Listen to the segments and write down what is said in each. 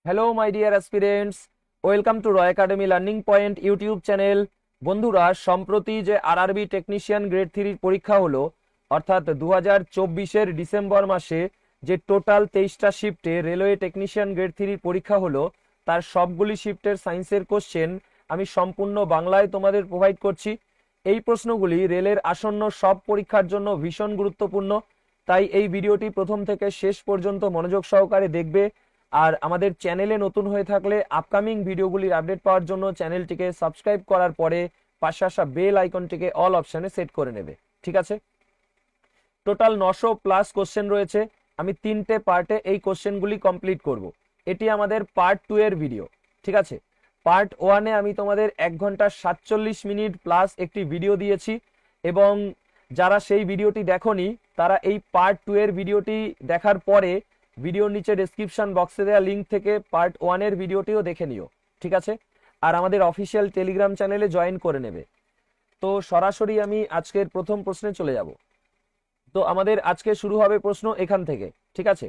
Hello my dear aspirants, welcome to Roy academy learning point YouTube channel. বন্ধুরা, সম্প্রতি যে RRB technician grade 3 পরীক্ষা হলো, অর্থাৎ 2024-এর ডিসেম্বর মাসে যে টোটাল 23টা শিফটে রেলওয়ে টেকনিশিয়ান গ্রেড 3 পরীক্ষা হলো, তার সবগুলি শিফটের সায়েন্সের কোশ্চেন আমি সম্পূর্ণ বাংলায় তোমাদের প্রোভাইড করছি। এই প্রশ্নগুলি রেলের আসন্ন সব পরীক্ষার জন্য ভীষণ গুরুত্বপূর্ণ, তাই এই ভিডিওটি প্রথম থেকে শেষ পর্যন্ত মনোযোগ সহকারে দেখবে। আর আমাদের চ্যানেলে নতুন হয়ে থাকলে আপকামিং ভিডিওগুলির আপডেট পাওয়ার জন্য চ্যানেলটিকে সাবস্ক্রাইব করার পরে পাশে আসা বেল আইকনটিকে অল অপশনে সেট করে নেবে, ঠিক আছে? টোটাল 900+ কোশ্চেন রয়েছে। আমি 3টে পার্টে এই কোশ্চেনগুলি কমপ্লিট করব। এটি আমাদের পার্ট 2 এর ভিডিও, ঠিক আছে? পার্ট 1-এ আমি তোমাদের 1 ঘন্টা 47 মিনিট প্লাস একটি ভিডিও দিয়েছি, এবং যারা সেই ভিডিওটি দেখোনি তারা এই পার্ট 2 এর ভিডিওটি দেখার পরে ভিডিওর নিচে ডেসক্রিপশন বক্সে দেওয়া লিঙ্ক থেকে পার্ট 1 এর ভিডিওটিও দেখে নিও, ঠিক আছে? আর আমাদের অফিসিয়াল টেলিগ্রাম চ্যানেলে জয়েন করে নেবে। তো সরাসরি আমি আজকের প্রথম প্রশ্নে চলে যাব। তো আমাদের আজকে শুরু হবে প্রশ্ন এখান থেকে, ঠিক আছে?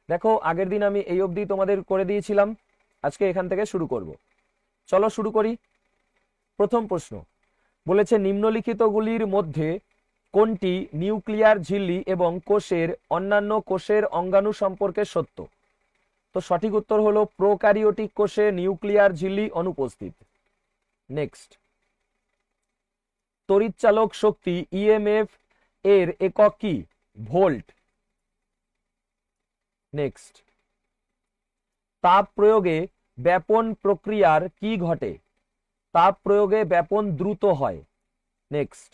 দেখো, আগের দিন আমি এই অবধি তোমাদের করে দিয়েছিলাম, আজকে এখান থেকে শুরু করব। চলো শুরু করি। প্রথম প্রশ্ন বলেছে, নিম্নলিখিতগুলির মধ্যে কোনটি নিউক্লিয়ার ঝিল্লি এবং কোষের অন্যান্য কোষের অঙ্গাণু সম্পর্কে সত্য? তো সঠিক উত্তর হলো প্রোক্যারিওটিক কোষে নিউক্লিয়ার ঝিল্লি অনুপস্থিত। নেক্সট, তড়িৎচালক শক্তি ইএমএফ এর একক কি? ভোল্ট। নেক্সট, তাপ প্রয়োগে ব্যাপন প্রক্রিয়ার কি ঘটে? তাপ প্রয়োগে ব্যাপন দ্রুত হয়। নেক্সট,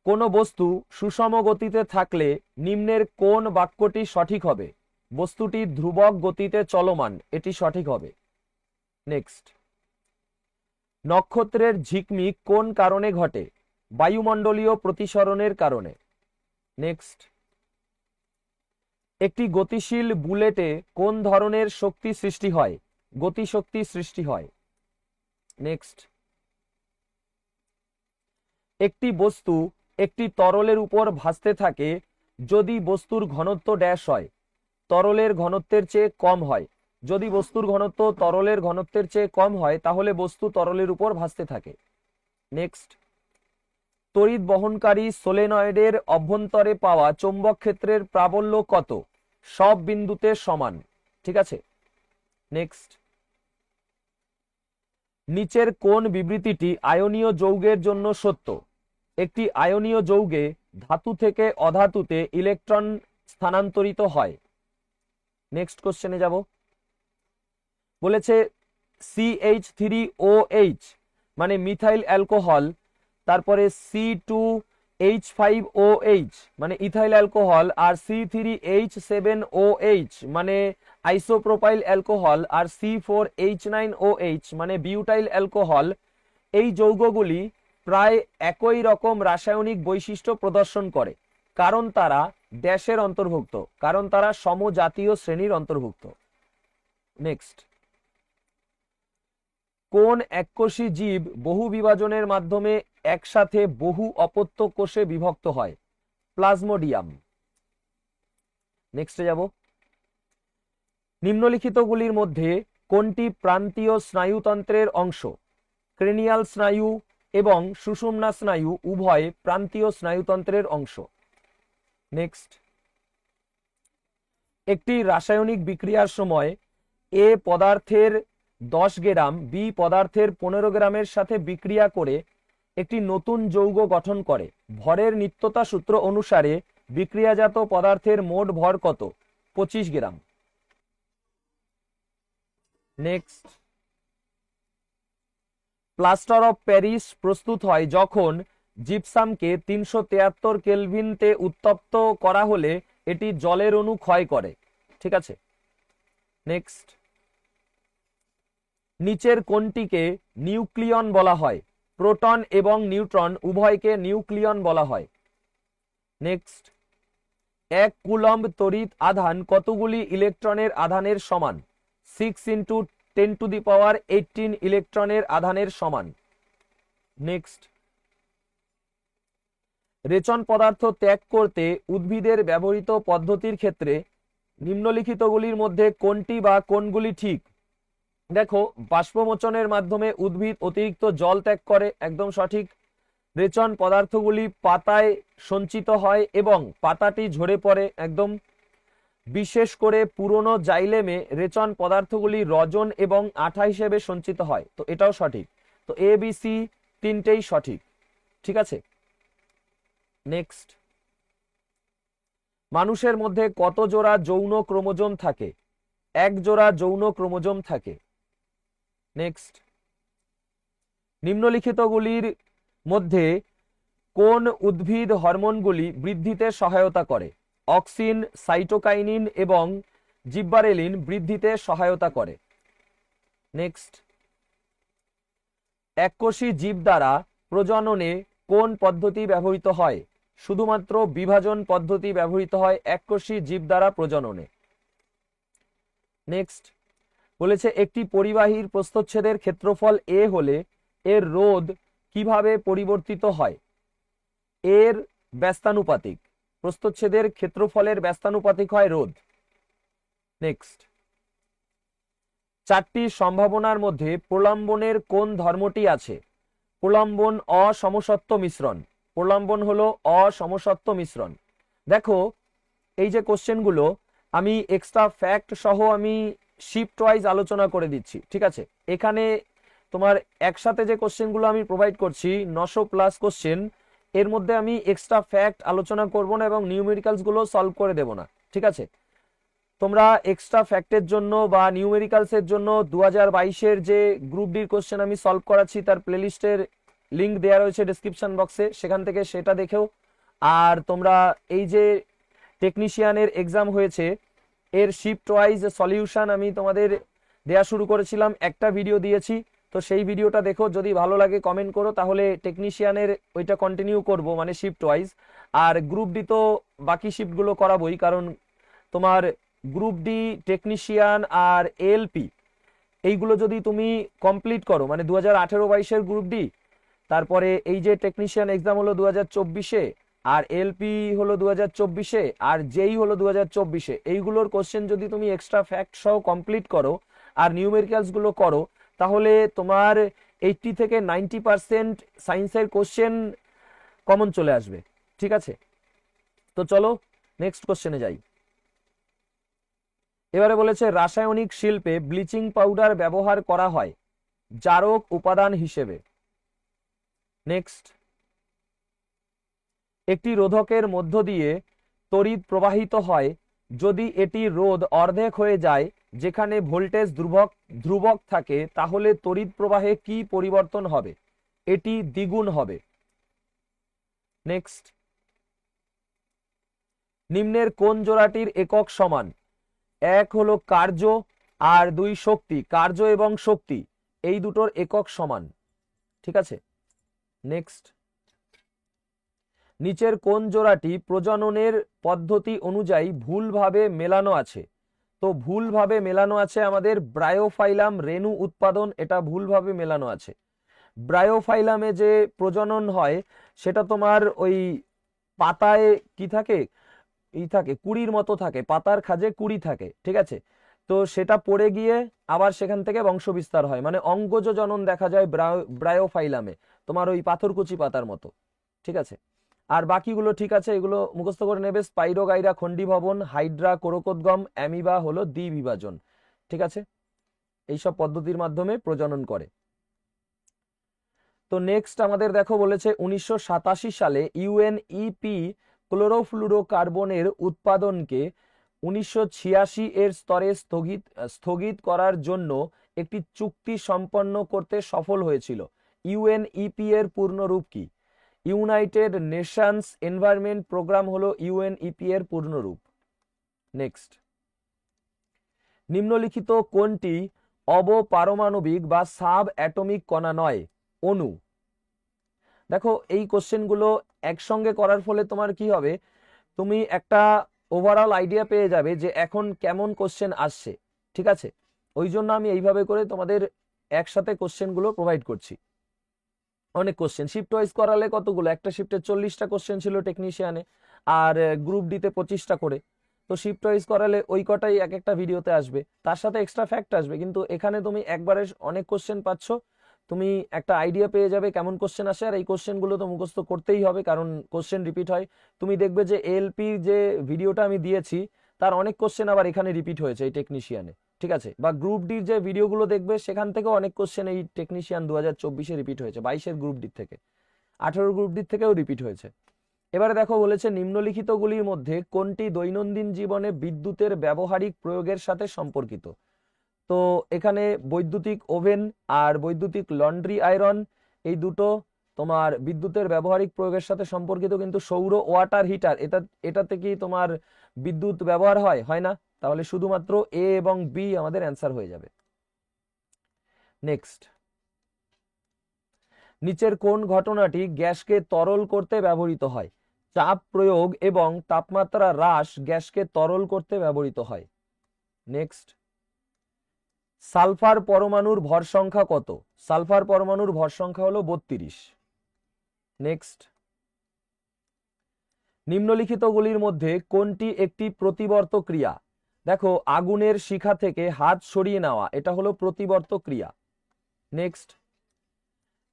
কোন বস্তু সুষম গতিতে থাকলে নিম্নের কোন বাক্যটি সঠিক হবে? বস্তুটি ধ্রুবক গতিতে চলমান, এটি সঠিক হবে। নেক্সট, নক্ষত্রের ঝিকমিক কোন কারণে ঘটে? বায়ুমণ্ডলীয় প্রতিসরণের কারণে। নেক্সট, একটি গতিশীল বুলেটে কোন ধরনের শক্তি সৃষ্টি হয়? গতিশক্তি সৃষ্টি হয়। নেক্সট, একটি বস্তু একটি তরলের উপর ভাসতে থাকে যদি বস্তুর ঘনত্ব ড্যাশ হয়, তরলের ঘনত্বের চেয়ে কম হয়। যদি বস্তুর ঘনত্ব তরলের ঘনত্বের চেয়ে কম হয় তাহলে বস্তু তরলের উপর ভাসতে থাকে। নেক্সট, তড়িৎ বহনকারী সোলেনয়েডের অভ্যন্তরে পাওয়া চৌম্বক ক্ষেত্রের প্রাবল্য কত? সব বিন্দুতে সমান, ঠিক আছে? নেক্সট, নিচের কোন বিবৃতিটি আয়নীয় যৌগের জন্য সত্য? একটি আয়নীয় যৌগে ধাতু থেকে অধাতুতে ইলেকট্রন স্থানান্তরিত হয়। নেক্সট কোশ্চেনে যাব। বলেছে CH3OH মানে মিথাইল অ্যালকোহল, তারপরে C2H5OH মানে ইথাইল অ্যালকোহল, আর C3H7OH মানে আইসোপ্রোপাইল অ্যালকোহল, আর C4H9OH মানে বিউটাইল অ্যালকোহল, এই যৌগগুলি প্রায় একই রকম রাসায়নিক বৈশিষ্ট্য প্রদর্শন করে, কারণ তারা ড্যাশের অন্তর্ভুক্ত, কারণ তারা সমজাতীয় শ্রেণীর অন্তর্ভুক্ত। নেক্সট, কোন এককোষী জীব বহু বিভাজনের মাধ্যমে একসাথে বহু অপত্য কোষে বিভক্ত হয়? প্লাজমোডিয়াম। নেক্সটে যাব। নিম্নলিখিতগুলির মধ্যে কোনটি প্রান্তীয় স্নায়ুতন্ত্রের অংশ? ক্রেনিয়াল স্নায়ু এবং সুষুম্না স্নায়ু উভয় প্রান্তীয় স্নায়ুতন্ত্রের অংশ। নেক্সট, একটি রাসায়নিক বিক্রিয়ার সময় এ পদার্থের 10 গ্রাম বি পদার্থের 15 গ্রামের সাথে বিক্রিয়া করে একটি নতুন যৌগ গঠন করে। ভরের নিত্যতা সূত্র অনুসারে বিক্রিয়াজাত পদার্থের মোট ভর কত? 25 গ্রাম। নেক্সট, প্লাস্টার অফ প্যারিস প্রস্তুত হয় যখন জিপসামকে 373 কেলভিনতে উত্তপ্ত করা হলে এটি জলের অণু ক্ষয় করে, ঠিক আছে? নেক্সট, নিচের কোনটিকে নিউক্লিয়ন বলা হয়? প্রোটন এবং নিউট্রন উভয়কে নিউক্লিয়ন বলা হয়। নেক্সট, 1 কুলম্ব তড়িৎ আধান কতগুলি ইলেকট্রনের আধানের সমান? 6 × 10⁻18 ইলেকট্রনের আধানের সমান। নেক্সট, রেচন পদার্থ ত্যাগ করতে উদ্ভিদের ব্যবহৃত পদ্ধতির ক্ষেত্রে নিম্নলিখিতগুলির মধ্যে কোনটি বা কোনগুলি ঠিক? দেখো, বাষ্পমোচনের মাধ্যমে উদ্ভিদ অতিরিক্ত জল ত্যাগ করে, একদম সঠিক। রেচন পদার্থগুলি পাতায় সঞ্চিত হয় এবং পাতাটি ঝরে পড়ে, একদম। বিশেষ করে পুরনো জাইলেমে রেচন পদার্থগুলি রজন এবং আঠা হিসেবে সঞ্চিত হয়, তো এটাও সঠিক। তো এ বি সি তিনটেই সঠিক, ঠিক আছে। নেক্সট, মানুষের মধ্যে কত জোড়া যৌন ক্রোমোজোম থাকে? এক জোড়া যৌন ক্রোমোজোম থাকে। নেক্সট, নিম্নলিখিতগুলির মধ্যে কোন উদ্ভিদ হরমোনগুলি বৃদ্ধিতে সহায়তা করে? অক্সিন, সাইটোকাইনিন এবং জিব্বারেলিন বৃদ্ধিতে সহায়তা করে। নেক্সট, এককোষী জীব দ্বারা প্রজননে কোন পদ্ধতি ব্যবহৃত হয়? শুধুমাত্র বিভাজন পদ্ধতি ব্যবহৃত হয় এককোষী জীব দ্বারা প্রজননে। নেক্সট, বলেছে একটি পরিবাহীর প্রস্থচ্ছেদের ক্ষেত্রফল এ হলে এর রোধ কিভাবে পরিবর্তিত হয়? এর ব্যস্তানুপাতিক। প্রস্থচ্ছেদের ক্ষেত্রফলের ব্যস্তানুপাতিক হয় রোধ। নেক্সট, চারটি সম্ভাবনার মধ্যে প্রলম্বনের কোন ধর্মটি আছে? প্রলম্বন অসমসত্ব মিশ্রণ। প্রলম্বন হলো অসমসত্ব মিশ্রণ। দেখো, এই যে কোশ্চেনগুলো আমি এক্সট্রা ফ্যাক্ট সহ আমি শিফট ওয়াইজ আলোচনা করে দিচ্ছি, ঠিক আছে। এখানে তোমার একসাথে যে কোশ্চেনগুলো আমি প্রোভাইড করছি 900+ কোশ্চেন, এর মধ্যে আমি এক্সট্রা ফ্যাক্ট আলোচনা করব না এবং নিউমেরিক্যালস গুলো সলভ করে দেব না, ঠিক আছে। তোমরা এক্সট্রা ফ্যাক্টের জন্য বা নিউমেরিক্যালসের জন্য 2022-এর যে গ্রুপ ডির কোশ্চেন আমি সলভ করাচ্ছি তার প্লেলিস্টের লিংক দেওয়া রয়েছে ডেসক্রিপশন বক্সে, সেখান থেকে সেটা দেখেও। আর তোমরা এই যে টেকনিশিয়ানের এক্সাম হয়েছে এর শিফট ওয়াইজ সলিউশন আমি তোমাদের দেয়া শুরু করেছিলাম, একটা ভিডিও দিয়েছি, তো সেই ভিডিওটা দেখো। যদি ভালো লাগে কমেন্ট করো, তাহলে টেকনিশিয়ানের ওইটা কন্টিনিউ করব, মানে শিফট ওয়াইজ। আর গ্রুপ ডি তো বাকি শিফটগুলো করাবোই, কারণ তোমার গ্রুপ ডি, টেকনিশিয়ান আর এএলপি এইগুলো যদি তুমি কমপ্লিট করো, মানে 2018-22-এর গ্রুপ ডি, তারপরে এই যে টেকনিশিয়ান এক্সাম হলো 2024-এ, আর এলপি হলো 2024-এ, আর জেই হলো 2024-এ, এইগুলোর কোশ্চেন যদি তুমি এক্সট্রা ফ্যাক্ট সহ কমপ্লিট করো আর নিউমেরিক্যালস গুলো করো, তাহলে তোমার 80 থেকে 90% সায়েন্সের কোশ্চেন কমন চলে আসবে, ঠিক আছে। তো চলো নেক্সট কোশ্চেনে যাই। এবারে বলেছে রাসায়নিক শিল্পে ব্লিচিং পাউডার ব্যবহার করা হয় জারক উপাদান হিসেবে। নেক্সট, একটি রোধকের মধ্য দিয়ে তড়িৎ প্রবাহিত হয় যদি এটি রোধ অর্ধেক হয়ে যায়, যেখানে ভোল্টেজ ধ্রুবক থাকে, তাহলে তড়িৎ প্রবাহে কি পরিবর্তন হবে? এটি দ্বিগুণ হবে। নেক্সট, নিম্নের কোন জোড়াটির একক সমান? এক হলো কার্য আর 2 শক্তি। কার্য এবং শক্তি এই দুটোর একক সমান, ঠিক আছে। নেক্সট, নিচের কোন জোড়াটি প্রজননের পদ্ধতি অনুযায়ী ভুলভাবে মেলানো আছে? তো ভুলভাবে মেলানো আছে আমাদের ব্রায়োফাইলাম রেণু উৎপাদন, এটা ভুলভাবে মেলানো আছে। ব্রায়োফাইলামে যে প্রজনন হয় সেটা তোমার ওই পাতায় কি থাকে, থাকে কুড়ির মতো থাকে, পাতার খাজে কুড়ি থাকে, ঠিক আছে। তো সেটা পড়ে গিয়ে আবার সেখান থেকে বংশ বিস্তার হয়, মানে অঙ্গজ জনন দেখা যায় ব্রায়োফাইলামে, তোমার ওই পাথরকুচি পাতার মতো, ঠিক আছে। আর বাকিগুলো ঠিক আছে, এগুলো মুখস্থ করে নেবে। স্পাইরোগাইরা খণ্ডীভবন, হাইড্রা কোরকোদ্গম, অ্যামিবা হলো দ্বিবিভাজন, ঠিক আছে। এইসব পদ্ধতির মাধ্যমে প্রজনন করে। তো নেক্সট আমাদের দেখো বলেছে 1987 সালে ইউএনইপি ক্লোরোফ্লুরোকার্বনের উৎপাদনকে 1986 এর স্তরে স্থগিত করার জন্য একটি চুক্তি সম্পন্ন করতে সফল হয়েছিল। ইউএনইপি এর পূর্ণ রূপ কি? ইউনাইটেড নেশনস এনভায়রনমেন্ট প্রোগ্রাম হলো ইউএনইপি এর পূর্ণ রূপ। নেক্সট, নিম্নলিখিত কোনটি অবপারমাণবিক বা সাব অ্যাটমিক কণা নয়? অণু। দেখো, এই কোশ্চেনগুলো একসঙ্গে করার ফলে তোমার কি হবে, তুমি একটা ওভারঅল আইডিয়া পেয়ে যাবে যে এখন কেমন কোশ্চেন আসছে, ঠিক আছে। ওই জন্য আমি এইভাবে করে তোমাদের একসাথে কোশ্চেনগুলো প্রোভাইড করছি। অনেক কোশ্চেন শিফট ওয়াইজ করালে কতগুলো, একটা শিফটে 40টা কোশ্চেন ছিল টেকনিশিয়ানে, আর গ্রুপ ডিতে 25টা করে, তো শিফট ওয়াইজ করালে ওই কটাই এক একটা ভিডিওতে আসবে, তার সাথে এক্সট্রা ফ্যাক্ট আসবে, কিন্তু এখানে তুমি একবারে অনেক কোশ্চেন পাচ্ছ, তুমি একটা আইডিয়া পেয়ে যাবে কেমন কোশ্চেন আসে। আর এই কোশ্চেনগুলো তো মুখস্থ করতেই হবে, কারণ কোশ্চেন রিপিট হয়। তুমি দেখবে যে এএলপির যে ভিডিওটা আমি দিয়েছি তার অনেক কোশ্চেন আবার এখানে রিপিট হয়েছে এই টেকনিশিয়ানে, ঠিক আছে। বা গ্রুপ ডির যে ভিডিওগুলো দেখবে সেখান থেকেও অনেক কোশ্চেন এই টেকনিশিয়ান 2024-এ রিপিট হয়েছে, 22-এর গ্রুপ ডির থেকে, 18 গ্রুপ ডির থেকেও রিপিট হয়েছে। এবারে দেখো বলেছে নিম্নলিখিতগুলির মধ্যে কোনটি দৈনন্দিন জীবনে বিদ্যুতের ব্যবহারিক প্রয়োগের সাথে সম্পর্কিত। তো এখানে বৈদ্যুতিক ওভেন আর বৈদ্যুতিক লন্ড্রি আয়রন এই দুটো তোমার বিদ্যুতের ব্যবহারিক প্রয়োগের সাথে সম্পর্কিত, কিন্তু সৌর ওয়াটার হিটার এটাতে কি তোমার বিদ্যুৎ ব্যবহার হয় না? তাহলে শুধুমাত্র এ এবং বি আমাদের অ্যান্সার হয়ে যাবে। নেক্সট, নিচের কোন ঘটনাটি গ্যাসকে তরল করতে ব্যবহৃত হয়? চাপ প্রয়োগ এবং তাপমাত্রা হ্রাস গ্যাসকে তরল করতে ব্যবহৃত হয়। নেক্সট, সালফার পরমাণুর ভর সংখ্যা কত? সালফার পরমাণুর ভর সংখ্যা হলো 32। নেক্সট, নিম্নলিখিতগুলির মধ্যে কোনটি একটি প্রতিবর্ত ক্রিয়া? দেখো, আগুনের শিখা থেকে হাত সরিয়ে নেওয়া এটা হলো প্রতিবর্ত ক্রিয়া। নেক্সট,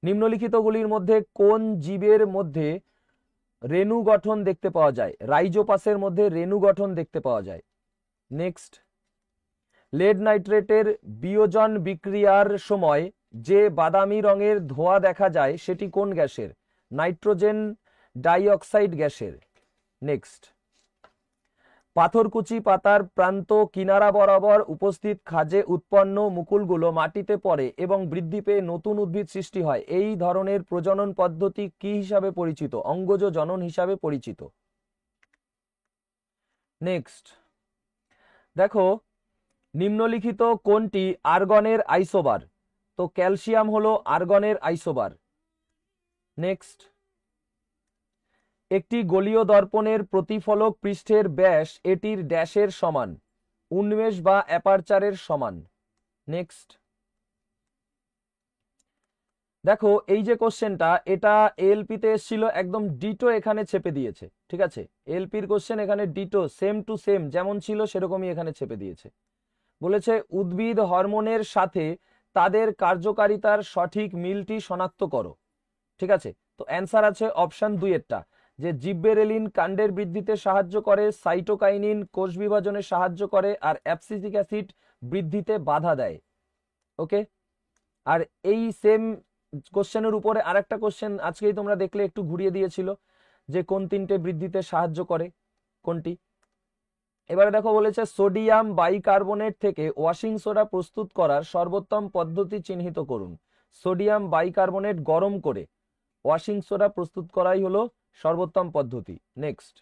নিম্নলিখিতগুলির মধ্যে কোন জীবের মধ্যে রেণু গঠন দেখতে পাওয়া যায়? রাইজোপাসের মধ্যে রেণু গঠন দেখতে পাওয়া যায়। নেক্সট, লেড নাইট্রেটের বিয়োজন বিক্রিয়ার সময় যে বাদামি রঙের ধোঁয়া দেখা যায় সেটি কোন গ্যাসের? নাইট্রোজেন ডাইঅক্সাইড গ্যাসের। নেক্সট, পাথরকুচি পাতার প্রান্ত কিনারা বরাবর উপস্থিত খাঁজে উৎপন্ন মুকুলগুলো মাটিতে পড়ে এবং বৃদ্ধি পেয়ে নতুন উদ্ভিদ সৃষ্টি হয়। এই ধরনের প্রজনন পদ্ধতি কি হিসাবে পরিচিত? অঙ্গজ জনন হিসাবে পরিচিত। নেক্সট, দেখো, নিম্নলিখিত কোনটি আর্গনের আইসোবার? তো ক্যালসিয়াম হলো আর্গনের আইসোবার। নেক্সট, একটি গোলীয় দর্পণের প্রতিফলক পৃষ্ঠের ব্যাস এটির ড্যাশের সমান? উন্মেষ বা অ্যাপারচারের সমান। নেক্সট, দেখো এই যে কোশ্চেনটা এটা এএলপিতে এসেছিল, একদম ডিটো এখানে চেপে দিয়েছে, ঠিক আছে। এএলপির কোশ্চেন এখানে ডিটো সেম টু সেম যেমন ছিল সেরকমই এখানে চেপে দিয়েছে। বলেছে উদ্ভিদ হরমোনের সাথে তাদের কার্যকারিতার সঠিক মিলটি শনাক্ত করো, ঠিক আছে। তো অ্যান্সার আছে অপশন 2 এরটা, যে জিব্বেরেলিন কাণ্ডের বৃদ্ধিতে সাহায্য করে, সাইটোকাইনিন কোষ বিভাজনে সাহায্য করে, আর অ্যাবসিসিক অ্যাসিড বৃদ্ধিতে বাধা দেয়। ওকে, আর এই সেম কোশ্চেনের উপরে আরেকটা কোশ্চেন আজকেই তোমরা দেখলে একটু ঘুরিয়ে দিয়েছিল, যে কোন তিনটে বৃদ্ধিতে সাহায্য করে, কোনটি। এবারে দেখো বলেছে সোডিয়াম বাইকার্বনেট থেকে ওয়াশিং সোডা প্রস্তুত করার সর্বোত্তম পদ্ধতি চিহ্নিত করুন। সোডিয়াম বাইকার্বনেট গরম করে ওয়াশিং সোডা প্রস্তুত করাই হলো সর্বোত্তম পদ্ধতি। নেক্সট,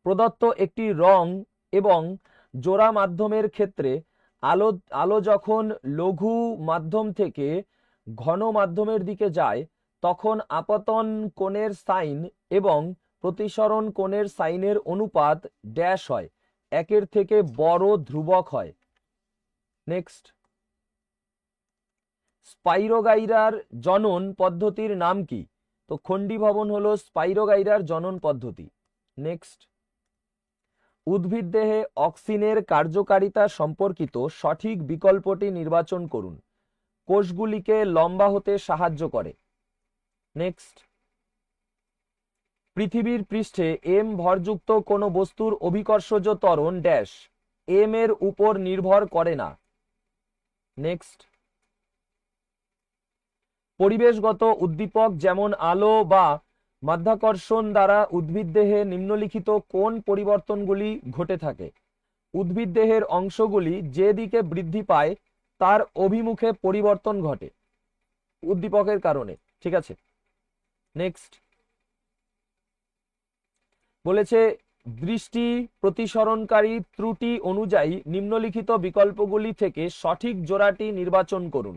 প্রদত্ত একটি রং এবং জোড়া মাধ্যমের ক্ষেত্রে আলো যখন লঘু মাধ্যম থেকে ঘন মাধ্যমের দিকে যায় তখন আপতন কোণের সাইন এবং প্রতিসরণ কোণের সাইনের অনুপাত ড্যাশ হয়, একের থেকে বড় ধ্রুবক হয়। নেক্সট, স্পাইরোগাইরার জনন পদ্ধতির নাম কি? তো খণ্ডীভবন হলো স্পাইরোগাইরার জনন পদ্ধতি। নেক্সট, উদ্ভিদ দেহে অক্সিনের কার্যকারিতা সম্পর্কিত সঠিক বিকল্পটি নির্বাচন করুন। কোষগুলিকে লম্বা হতে সাহায্য করে। নেক্সট, পৃথিবীর পৃষ্ঠে এম ভরযুক্ত কোনো বস্তুর অভিকর্ষজ ত্বরণ ড্যাশ এম এর উপর নির্ভর করে না। নেক্সট, পরিবেশগত উদ্দীপক যেমন আলো বা মাধ্যাকর্ষণ দ্বারা উদ্ভিদ দেহে নিম্নলিখিত কোন পরিবর্তনগুলি ঘটে থাকে? উদ্ভিদ দেহের অংশগুলি যে দিকে বৃদ্ধি পায় তার অভিমুখে পরিবর্তন ঘটে উদ্দীপকের কারণে, ঠিক আছে। নেক্সট, বলেছে দৃষ্টি প্রতিসরণকারী ত্রুটি অনুযায়ী নিম্নলিখিত বিকল্পগুলি থেকে সঠিক জোড়াটি নির্বাচন করুন।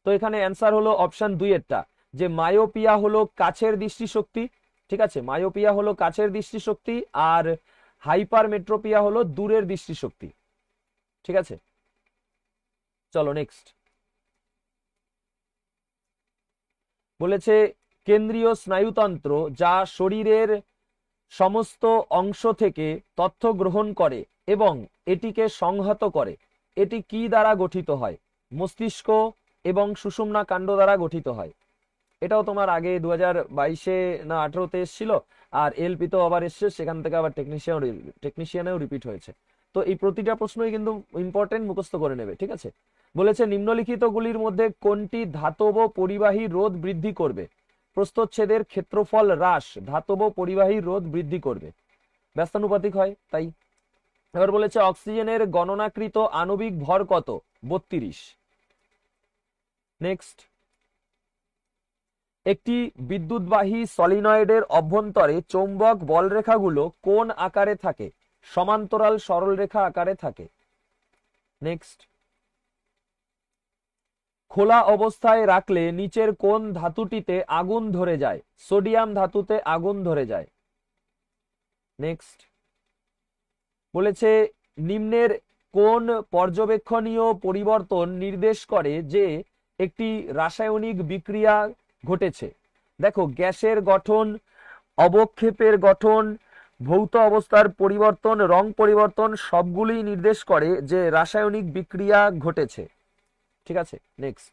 তো এখানে অ্যান্সার হলো অপশন 2 এরটা, যে মায়োপিয়া হলো কাছের দৃষ্টিশক্তি, ঠিক আছে। মায়োপিয়া হলো কাছের দৃষ্টিশক্তি আর হাইপারমেট্রোপিয়া হলো দূরের দৃষ্টিশক্তি, ঠিক আছে। চলো নেক্সট, বলেছে কেন্দ্রীয় স্নায়ুতন্ত্র যা শরীরের সমস্ত অংশ থেকে তথ্য গ্রহণ করে এবং এটিকে সংহত করে। এটি কি দ্বারা গঠিত হয়? মস্তিষ্ক এবং সুষুম্না কাণ্ড দ্বারা গঠিত হয়। এটাও তোমার আগে 2022-এ না 2018-তে এসেছিল, আর এলপিতেও আবার এসছে, সেখান থেকে আবার টেকনিশিয়ানেও রিপিট হয়েছে। তো এই প্রতিটা প্রশ্নই কিন্তু ইম্পর্টেন্ট, মুখস্থ করে নেবে, ঠিক আছে। বলেছে নিম্নলিখিত গুলির মধ্যে কোনটি ধাতব পরিবাহী রোধ বৃদ্ধি করবে? প্রস্থচ্ছেদের ক্ষেত্রফল হ্রাস ধাতব পরিবাহী রোধ বৃদ্ধি করবে, ব্যস্তানুপাতিক হয় তাই। এবার বলেছে অক্সিজেনের গণনাকৃত আণবিক ভর কত? 32। নেক্সট, একটি বিদ্যুৎবাহী সলিনয়েডের অভ্যন্তরে চৌম্বক বলরেখাগুলো কোন আকারে থাকে? সমান্তরাল সরলরেখা আকারে থাকে। নেক্সট, খোলা অবস্থায় রাখলে নিচের কোন ধাতুটিতে আগুন ধরে যায়? সোডিয়াম ধাতুতে আগুন ধরে যায়। নেক্সট, বলেছে নিম্নের কোন পর্যবেক্ষণীয় পরিবর্তন নির্দেশ করে যে একটি রাসায়নিক বিক্রিয়া ঘটেছে? দেখো, গ্যাসের গঠন, অবক্ষেপের গঠন, ভৌত অবস্থার পরিবর্তন, রং পরিবর্তন সবগুলি নির্দেশ করে যে রাসায়নিক বিক্রিয়া ঘটেছে, ঠিক আছে। নেক্সট,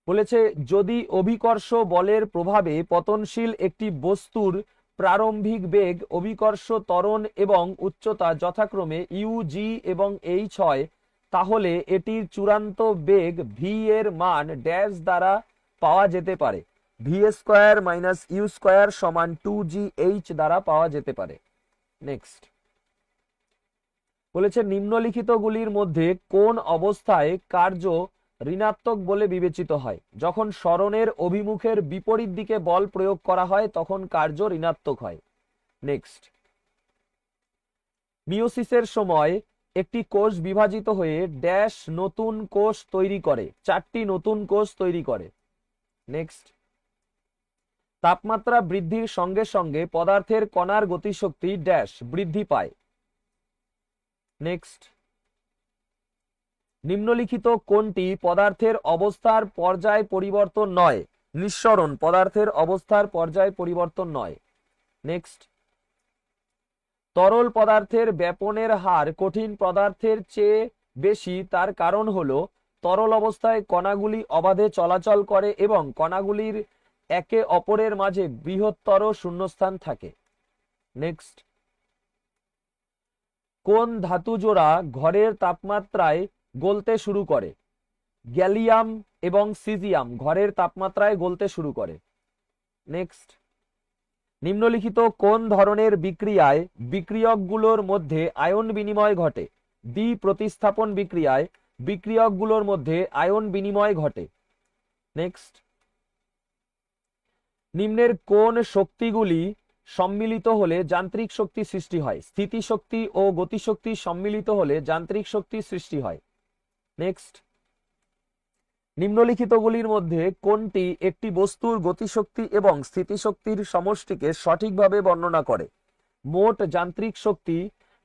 বলেছে যদি অভিকর্ষ বলের প্রভাবে পতনশীল একটি বস্তুর প্রারম্ভিক বেগ, অভিকর্ষ ত্বরণ এবং উচ্চতা যথাক্রমে ইউ, জি এবং এইচ হয়, তাহলে এটির চূড়ান্ত বেগ ভি এর মান ড্যাশ দ্বারা পাওয়া যেতে পারে। V square minus U square সমান 2gh দ্বারা পাওয়া যেতে পারে। নেক্সট, বলেছে নিম্নলিখিত গুলির মধ্যে কোন অবস্থায় কার্য ঋণাত্মক বলে বিবেচিত হয়? যখন সরণের অভিমুখের বিপরীত দিকে বল প্রয়োগ করা হয় তখন কার্য ঋণাত্মক হয়। নেক্সট, মিওসিসের সময় একটি কোষ বিভাজিত হয়ে ড্যাশ নতুন কোষ তৈরি করে, 4টি নতুন কোষ তৈরি করে। নেক্সট, তাপমাত্রা বৃদ্ধির সঙ্গে সঙ্গে পদার্থের কণার গতিশক্তি ড্যাশ বৃদ্ধি পায়। নেক্সট, নিম্নলিখিত কোনটি পদার্থের অবস্থার পর্যায় পরিবর্তন নয়? নিঃসরণ পদার্থের অবস্থার পর্যায় পরিবর্তন নয়। নেক্সট, তরল পদার্থের ব্যাপনের হার কঠিন পদার্থের চেয়ে বেশি, তার কারণ হলো তরল অবস্থায় কণাগুলি অবাধে চলাচল করে এবং কণাগুলির একে অপরের মাঝে বৃহত্তর শূন্যস্থান থাকে। নেক্সট, কোন ধাতু জোড়া ঘরের তাপমাত্রায় গলতে শুরু করে? গ্যালিয়াম এবং সিজিয়াম ঘরের তাপমাত্রায় গলতে শুরু করে। নেক্সট, নিম্নলিখিত কোন ধরনের বিক্রিয়ায় বিক্রিয়কগুলোর মধ্যে আয়ন বিনিময় ঘটে? দ্বি প্রতিস্থাপন বিক্রিয়ায় বিক্রিয়কগুলোর মধ্যে আয়ন বিনিময় ঘটে। নেক্সট, নিম্নের কোন শক্তিগুলি সম্মিলিত হলে যান্ত্রিক শক্তি সৃষ্টি হয়? স্থিতিশক্তি ও গতিশক্তি সম্মিলিত হলে যান্ত্রিক শক্তি সৃষ্টি হয়। নেক্সট, নিম্নলিখিতগুলির মধ্যে কোনটি একটি বস্তুর গতিশক্তি এবং স্থিতিশক্তির সমষ্টিকে সঠিকভাবে বর্ণনা করে? মোট যান্ত্রিক শক্তি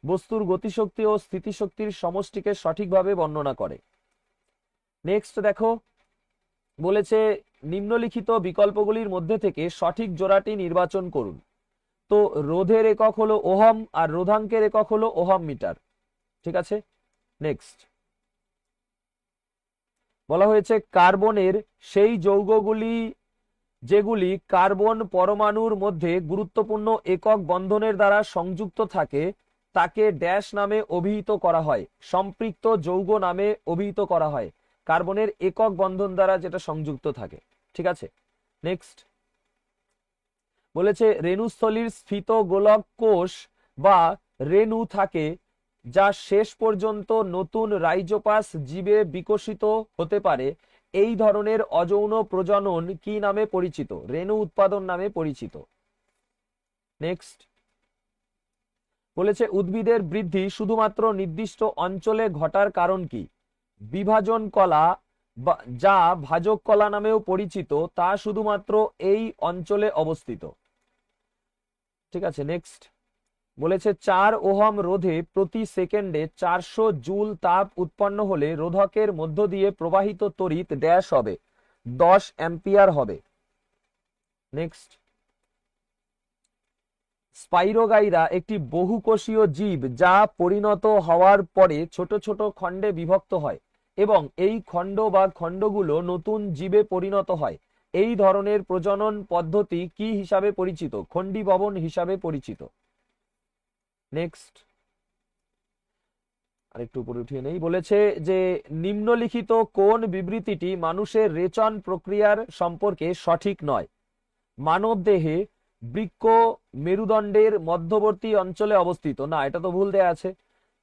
বস্তুর গতিশক্তি ও স্থিতিশক্তির সমষ্টিকে সঠিকভাবে বর্ণনা করে। নেক্সট দেখো, বলেছে নিম্নলিখিত বিকল্পগুলির মধ্যে থেকে সঠিক জোড়াটি নির্বাচন করুন। তো রোধের একক হলো ওহম আর রোধাঙ্কের একক হলো ওহম মিটার, ঠিক আছে। নেক্সট, বলা হয়েছে কার্বনের সেই যৌগগুলি যেগুলি কার্বন পরমাণুর মধ্যে গুরুত্বপূর্ণ একক বন্ধনের দ্বারা সংযুক্ত থাকে তাকে ড্যাশ নামে অভিহিত করা হয়, সম্পৃক্ত যৌগ নামে অভিহিত করা হয়। কার্বনের একক বন্ধন দ্বারা যেটা সংযুক্ত থাকে, ঠিক আছে। নেক্সট, বলেছে রেণুস্থলীর স্ফীত গোলক কোষ বা রেণু থাকে যা শেষ পর্যন্ত নতুন রাইজোপাস জীবে বিকশিত হতে পারে। এই ধরনের অযৌন প্রজনন কি নামে পরিচিত? রেণু উৎপাদন নামে পরিচিত। নেক্সট, বলেছে উদ্ভিদের বৃদ্ধি শুধুমাত্র নির্দিষ্ট অঞ্চলে ঘটার কারণ কি? বিভাজন কলা যা ভাজক কলা নামেও পরিচিত তা শুধুমাত্র এই অঞ্চলে অবস্থিত, ঠিক আছে। নেক্সট, বলেছে 4 ওহম রোধে প্রতি সেকেন্ডে 400 জুল তাপ উৎপন্ন হলে রোধকের মধ্য দিয়ে প্রবাহিত তড়িৎ ড্যাশ হবে, 10 অ্যাম্পিয়ার হবে। নেক্সট, স্পাইরোগাইরা একটি বহুকোষীয় জীব যা পরিণত হওয়ার পরে ছোট ছোট খণ্ডে বিভক্ত হয় এবং এই খণ্ড বা খণ্ডগুলো নতুন জীবে পরিণত হয়। এই ধরনের প্রজনন পদ্ধতি কি হিসাবে পরিচিত? খণ্ডীভবন হিসাবে পরিচিত। নেক্সট, আরেকটু উপরে উঠিয়ে নেই। বলেছে যে নিম্নলিখিত কোন বিবৃতিটি মানুষের রেচন প্রক্রিয়ার সম্পর্কে সঠিক নয়? মানব দেহে বৃক্ক মেরুদণ্ডের মধ্যবর্তী অঞ্চলে অবস্থিত। না, এটা তো ভুল দেয়া আছে।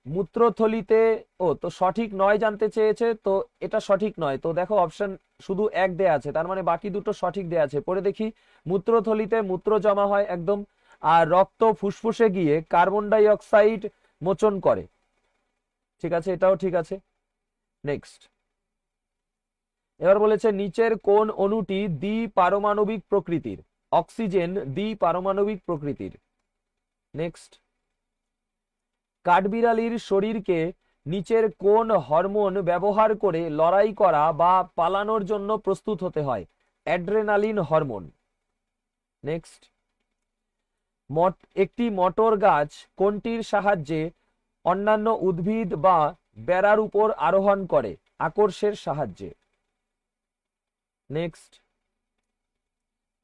মূত্রথলিতে, ও তো সঠিক নয় জানতে চেয়েছে, তো এটা সঠিক নয়। তো দেখো অপশন শুধু এক দেয়া আছে, তার মানে বাকি দুটো সঠিক দেয়া আছে। পরে দেখি, মূত্রথলিতে মূত্র জমা হয় একদম, আর রক্ত ফুসফুসে গিয়ে কার্বন ডাই অক্সাইড মোচন করে। ঠিক আছে, এটাও ঠিক আছে। নেক্সট, এবার বলেছে নিচের কোন অণুটি দ্বিপারমাণবিক প্রকৃতির? অক্সিজেন দ্বিপারমাণবিক প্রকৃতির। নেক্সট, কাঠবিড়ালির শরীরকে নিচের কোন হরমোন ব্যবহার করে লড়াই করা বা পালানোর জন্য প্রস্তুত হতে হয়? Adrenaline hormone. নেক্সট, একটি মটর গাছ কোনটির সাহায্যে অন্যান্য উদ্ভিদ বা বেড়ার উপর আরোহণ করে? আকর্ষের সাহায্যে। নেক্সট,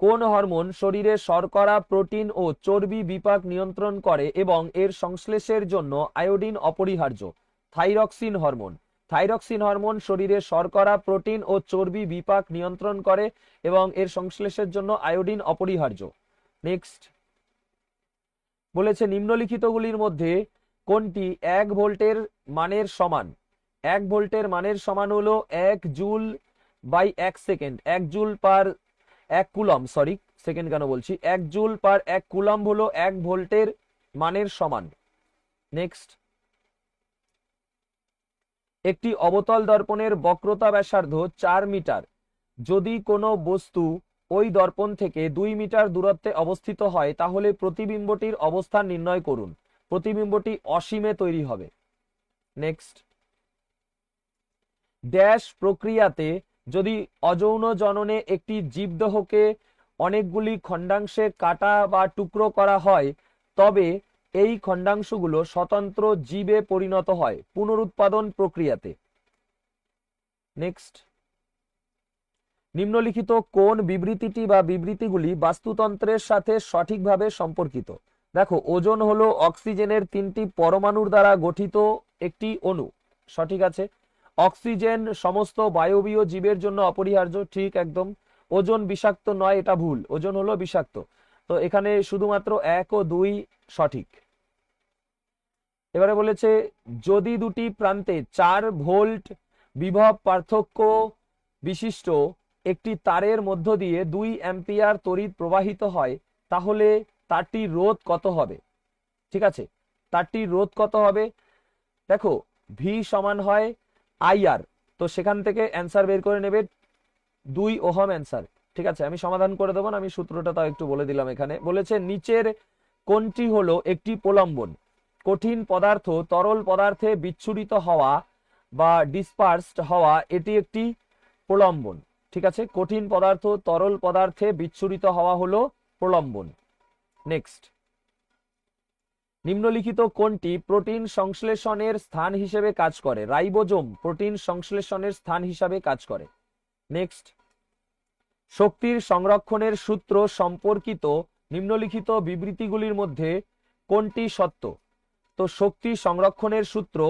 কোন হরমোন শরীরে শর্করা, প্রোটিন ও চর্বি বিপাক নিয়ন্ত্রণ করে এবং এর সংশ্লেষের জন্য আয়োডিন অপরিহার্য? Thyroxine hormone. থাইরক্সিন হরমোন শরীরে শর্করা, প্রোটিন ও চর্বি বিপাক নিয়ন্ত্রণ করে এবং এর সংশ্লেষের জন্য আয়োডিন অপরিহার্য। নেক্সট, বলেছে নিম্নলিখিতগুলির মধ্যে কোনটি 1 ভোল্টের মানের সমান? 1 ভোল্টের মানের সমান হলো 1 joule by 1 second. 1 joule per 1 coulomb, sorry second কেন বলছি, 1 জুল পার 1 কুলম হলো 1 ভোল্টের মানের সমান। নেক্সট, একটি অবতল দর্পণের বক্রতা ব্যাসার্ধ 4 মিটার। যদি কোনো বস্তু ওই দর্পণ থেকে 2 মিটার দূরত্বে অবস্থিত হয় তাহলে প্রতিবিম্বটির অবস্থান নির্ণয় করুন। প্রতিবিম্বটি অসীমে তৈরি হবে। নেক্সট, ড্যাশ প্রক্রিয়াতে যদি অযৌন জননে একটি জীবদেহকে অনেকগুলি খণ্ডাংশে কাটা বা টুকরো করা হয় তবে এই খণ্ডাংশগুলো স্বতন্ত্র জীবে পরিণত হয় পুনরুৎপাদন প্রক্রিয়াতে। নেক্সট, নিম্নলিখিত কোন বিবৃতিটি বা বিবৃতিগুলি বাস্তুতন্ত্রের সাথে সঠিকভাবে সম্পর্কিত? দেখো, ওজোন হলো অক্সিজেনের 3টি পরমাণুর দ্বারা গঠিত একটি অণু। সঠিক আছে। অক্সিজেন সমস্ত বায়বীয় জীবের জন্য অপরিহার্য। ঠিক একদম। ওজোন বিষাক্ত নয়, এটা ভুল। ওজোন হলো বিষাক্ত। তো এখানে শুধুমাত্র 1 ও 2 সঠিক। এবারে বলেছে যদি দুটি প্রান্তে 4 ভোল্ট বিভব পার্থক্য বিশিষ্ট একটি তারের মধ্য দিয়ে 2 অ্যাম্পিয়ার তড়িৎ প্রবাহিত হয় তাহলে তারটির রোধ কত হবে? ঠিক আছে, তারটির রোধ কত হবে? দেখো, ভি সমান হয় আইআর, তো সেখান থেকে অ্যান্সার বের করে নেবে 2 ওহম অ্যান্সার। ঠিক আছে, আমি সমাধান করে দেবো না, আমি সূত্রটা তাও একটু বলে দিলাম এখানে। বলেছে নিচের কোনটি হলো একটি প্রলম্বন? কঠিন পদার্থ তরল পদার্থে বিচ্ছুরিত হওয়া বা ডিসপার্সড হওয়া এটি একটি প্রলম্বন। ঠিক আছে, কঠিন পদার্থ তরল পদার্থে বিচ্ছুরিত হওয়া হলো প্রলম্বন। নেক্সট, নিম্নলিখিত কোনটি প্রোটিন সংশ্লেষণের স্থান হিসেবে কাজ করে? রাইবোজোম প্রোটিন সংশ্লেষণের স্থান হিসাবে কাজ করে। নেক্সট, শক্তির সংরক্ষণের সূত্র সম্পর্কিত নিম্নলিখিত বিবৃতিগুলির মধ্যে কোনটি সত্য? তো শক্তি সংরক্ষণের সূত্র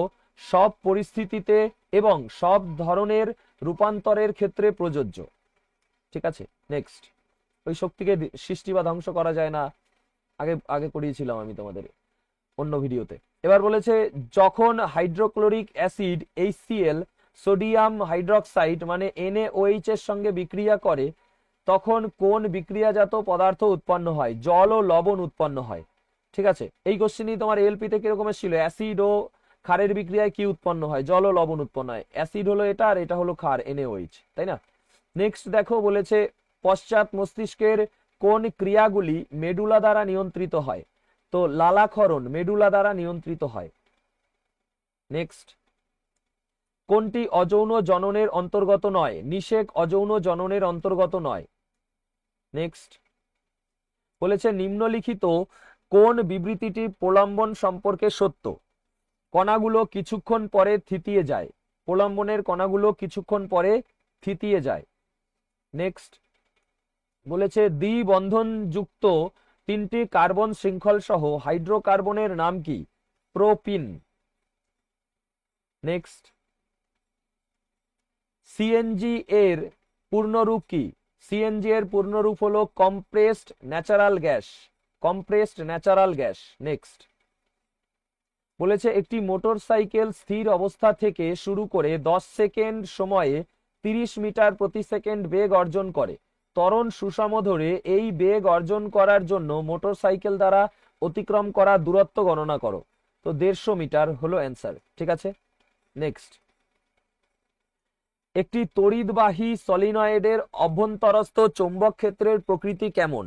সব পরিস্থিতিতে এবং সব ধরনের রূপান্তরের ক্ষেত্রে প্রযোজ্য। ঠিক আছে। নেক্সট, ওই শক্তিকে সৃষ্টি বা ধ্বংস করা যায় না, আগে আগে করিয়েছিলাম আমি তোমাদের অন্য ভিডিওতে। এবার বলেছে যখন hydrochloric acid HCl sodium hydroxide মানে NaOH এর সঙ্গে বিক্রিয়া করে তখন কোন বিক্রিয়াজাত পদার্থ উৎপন্ন হয়? জল ও লবণ উৎপন্ন হয়। ঠিক আছে, এই কোশ্চেনই তোমার এলপিতে কিরকম ছিল, অ্যাসিড ও ক্ষারের বিক্রিয়ায় কি উৎপন্ন হয়? জল ও লবণ উৎপন্ন হয়। অ্যাসিড হলো এটা আর এটা হলো ক্ষার NaOH, তাই না? নেক্সট দেখো, বলেছে পশ্চাৎ মস্তিষ্কের কোন ক্রিয়াগুলি মেডুলা দ্বারা নিয়ন্ত্রিত হয়? তো লালাক্ষরণ মেডুলা দ্বারা নিয়ন্ত্রিত হয়। নেক্সট, কোনটি অযৌন জননের অন্তর্গত নয়? নিষেক অযৌন জননের অন্তর্গত নয়। নেক্সট, বলেছে নিম্নলিখিত কোন বিবৃতিটি প্রলম্বন সম্পর্কে সত্য? কণাগুলো কিছুক্ষণ পরে থিতিয়ে যায়। প্রলম্বনের কণাগুলো কিছুক্ষণ পরে থিতিয়ে যায়। নেক্সট বলেছে দ্বিবন্ধনযুক্ত তিনটি কার্বন শৃঙ্খল সহ হাইড্রোকার্বনের নাম কি? প্রোপিন। নেক্সট সিএনজি এর পূর্ণরূপ কি? সিএনজি এর পূর্ণরূপ হলো compressed natural gas. Compressed natural gas. Next বলেছে একটি মোটরসাইকেল স্থির অবস্থা থেকে শুরু করে 10 সেকেন্ড সময়ে 30 মিটার প্রতি সেকেন্ড বেগ অর্জন করে। ত্বরণ সুষম ধরে এই বেগ অর্জন করার জন্য মোটরসাইকেল দ্বারা অতিক্রম করা দূরত্ব গণনা করো। তো 150 মিটার হলো অ্যান্সার। ঠিক আছে। নেক্সট একটি তড়িৎবাহী সলিনয়েডের অভ্যন্তরস্থ চৌম্বক ক্ষেত্রের প্রকৃতি কেমন?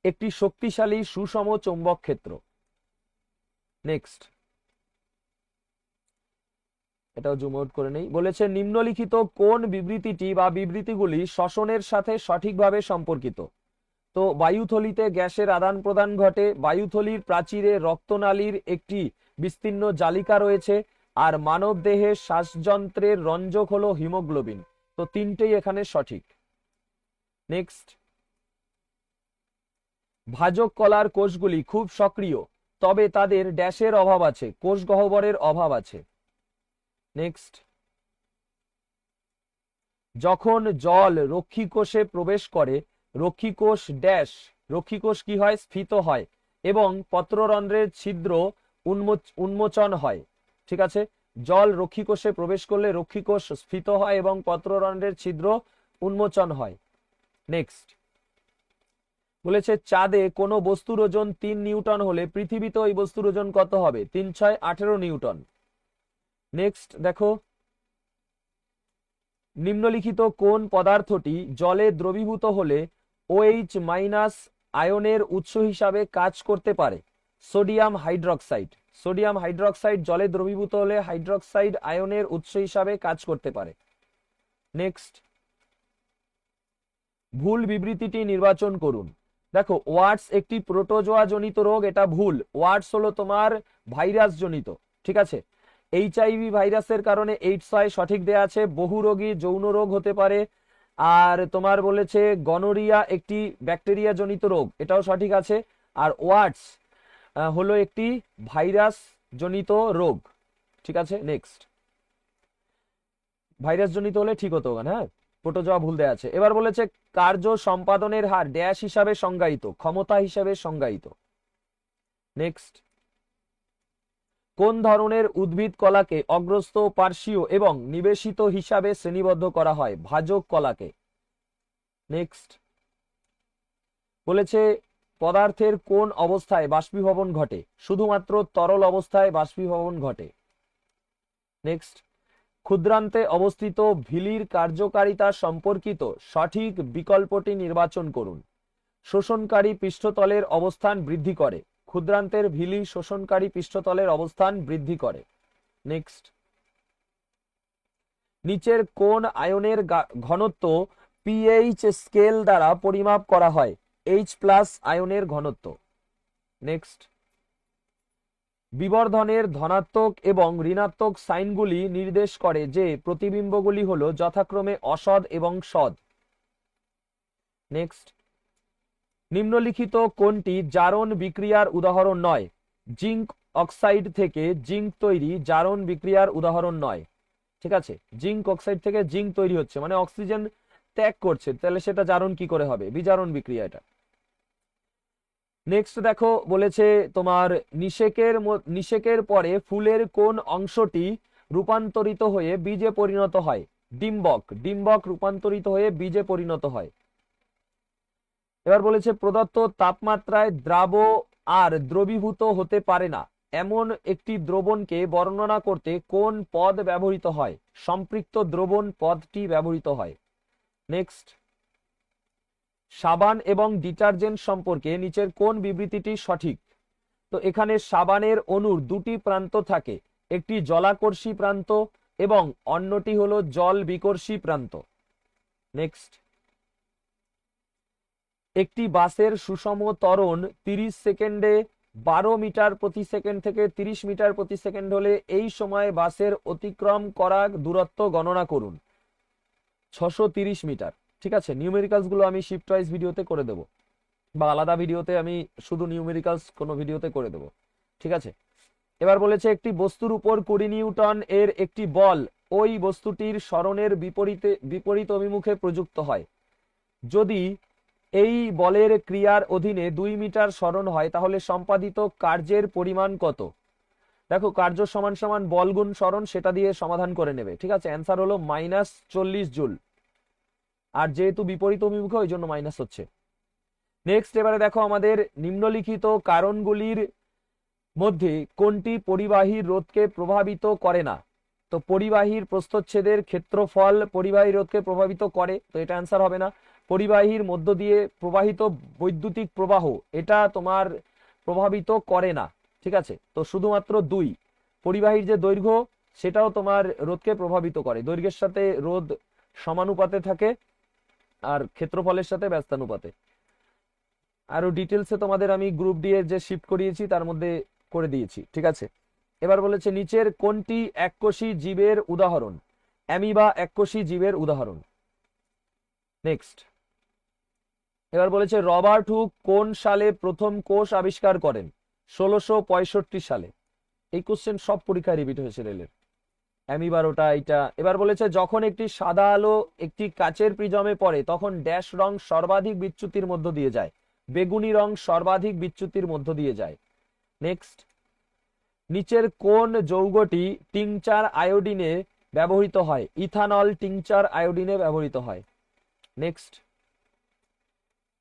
একটি শক্তিশালী সুষম চৌম্বক ক্ষেত্র। নেক্সট এটাও জুম আউট করে নেই। বলেছে নিম্নলিখিত কোন বিবৃতিটি বা বিবৃতিগুলি শ্বসনের সাথে সঠিকভাবে সম্পর্কিত? তো বায়ুথলিতে গ্যাসের আদান প্রদান ঘটে, বায়ুথলির প্রাচীরে রক্তনালীর একটি বিস্তীর্ণ জালিকা রয়েছে, আর মানব দেহে শ্বাসযন্ত্রের রঞ্জক হলো হিমোগ্লোবিন। তো তিনটেই এখানে সঠিক। নেক্সট ভাজক কলার কোষগুলি খুব সক্রিয়, তবে তাদের ড্যাশের অভাব আছে, কোষ গহ্বরের অভাব আছে। নেক্সট যখন জল রক্ষীকোষে প্রবেশ করে রক্ষীকোষ ড্যাশ, রক্ষীকোষ কি হয়? স্ফীত হয় এবং পত্ররন্ধ্রের ছিদ্র উন্মোচন হয়। ঠিক আছে। জল রক্ষীকোষে প্রবেশ করলে রক্ষীকোষ স্ফীত হয় এবং পত্ররন্ধ্রের ছিদ্র উন্মোচন হয়। নেক্সট বলেছে চাঁদে কোনো বস্তুর ওজন 3 নিউটন হলে পৃথিবীতে ওই বস্তুর ওজন কত হবে? 3 6 18 নিউটন। নেক্সট দেখো নিম্নলিখিত কোন পদার্থটি জলে দ্রবীভূত হলে OH মাইনাস আয়নের উৎস হিসাবে কাজ করতে পারে? Sodium hydroxide. সোডিয়াম হাইড্রক্সাইড জলে দ্রবীভূত হলে হাইড্রক্সাইড আয়নের উৎস হিসাবে কাজ করতে পারে। নেক্সট ভুল বিবৃতিটি নির্বাচন করুন। দেখো ওয়াটস একটি প্রোটোজোয়া জনিত রোগ, এটা ভুল। ওয়াটস হলো তোমার ভাইরাস জনিত। ঠিক আছে। HIV ভাইরাসের কারণে এইডস হয়, সঠিক দেয়া আছে। বহুরোগী যৌন রোগ হতে পারে। আর তোমার বলেছে গনোরিয়া একটি ব্যাকটেরিয়া জনিত রোগ, এটাও সঠিক আছে। আর ওয়াটস হলো একটি ভাইরাস জনিত রোগ। ঠিক আছে। নেক্সট ভাইরাস জনিত হলে ঠিক হতো। হ্যাঁ, প্রোটোজোয়া ভুল দেয়া আছে। এবার বলেছে কার্য সম্পাদনের হার ড্যাশ হিসাবে সংজ্ঞায়িত, ক্ষমতা হিসাবে সংজ্ঞায়িত। নেক্সট কোন ধরনের উদ্ভিদ কলাকে অগ্রস্ত, পার্শ্বীয় এবং নিবেশিত হিসাবে শ্রেণীবদ্ধ করা হয়? ভাজক কলাকে। নেক্সট বলেছে পদার্থের কোন অবস্থায় বাষ্পীভবন ঘটে? শুধুমাত্র তরল অবস্থায় বাষ্পীভবন ঘটে। নেক্সট ক্ষুদ্রান্তে অবস্থিত ভিলির কার্যকারিতা সম্পর্কিত সঠিক বিকল্পটি নির্বাচন করুন। শোষণকারী পৃষ্ঠতলের অবস্থান বৃদ্ধি করে। ক্ষুদ্রান্তের ভিলি শোষণকারী পৃষ্ঠতলের অবস্থান বৃদ্ধি করে। নেক্সট নিচের কোন আয়নের ঘনত্ব পিএইচ স্কেল দ্বারা পরিমাপ করা হয়? H+ আয়নের ঘনত্ব। নেক্সট বিবর্ধনের ধনাত্মক এবং ঋণাত্মক সাইনগুলি নির্দেশ করে যে প্রতিবিম্বগুলি হলো যথাক্রমে অসৎ এবং সৎ। নেক্সট নিম্নলিখিত কোনটি জারণ বিক্রিয়ার উদাহরণ নয়? জিঙ্ক অক্সাইড থেকে জিঙ্ক তৈরি জারণ বিক্রিয়ার উদাহরণ নয়। ঠিক আছে। জিঙ্ক অক্সাইড থেকে জিঙ্ক তৈরি হচ্ছে মানে অক্সিজেন ত্যাগ করছে, তাহলে সেটা জারণ কি করে হবে? বিজারণ বিক্রিয়া এটা। নেক্সট দেখো বলেছে তোমার নিষেকের পরে ফুলের কোন অংশটি রূপান্তরিত হয়ে বীজে পরিণত হয়? ডিম্বক। ডিম্বক রূপান্তরিত হয়ে বীজে পরিণত হয়। এবার বলেছে প্রদত্ত তাপমাত্রায় দ্রাব আর দ্রবীভূত হতে পারে না এমন একটি দ্রবণকে বর্ণনা করতে কোন পদ ব্যবহৃত হয়? সম্পৃক্ত দ্রবণ পদটি ব্যবহৃত হয়। নেক্সট সাবান এবং ডিটারজেন্ট সম্পর্কে নিচের কোন বিবৃতিটি সঠিক? তো এখানে সাবানের অণুর দুটি প্রান্ত থাকে, একটি জলাকর্ষী প্রান্ত এবং অন্যটি হলো জল বিকর্ষী প্রান্ত। নেক্সট একটি বাসের সুষম ত্বরণ 30 সেকেন্ডে 12 মিটার প্রতি সেকেন্ড থেকে 30 মিটার প্রতি সেকেন্ড হলে এই সময় বাসের অতিক্রম করা দূরত্ব গণনা করুন। 630 মিটার। ঠিক আছে, নিউমেরিক্যালস গুলো আমি শিফট ওয়াইজ ভিডিওতে করে দেবো, বা আলাদা ভিডিওতে আমি শুধু নিউমেরিক্যালস কোনো ভিডিওতে করে দেবো। ঠিক আছে, এবার বলেছে একটি বস্তুর উপর 20 নিউটন এর একটি বল ওই বস্তুটির সরণের বিপরীত অভিমুখে প্রযুক্ত হয়। যদি এই বলের ক্রিয়ার অধীনে 2 মিটার সরণ হয় তাহলে সম্পাদিত কার্যের পরিমাণ কত? দেখো, কার্য সমান সমান বল গুণ সরণ, সেটা দিয়ে সমাধান করে নেবে। ঠিক আছে, অ্যান্সার হলো -40 জুল, আর যেহেতু বিপরীত অভিমুখে ওই জন্য মাইনাস হচ্ছে। নেক্সট, এবারে দেখো আমাদের নিম্নলিখিত কারণগুলির মধ্যে কোনটি পরিবাহীর রোধকে প্রভাবিত করে না? তো পরিবাহীর প্রস্থচ্ছেদের ক্ষেত্রফল পরিবাহী রোধকে প্রভাবিত করে, তো এটা অ্যান্সার হবে না। পরিবাহীর মধ্য দিয়ে প্রবাহিত বৈদ্যুতিক প্রবাহ, এটা তোমার প্রভাবিত করে না। ঠিক আছে, তো শুধুমাত্র 2, পরিবাহীর যে দৈর্ঘ্য সেটাও তোমার রোধকে প্রভাবিত করে। দৈর্ঘ্যের সাথে রোধ সমানুপাতে থাকে, আর ক্ষেত্রফলের সাথে ব্যস্তানুপাতে। আরো ডিটেলসে তোমাদের আমি গ্রুপ ডি এর যে শিফট করিয়েছি তার মধ্যে করে দিয়েছি। ঠিক আছে, এবার বলেছে নিচের কোনটি এককোষী জীবের উদাহরণ? অ্যামিবা এককোষী জীবের উদাহরণ। নেক্সট, এবার বলেছে রবার্ট হুক কোন সালে প্রথম কোষ আবিষ্কার করেন? 1665 সালে। এই কোশ্চেন সব পরীক্ষায় রিপিট হয়েছে রেলের। অ্যামিবার ওটা এটা। এবার বলেছে যখন একটি সাদা আলো একটি কাচের প্রিজমে পড়ে তখন ড্যাশ রং সর্বাধিক বিচ্যুতির মধ্য দিয়ে যায়। বেগুনি রং সর্বাধিক বিচ্যুতির মধ্য দিয়ে যায়। নেক্সট, নিচের কোন যৌগটি টিংচার আয়োডিনে ব্যবহৃত হয়? ইথানল টিংচার আয়োডিনে ব্যবহৃত হয়। নেক্সট,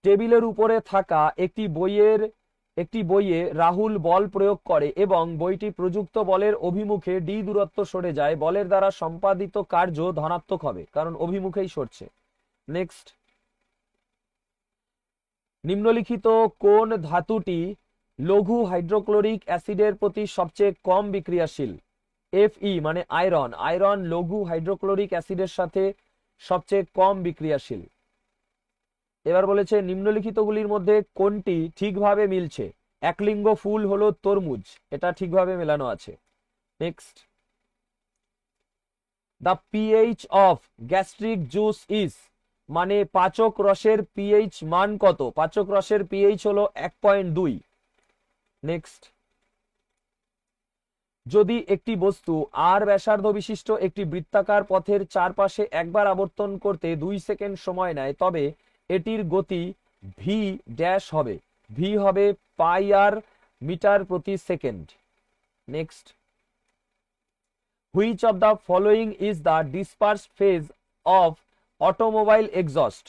টেবিলের উপরে থাকা একটি বইয়ে রাহুল বল প্রয়োগ করে এবং বইটি প্রযুক্ত বলের অভিমুখে ডি দূরত্ব সরে যায়, বলের দ্বারা সম্পাদিত কার্য ধনাত্মক হবে, কারণ অভিমুখেই সরছে। নেক্সট, নিম্নলিখিত কোন ধাতুটি লঘু হাইড্রোক্লোরিক অ্যাসিডের প্রতি সবচেয়ে কম বিক্রিয়াশীল? Fe মানে আয়রন। আয়রন লঘু হাইড্রোক্লোরিক অ্যাসিডের সাথে সবচেয়ে কম বিক্রিয়াশীল। এবার বলেছে নিম্নলিখিতগুলির মধ্যে কোনটি ঠিকভাবে মিলছে? একলিঙ্গ ফুল হলো তরমুজ, এটা ঠিকভাবে মেলানো আছে। Next, the pH of gastric juice is, মানে পাচক রসের পিএইচ মান কত? পাচক রসের পিএইচ হলো 1.2। নেক্সট, যদি একটি বস্তু আর ব্যাসার্ধ বিশিষ্ট একটি বৃত্তাকার পথের চারপাশে একবার আবর্তন করতে 2 সেকেন্ড সময় নেয় তবে এটির গতি ভি ড্যাশ হবে। ভি হবে পাই আর মিটার প্রতি second. Next, which of the following is the dispersed phase of automobile exhaust?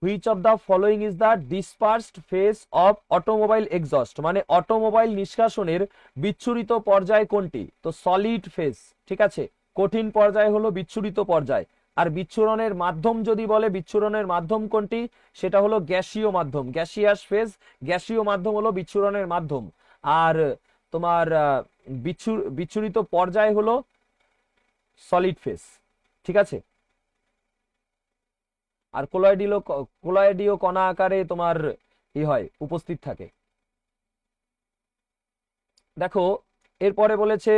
Which of the following is the dispersed phase of automobile exhaust, মানে অটোমোবাইল নিষ্কাশনের বিচ্ছুরিত পর্যায় কোনটি? তো সলিড ফেজ। ঠিক আছে, কঠিন পর্যায় হলো বিচ্ছুরিত পর্যায়। আর বিচ্ছুরণের মাধ্যম যদি বলে বিচ্ছুরণের মাধ্যম কোনটি, সেটা হলো গ্যাসীয় মাধ্যম, গ্যাসিয়াস ফেজ। গ্যাসীয় মাধ্যম হলো বিচ্ছুরণের মাধ্যম। আর তোমার বিচ্ছুরিত পর্যায় হলো সলিড ফেজ। ঠিক আছে, আর কোলয়েডীয় কণা আকারে তোমার হয় উপস্থিত থাকে। দেখো, এরপরে বলেছে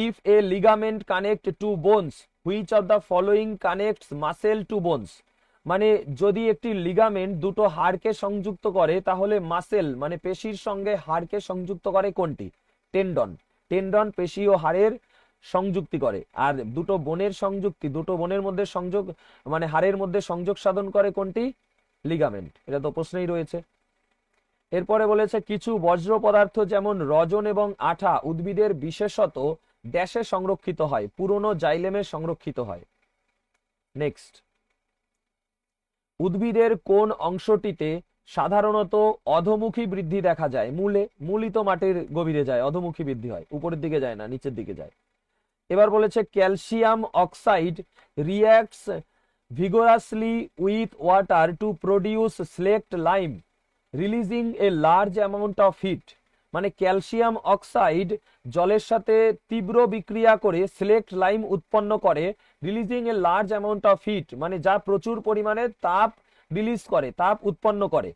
if a ligament connect to bones which of the following connects muscle to bones, মানে যদি একটি লিগামেন্ট দুটো হাড়কে সংযুক্ত করে তাহলে মাসেল মানে পেশির সঙ্গে হাড়কে সংযুক্ত করে কোনটি? টেন্ডন। টেন্ডন পেশি ও হাড়ের সংযুক্তি করে। আর দুটো বোনের মধ্যে সংযোগ মানে হাড়ের মধ্যে সংযোগ সাধন করে কোনটি? লিগামেন্ট। এটা তো প্রশ্নেই রয়েছে। এরপরে বলেছে কিছু বজ্র পদার্থ যেমন রজন এবং আঠা উদ্ভিদের বিশেষত ড্যাশে সংরক্ষিত হয়? পুরনো জাইলেমে সংরক্ষিত হয়। নেক্সট, উদ্ভিদের কোন অংশটিতে সাধারণত অধোমুখী বৃদ্ধি দেখা যায়? মূলই তো মাটির গভীরে যায়, অধোমুখী বৃদ্ধি হয়, উপরের দিকে যায় না, নিচের দিকে যায়। এবার বলেছে calcium oxide reacts vigorously with water to produce slaked lime releasing a large amount of heat, মানে ক্যালসিয়াম অক্সাইড জলের সাথে তীব্র বিক্রিয়া করে স্লেক্ট লাইম উৎপন্ন করে releasing a large amount of heat, মানে যা প্রচুর পরিমাণে তাপ রিলিজ করে, তাপ উৎপন্ন করে।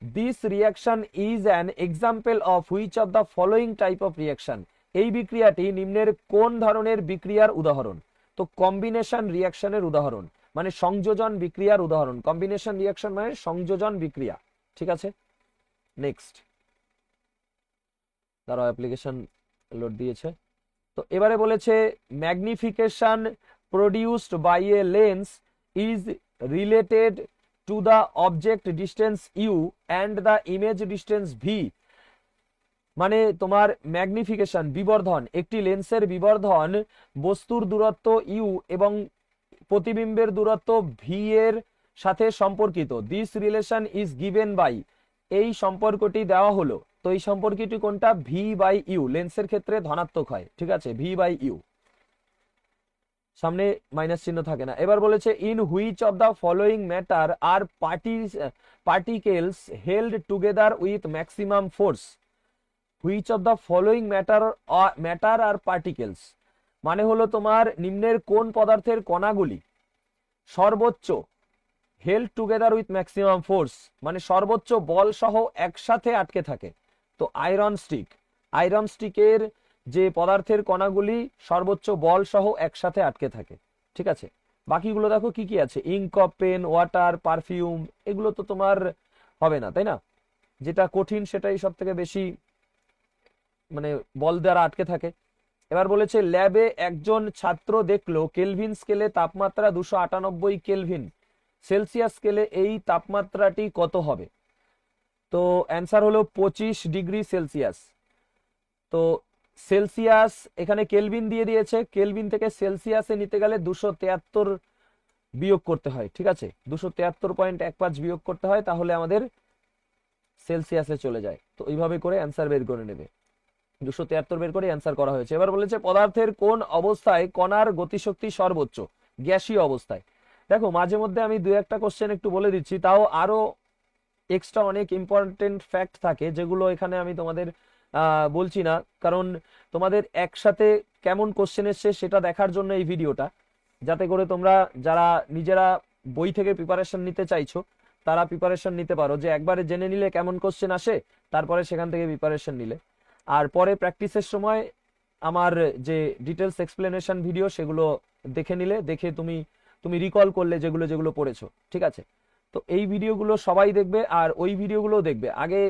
This reaction is an example of which of the following type of reaction, এই বিক্রিয়াটি নিম্নের কোন ধরনের বিক্রিয়ার উদাহরণ? তো কম্বিনেশন রিয়াকশনের উদাহরণ, মানে সংযোজন বিক্রিয়ার উদাহরণ। কম্বিনেশন রিয়াকশন মানে সংযোজন বিক্রিয়া, ঠিক আছে। নেক্সট, তারা অ্যাপ্লিকেশন লোড দিয়েছে। তো এবারে বলেছে magnification produced by a lens is related to the object distance U and the image distance V. মানে তোমার ম্যাগনিফিকেশন বিবর্ধন, একটি লেন্সের বিবর্ধন বস্তুর দূরত্ব ইউ এবং প্রতিবিম্বের দূরত্ব ভি এর সাথে সম্পর্কিত। This relation is given by, এই সম্পর্কটি দেওয়া হলো। তো এই সম্পর্কটি কোনটা? ভি বাই ইউ, লেন্সের ক্ষেত্রে ধনাত্মক হয়, ঠিক আছে, ভি বাই ইউ, সামনে মাইনাস চিহ্ন থাকে না। এবার বলেছে in which of the following matter are particles held together with maximum force. Which of the following matter are particles মানে হলো তোমার নিম্নের কোন পদার্থের কণাগুলি সর্বোচ্চ held together with maximum force, মানে সর্বোচ্চ বল সহ একসাথে আটকে থাকে। তো আয়রন স্টিক, আয়রন স্টিকের যে পদার্থের কণাগুলি সর্বোচ্চ বল সহ একসাথে আটকে থাকে, ঠিক আছে। বাকিগুলো দেখো কি কি আছে, ইঙ্ক, পেন, ওয়াটার, পারফিউম, এগুলো তো তোমার হবে না, তাই না? যেটা কঠিন সেটাই সব থেকে বেশি মানে বল দ্বারা আটকে থাকে। এবার বলেছে ল্যাবে একজন ছাত্র দেখলো কেলভিন স্কেলে তাপমাত্রা 298 কেলভিন, সেলসিয়াস স্কেলে এই তাপমাত্রাটি কত হবে? তো অ্যান্সার হলো 25 ডিগ্রি সেলসিয়াস। তো সেলসিয়াস এখানে কেলভিন দিয়ে দিয়েছে, কেলভিন থেকে সেলসিয়াসে নিতে গেলে 273 বিয়োগ করতে হয়, ঠিক আছে, 273.15 বিয়োগ করতে হয়, তাহলে আমাদের সেলসিয়াসে চলে যায়। তো এইভাবে করে অ্যান্সার বের করে নেবে। 273 বের করে অ্যান্সার করা হয়েছে। এবার বলেছে পদার্থের কোন অবস্থায় কণার গতিশক্তি সর্বোচ্চ? গ্যাসীয় অবস্থায়। দেখো মাঝে মধ্যে আমি দু একটা কোশ্চেন একটু বলে দিচ্ছি, তাও আরো এক্সট্রা অনেক ইম্পর্টেন্ট ফ্যাক্ট থাকে যেগুলো এখানে আমি তোমাদের বলছি না, কারণ তোমাদের একসাথে কেমন কোশ্চেন এসছে সেটা দেখার জন্য এই ভিডিওটা, যাতে করে তোমরা যারা নিজেরা বই থেকে প্রিপারেশন নিতে চাইছো তারা প্রিপারেশন নিতে পারো, যে একবারে জেনে নিলে কেমন কোশ্চেন আসে, তারপরে সেখান থেকে প্রিপারেশন নিলে, আর পরে প্র্যাকটিসের সময় আমার যে ডিটেলস এক্সপ্লেনেশন ভিডিও সেগুলো দেখে নিলে, দেখে তুমি রিকল করলে যেগুলো যেগুলো পড়েছো, ঠিক আছে। তো এই ভিডিওগুলো সবাই দেখবে আর ওই ভিডিওগুলো দেখবে। আগে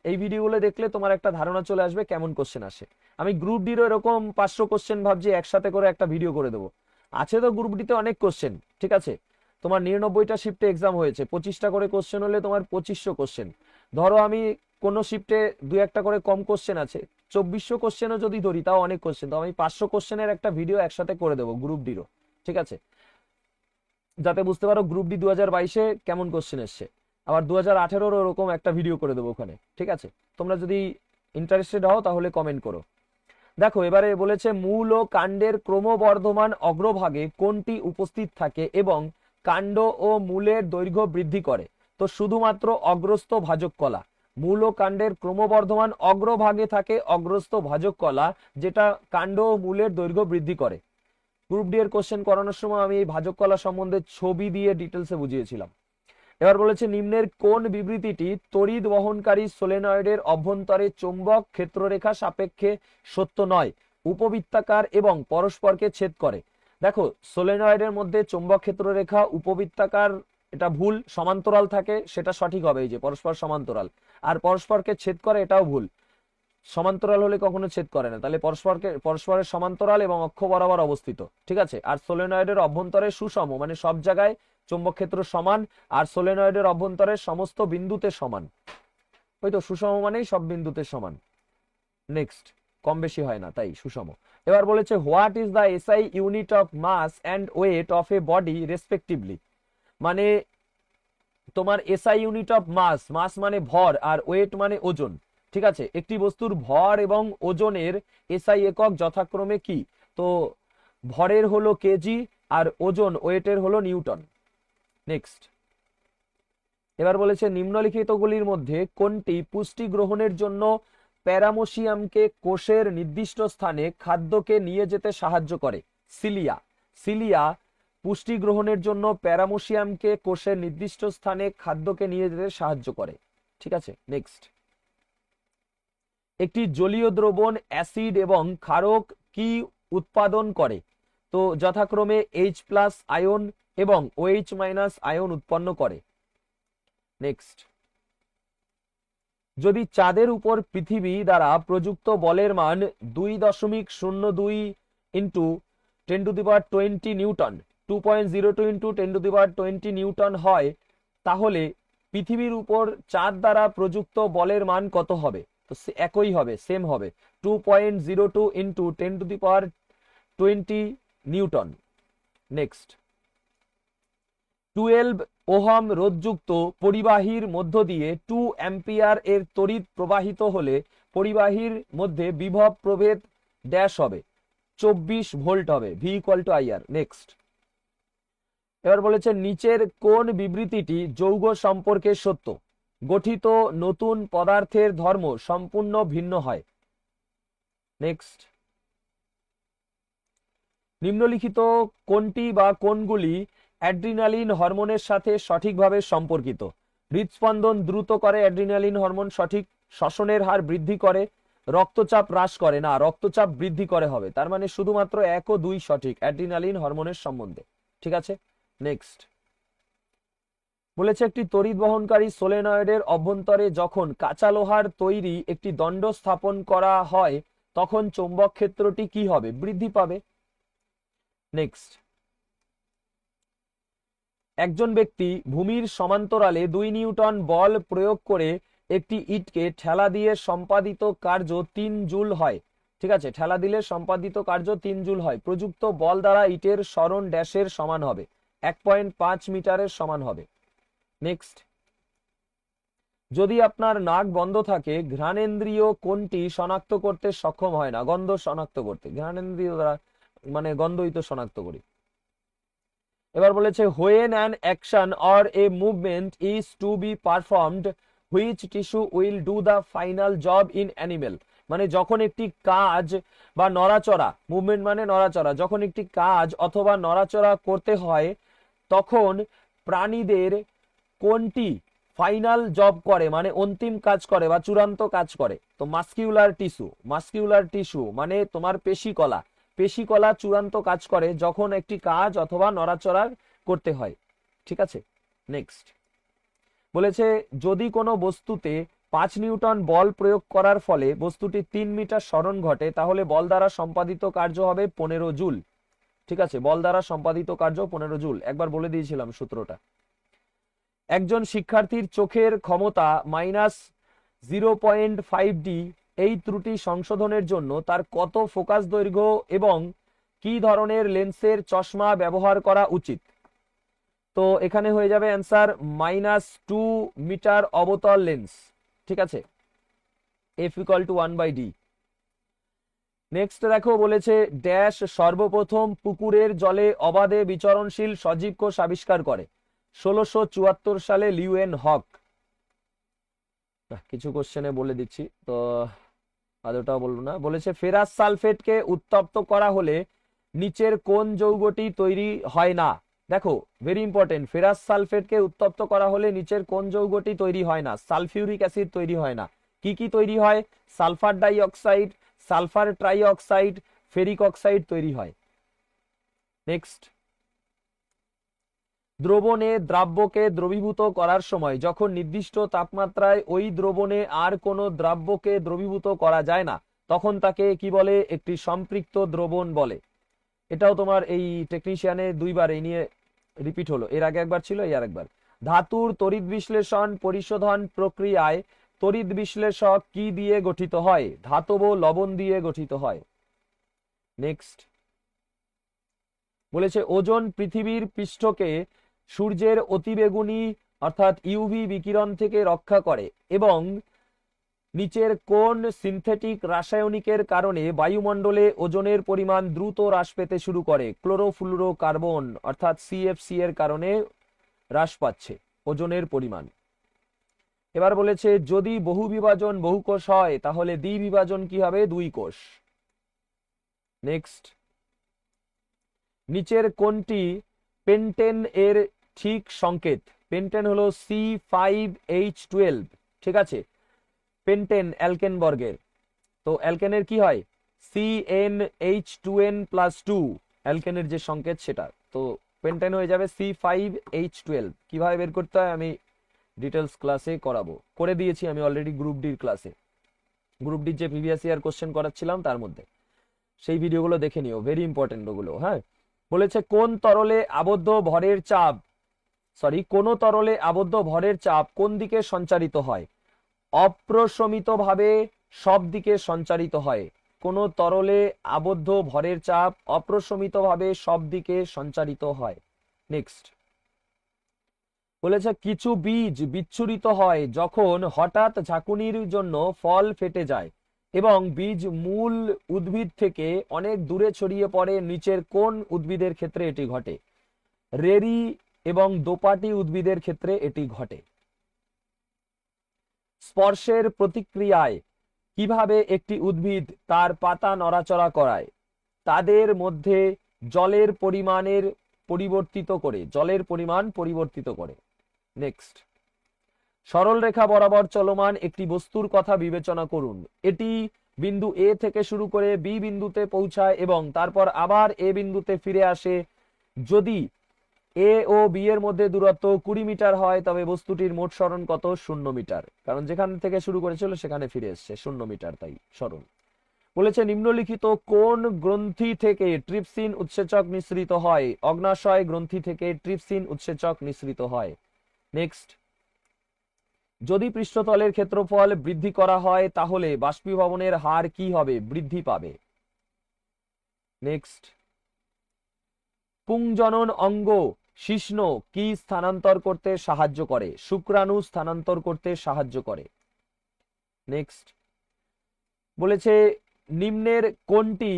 এই ভিডিওগুলো দেখলে তোমার একটা ধারণা চলে আসবে কেমন কোশ্চেন আসে। আমি গ্রুপ ডিরও এরকম 500 কোশ্চেন ভাবছি একসাথে করে একটা ভিডিও করে দেবো। আছে তো গ্রুপ ডিতে অনেক কোশ্চেন, ঠিক আছে, তোমার 99টা শিফটে এক্সাম হয়েছে, 25টা করে কোশ্চেন হলে তোমার 2500 কোশ্চেন। ধরো আমি কোনো শিফটে দু একটা করে কম কোশ্চেন আছে, 2400 কোশ্চেনও যদি ধরি তাও অনেক কোশ্চেন, তো আমি 500 কোশ্চেনের একটা ভিডিও একসাথে করে দেবো গ্রুপ ডিরও, ঠিক আছে, যাতে বুঝতে পারো গ্রুপ ডি 2022-এ কেমন কোশ্চেন এসছে। আবার 2018-এর ওরকম একটা ভিডিও করে দেবো ওখানে, ঠিক আছে। তোমরা যদি ইন্টারেস্টেড হও তাহলে কমেন্ট করো। দেখো এবারে বলেছে মূল ও কাণ্ডের ক্রমবর্ধমান অগ্রভাগে কোনটি উপস্থিত থাকে এবং কাণ্ড ও মূলের দৈর্ঘ্য বৃদ্ধি করে? তো শুধুমাত্র অগ্রস্থ ভাজক কলা। মূল ও কাণ্ডের ক্রমবর্ধমান অগ্রভাগে থাকে অগ্রস্থ ভাজক কলা, যেটা কাণ্ড ও মূলের দৈর্ঘ্য বৃদ্ধি করে। গ্রুপ ডি এর কোশ্চেন করানোর সময় আমি এই ভাজক কলা সম্বন্ধে ছবি দিয়ে ডিটেলসে বুঝিয়েছিলাম। এবার বলেছে নিম্নের কোন বিবৃতিটি তড়িৎ বহনকারী সোলেনয়েডের অভ্যন্তরে চৌম্বক ক্ষেত্ররেখা সাপেক্ষে সত্য নয়? উপবৃত্তাকার এবং পরস্পরকে ছেদ করে। দেখো সোলেনয়েডের মধ্যে চৌম্বক ক্ষেত্ররেখা উপবৃত্তাকার, এটা ভুল, সমান্তরাল থাকে সেটা সঠিক হবে, এই যে পরস্পর সমান্তরাল। আর পরস্পরকে ছেদ করে এটাও ভুল, সমান্তরাল হলে কখনো ছেদ করে না, তাহলে পরস্পরের সমান্তরাল এবং অক্ষ বরাবর অবস্থিত, ঠিক আছে। আর সোলেনয়েডের অভ্যন্তরে সুষম, মানে সব জায়গায় চৌম্বক ক্ষেত্র সমান, আর সোলেনয়েডের অভ্যন্তরে সমস্ত বিন্দুতে সমান। ওই তো সুষম মানেই সব বিন্দুতে সমান। নেক্সট, কম বেশি হয় না, তাই সুষম। এবার বলেছে what is the SI unit of mass and weight of a body respectively. মানে তোমার SI unit of mass, mass মানে ভর আর ওয়েট মানে ওজন, ঠিক আছে। একটি বস্তুর ভর এবং ওজনের এসআই একক যথাক্রমে কি? তো ভরের হলো কেজি আর ওজন ওয়েটের হলো নিউটন। নেক্সট, এবার বলেছে নিম্নলিখিতগুলির মধ্যে কোনটি পুষ্টি গ্রহণের জন্য প্যারামোসিয়ামকে কোষের নির্দিষ্ট স্থানে খাদ্যকে নিয়ে যেতে সাহায্য করে? সিলিয়া। সিলিয়া পুষ্টি গ্রহণের জন্য প্যারামোসিয়ামকে কোষের নির্দিষ্ট স্থানে খাদ্যকে নিয়ে যেতে সাহায্য করে। ঠিক আছে, নেক্সট। একটি জলীয় দ্রবণ অ্যাসিড এবং ক্ষারক কি উৎপাদন করে? তো যথাক্রমে H+ আয়ন এবং OH- আয়ন উৎপন্ন করে। নেক্সট। যদি চাঁদের উপর পৃথিবী দ্বারা প্রযুক্ত বলের মান 2.02 ইন্টু 10⁻20 নিউটন 2.02 ইন্টু 10⁻20 নিউটন হয়, তাহলে পৃথিবীর উপর চাঁদ দ্বারা প্রযুক্ত বলের মান কত হবে? তো একই হবে, সেম হবে, 2.02 ইন্টু 10⁻20 নিউটন। নেক্সট। 12 ওহম রোধযুক্ত পরিবাহীর মধ্য দিয়ে 2 অ্যাম্পিয়ার এর তড়িৎ প্রবাহিত হলে পরিবাহীর মধ্যে বিভব প্রভেদ ড্যাশ হবে, 24 ভোল্ট হবে, V = IR। নেক্সট। এবার বলেছে নিচের কোন বিবৃতিটি যৌগ সম্পর্কে সত্য? গঠিত নতুন পদার্থের ধর্ম সম্পূর্ণ ভিন্ন হয়। নেক্সট। নিম্নলিখিত কোনটি বা কোনগুলি অ্যাড্রিনালিন হরমোনের সাথে সঠিকভাবে সম্পর্কিত? হৃদস্পন্দন দ্রুত করে অ্যাড্রিনালিন হরমোন সঠিক, শ্বসনের হার বৃদ্ধি করে, রক্তচাপ হ্রাস করে না, রক্তচাপ বৃদ্ধি করে হবে। তার মানে শুধুমাত্র 1 ও 2 সঠিক অ্যাড্রিনালিন হরমোনের সম্বন্ধে। ঠিক আছে, নেক্সট। বলেছে একটি তড়িৎ বহনকারী সোলেনয়েডের অভ্যন্তরে যখন কাঁচা লোহার তৈরি একটি দণ্ড স্থাপন করা হয় তখন চৌম্বক ক্ষেত্রটি কি হবে? বৃদ্ধি পাবে। নেক্সট। একজন ব্যক্তি ভূমির সমান্তরালে 2 নিউটন বল প্রয়োগ করে একটি ইটকে ঠেলা দিয়ে সম্পাদিত কার্য 3 জুল হয়। ঠিক আছে, ঠেলা দিলে সম্পাদিত কার্য 3 জুল হয়। প্রযুক্ত বল দ্বারা ইটের সরণ ড্যাশের সমান হবে, 1.5 মিটারের সমান হবে। নেক্সট। যদি আপনার নাক বন্ধ থাকে ঘ্রাণেন্দ্রিয় কোনটি শনাক্ত করতে সক্ষম হয় না? গন্ধ শনাক্ত করতে। ঘ্রাণেন্দ্রিয় দ্বারা মানে গন্ধই তো শনাক্ত করি। এবার বলেছে when an action or a movement is to be performed which tissue will do the final job in animal? মানে যখন একটি কাজ বা নড়াচড়া, মুভমেন্ট মানে নড়াচড়া, যখন একটি কাজ অথবা নড়াচড়া করতে হয় তখন প্রাণীদের কোনটি ফাইনাল জব করে মানে অন্তিম কাজ করে বা চূড়ান্ত কাজ করে? তো মাস্কিউলার টিস্যু। মাস্কিউলার টিস্যু মানে তোমার পেশিকলা। পেশিকলা চূড়ান্ত কাজ করে যখন একটি কাজ অথবা নড়াচড়া করতে হয়। ঠিক আছে, নেক্সট। বলেছে যদি কোনো বস্তুতে 5 নিউটন বল প্রয়োগ করার ফলে বস্তুটি 3 মিটার সরণ ঘটে তাহলে বল দ্বারা সম্পাদিত কার্য হবে 15 জুল। ঠিক আছে, বল দ্বারা সম্পাদিত কার্য 15 জুল। একবার বলে দিয়েছিলাম সূত্রটা। একজন শিক্ষার্থীর চোখের ক্ষমতা -0.5D এই ত্রুটি সংশোধনের জন্য তার কত ফোকাস দৈর্ঘ্য এবং কি ধরনের লেন্সের চশমা ব্যবহার করা উচিত? তো এখানে হয়ে যাবে অ্যান্সার -2 মিটার অবতল লেন্স। ঠিক আছে, F = 1/D। নেক্সট দেখো বলেছে ড্যাশ সর্বপ্রথম পুকুরের জলে অবাধে বিচরণশীল সজীব কোষ আবিষ্কার করে? 1674 সালে লিউয়েন হক। কিছু কোশ্চেনে বলে দিচ্ছি তো আদৌটাও বলবো না। বলেছে ফেরাস সালফেটকে উত্তপ্ত করা হলে নিচের কোন যৌগটি তৈরি হয় না? দেখো ভেরি ইম্পর্টেন্ট, ফেরাস সালফেটকে উত্তপ্ত করা হলে নিচের কোন যৌগটি তৈরি হয় না? সালফিউরিক অ্যাসিড তৈরি হয় না। কি কি তৈরি হয়? Sulphur dioxide, sulphur trioxide, ferric oxide তৈরি হয়। নেক্সট। দ্রবণে দ্রাব্যকে দ্রবীভূত করার সময় যখন নির্দিষ্ট তাপমাত্রায় ওই দ্রবণে আর কোনো দ্রাব্যকে দ্রবীভূত করা যায় না তখন তাকে কি বলে? একটি সম্পৃক্ত দ্রবণ বলে। এটাও তোমার এই টেকনিশিয়ানে 2 বার এই নিয়ে রিপিট হলো, এর আগে একবার ছিল, এই আরেকবার। ধাতুর তড়িৎ বিশ্লেষণ পরিশোধন প্রক্রিয়ায় তড়িৎ বিশ্লেষক কি দিয়ে গঠিত হয়? ধাতব লবণ দিয়ে গঠিত হয়। নেক্সট। বলেছে ওজোন পৃথিবীর পৃষ্ঠকে সূর্যের অতিবেগুনি অর্থাৎ ইউভি বিকিরণ থেকে রক্ষা করে এবং নিচের কোন সিনথেটিক রাসায়নিকের কারণে বায়ুমণ্ডলে ওজনের পরিমাণ দ্রুত হ্রাস পেতে শুরু করে? ক্লোরোফ্লুরোকার্বন অর্থাৎ CFC এর কারণে হ্রাস পাচ্ছে ওজনের পরিমাণ। এবার বলেছে যদি বহু বিভাজন বহু কোষ হয় তাহলে দ্বিবিভাজন কি হবে? 2 কোষ। নেক্সট। নিচের কোনটি পেন্টেন এর ঠিক সংকেত, পেন্টেন হলো C5H12, ঠিক আছে, পেন্টেন অ্যালকেন বর্গের, তো অ্যালকেনের কি হয় CnH2n+2, অ্যালকেনের যে সংকেত সেটা, তো পেন্টেন হয়ে যাবে C5H12। কিভাবে বের করতে হয় আমি ডিটেলস ক্লাসে করাবো, করে দিয়েছি আমি অলরেডি গ্রুপ ডির ক্লাসে, গ্রুপ ডির যে প্রিভিয়াস ইয়ার কোশ্চেন করাচ্ছিলাম তার মধ্যে, সেই ভিডিওগুলো দেখে নিও, ভেরি ইম্পর্টেন্ট ওগুলো। হ্যাঁ, বলেছে কোন তরলে আবদ্ধ ভরের চাপ, কোন তরলে আবদ্ধ ভরের চাপ কোন দিকে সঞ্চারিত হয়? অপ্রশমিতভাবে সব দিকে সঞ্চারিত হয়। কোন তরলে আবদ্ধ ভরের চাপ অপ্রশমিতভাবে সব দিকে সঞ্চারিত হয়। নেক্সট বলেছে কিছু বীজ বিচ্ছুরিত হয় যখন হঠাৎ ঝাঁকুনির জন্য ফল ফেটে যায় এবং বীজ মূল উদ্ভিদ থেকে অনেক দূরে ছড়িয়ে পড়ে, নিচের কোন উদ্ভিদের ক্ষেত্রে এটি ঘটে? রেরি এবং দোপাটি উদ্ভিদের ক্ষেত্রে এটি ঘটে। স্পর্শের প্রতিক্রিয়ায় কিভাবে একটি উদ্ভিদ তার পাতা নড়াচড়া করায়? তাদের মধ্যে জলের পরিমাণ পরিবর্তিত করে। নেক্সট সরল রেখা বরাবর চলমান একটি বস্তুর কথা বিবেচনা করুন। এটি বিন্দু এ থেকে শুরু করে বি বিন্দুতে পৌঁছায় এবং তারপর আবার এ বিন্দুতে ফিরে আসে। যদি এ ও বি এর মধ্যে দূরত্ব 20 মিটার হয় তবে বস্তুটির মোট সরণ কত? 0 মিটার, কারণ যেখান থেকে শুরু করেছিল সেখানে ফিরে এসছে, 0 মিটার, তাই সরণ। বলেছে নিম্নলিখিত কোন গ্রন্থি থেকে ট্রিপসিন উৎসেচক নিঃসৃত হয়? অগ্নাশয় গ্রন্থি থেকে ট্রিপসিন উৎসেচক নিঃসৃত হয়। নেক্সট যদি পৃষ্ঠতলের ক্ষেত্রফল বৃদ্ধি করা হয় তাহলে বাষ্পীভবনের হার কি হবে? বৃদ্ধি পাবে। নেক্সট পুংজনন অঙ্গ শিশ্ন কি স্থানান্তর করতে সাহায্য করে? শুক্রাণু স্থানান্তর করতে সাহায্য করে। নেক্সট বলেছে নিম্নের কোনটি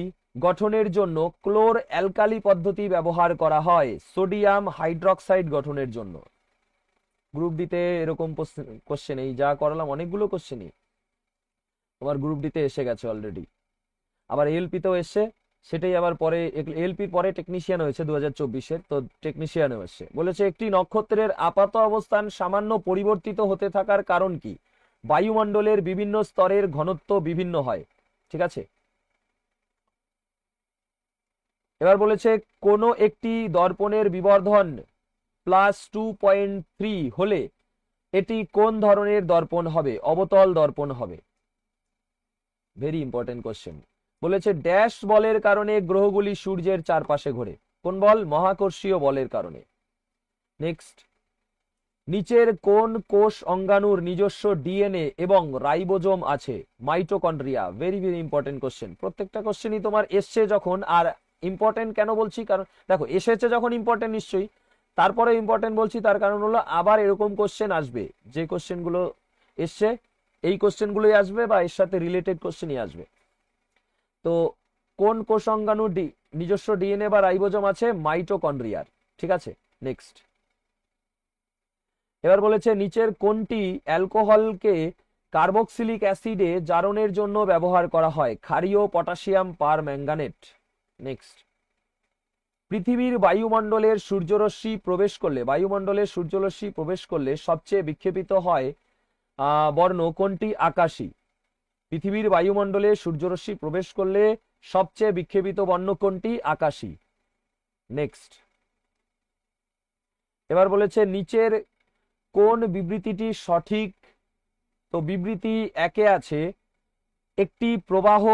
গঠনের জন্য ক্লোর অ্যালকালি পদ্ধতি ব্যবহার করা হয়? সোডিয়াম হাইড্রক্সাইড গঠনের জন্য। গ্রুপ ডিতে এরকম কোশ্চেন, এই যা করালাম অনেকগুলো কোশ্চেনই তোমার গ্রুপ ডিতে এসে গেছে অলরেডি, আবার এলপিতেও এসছে, সেটাই আবার পরে এলপির পরে টেকনিশিয়ান হয়েছে 2024-এর, তো টেকনিশিয়ানও এসছে। বলেছে একটি নক্ষত্রের আপাত অবস্থান সামান্য পরিবর্তিত হতে থাকার কারণ কি? বায়ুমণ্ডলের বিভিন্ন স্তরের ঘনত্ব বিভিন্ন হয়, ঠিক আছে। এবার বলেছে কোনো একটি দর্পণের বিবর্ধন +2.3 হলে এটি কোন ধরনের দর্পণ হবে? অবতল দর্পণ হবে। Very important question. বলেছে ড্যাশ বলের কারণে গ্রহগুলি সূর্যের চারপাশে ঘোরে? কোন বল? মহাকর্ষীয় বলের কারণে। নেক্সট নিচের কোন কোষ অঙ্গাণুর নিজস্ব ডিএনএ এবং রাইবোজোম আছে? Mitochondria. Very very important question, প্রত্যেকটা কোশ্চেনই তোমার এসছে যখন, আর ইম্পর্টেন্ট কেন বলছি, কারণ দেখো এসেছে যখন ইম্পর্টেন্ট নিশ্চয়ই, তারপরে ইম্পর্টেন্ট বলছি তার কারণ হলো আবার এরকম কোশ্চেন আসবে, যে কোশ্চেনগুলো এসছে এই কোশ্চেনগুলোই আসবে বা এর সাথে রিলেটেড কোশ্চেনই আসবে। তো কোন কোষ অঙ্গাণুর নিজস্ব ডিএনএ বা রাইবোজোম আছে? মাইটোকন্ড্রিয়ার, ঠিক আছে। নেক্সট এবার বলেছে নিচের কোনটি অ্যালকোহলকে কার্বক্সিলিক অ্যাসিডে জারণের জন্য ব্যবহার করা হয়? ক্ষারীয় পটাশিয়াম পার ম্যাঙ্গানেট। নেক্সট পৃথিবীর বায়ুমণ্ডলের সূর্যরশ্মি প্রবেশ করলে সবচেয়ে বিক্ষেপিত হয় বর্ণ কোনটি? আকাশী। পৃথিবীর বায়ুমণ্ডলে সূর্যরশ্মি প্রবেশ করলে সবচেয়ে বিক্ষেপিত বর্ণ কোনটি? আকাশী। নেক্সট এবার বলেছে নিচের কোন বিবৃতিটি সঠিক? তো বিবৃতি একে আছে একটি প্রবাহ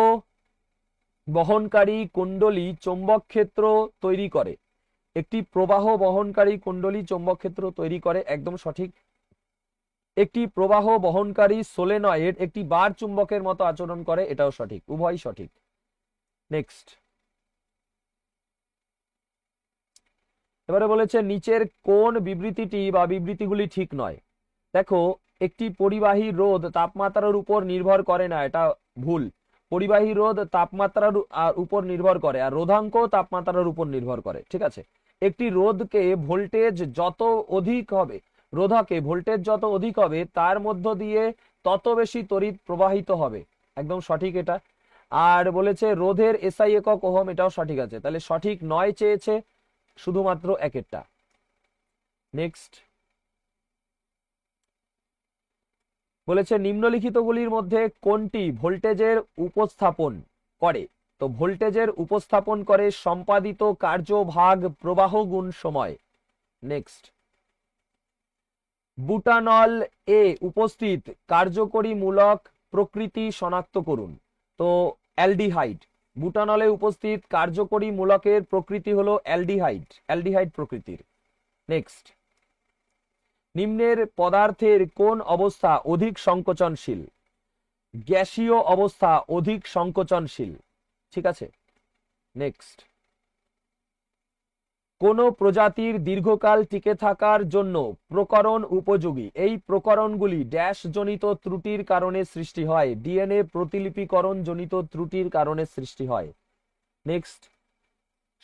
বহনকারী কুণ্ডলী চৌম্বক ক্ষেত্র তৈরি করে। একটি প্রবাহ বহনকারী কুণ্ডলী চৌম্বক ক্ষেত্র তৈরি করে, একদম সঠিক। একটি প্রবাহ বহনকারী সোলেনয়েড একটি বার চুম্বকের মতো আচরণ করে, এটাও সঠিক, উভয়ই সঠিক। নেক্সট এবারে বলেছে নিচের কোন বিবৃতিটি বা বিবৃতিগুলি ঠিক নয়? দেখো একটি পরিবাহী রোধ তাপমাত্রার উপর নির্ভর করে না, এটা ভুল। পরিবাহী রোধ তাপমাত্রার উপর নির্ভর করে, আর রোধাঙ্ক তাপমাত্রার উপর নির্ভর করে, ঠিক আছে। একটি রোধকে ভোল্টেজ যত অধিক হবে, রোধকে ভোল্টেজ যত অধিক হবে তার মধ্য দিয়ে তত বেশি তড়িৎ প্রবাহিত হবে, একদম সঠিক এটা। আর বলেছে রোধের এসআই একক ওহম, এটাও সঠিক আছে, তাহলে সঠিক নয় চেয়েছে, শুধুমাত্র একেরটা। নেক্সট বলেছে নিম্নলিখিতগুলির মধ্যে কোনটি ভোল্টেজের উপস্থাপন করে? তো ভোল্টেজের উপস্থাপন করে সম্পাদিত কার্য ভাগ প্রবাহ গুণ সময়। নেক্সট বুটানল এ উপস্থিত কার্যকরী মূলক প্রকৃতি শনাক্ত করুন। তো অ্যালডিহাইড, বুটানলে উপস্থিত কার্যকরী মূলকের প্রকৃতি হলো অ্যালডিহাইড, অ্যালডিহাইড প্রকৃতির। নেক্সট নিম্নের পদার্থের কোন অবস্থা অধিক সংকোচনশীল? গ্যাসীয় অবস্থা অধিক সংকোচনশীল। ঠিক আছে। নেক্সট কোন প্রজাতির দীর্ঘকাল টিকে থাকার জন্য প্রকরণ উপযোগী? এই প্রকরণগুলি ড্যাশ জনিত ত্রুটির কারণে সৃষ্টি হয়, ডিএনএ প্রতিলিপিকরণ জনিত ত্রুটির কারণে সৃষ্টি হয়। নেক্সট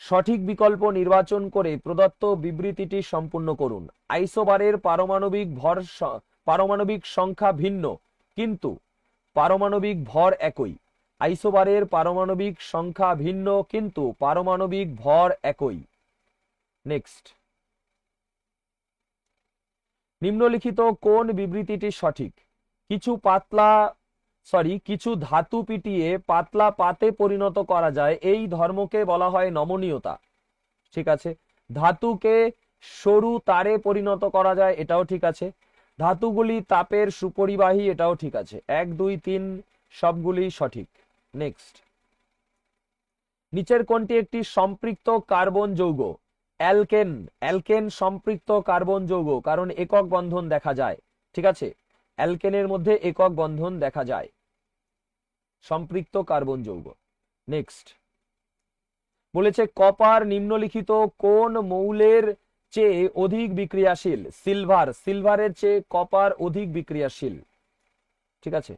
সঠিক বিকল্প নির্বাচন করে প্রদত্ত বিবৃতিটি সম্পূর্ণ করুন। আইসোবারের পারমাণবিক সংখ্যা ভিন্ন কিন্তু পারমাণবিক ভর একই। আইসোবারের পারমাণবিক সংখ্যা ভিন্ন কিন্তু পারমাণবিক ভর একই। নেক্সট নিম্নলিখিত কোন বিবৃতিটি সঠিক? কিছু ধাতু পিটিয়ে পাতলা পাতে পরিণত করা যায়, এই ধর্মকে বলা হয় নমনীয়তা। ঠিক আছে। ধাতুকে সরু তারে পরিণত করা যায়, এটাও ঠিক আছে। ধাতুগুলি তাপের সুপরিবাহী, এটাও ঠিক আছে। 1 2 3 সবগুলি সঠিক। নেক্সট নিচের কোনটি একটি সম্পৃক্ত কার্বন যৌগ? অ্যালকেন, অ্যালকেন সম্পৃক্ত কার্বন যৌগ, কারণ একক বন্ধন দেখা যায়। ঠিক আছে, অ্যালকেনের মধ্যে একক বন্ধন দেখা যায়, সম্পৃক্ত কার্বন যৌগ। নেক্সট বলেছে কপার নিম্নলিখিত কোন মৌলের চেয়ে অধিক বিক্রিয়াশীল? সিলভার, সিলভারের চেয়ে কপার অধিক বিক্রিয়াশীল। ঠিক আছে।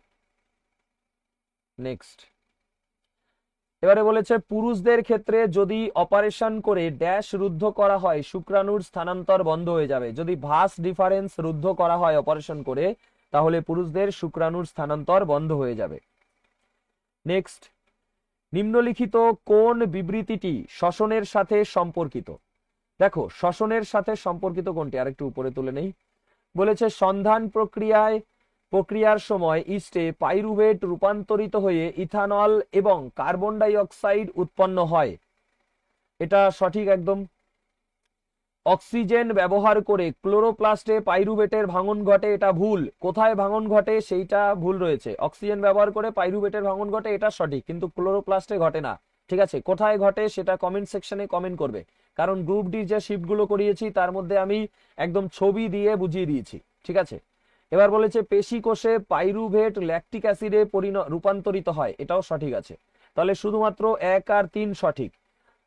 নেক্সট এবারে বলেছে পুরুষদের ক্ষেত্রে যদি অপারেশন করে ড্যাশ রুদ্ধ করা হয় শুক্রাণুর স্থানান্তর বন্ধ হয়ে যাবে। যদি ভাস ডিফারেন্স রুদ্ধ করা হয় অপারেশন করে, তাহলে পুরুষদের শুক্রাণুর স্থানান্তর বন্ধ হয়ে যাবে। নেক্সট নিম্নলিখিত কোন বিবৃতিটি শ্বসনের সাথে সম্পর্কিত? দেখো শ্বসনের সাথে সম্পর্কিত কোনটি, আরেকটু উপরে তুলে নেই। বলেছে সন্ধান প্রক্রিয়ার সময় ইস্টে পাইরুভেট রূপান্তরিত হয়ে ইথানল এবং কার্বন ডাই অক্সাইড উৎপন্ন হয়, এটা সঠিক একদম। অক্সিজেন ব্যবহার করে ক্লোরোপ্লাস্টে পাইরুভেটের ভাঙন ঘটে, এটা ভুল। কোথায় ভাঙন ঘটে সেইটা ভুল রয়েছে। অক্সিজেন ব্যবহার করে পাইরুভেটের ভাঙন ঘটে, এটা সঠিক, কিন্তু ক্লোরোপ্লাস্টে ঘটে না। ঠিক আছে, কোথায় ঘটে সেটা কমেন্ট সেকশনে কমেন্ট করবে, কারণ গ্রুপ ডি যে শিফটগুলো করিয়েছি তার মধ্যে আমি একদম ছবি দিয়ে বুঝিয়ে দিয়েছি। ঠিক আছে। এবার বলেছে পেশি কোষে পাইরুভেট ল্যাকটিক অ্যাসিডে রূপান্তরিত হয়, এটাও সঠিক আছে। তাহলে শুধুমাত্র 1 আর 3 সঠিক,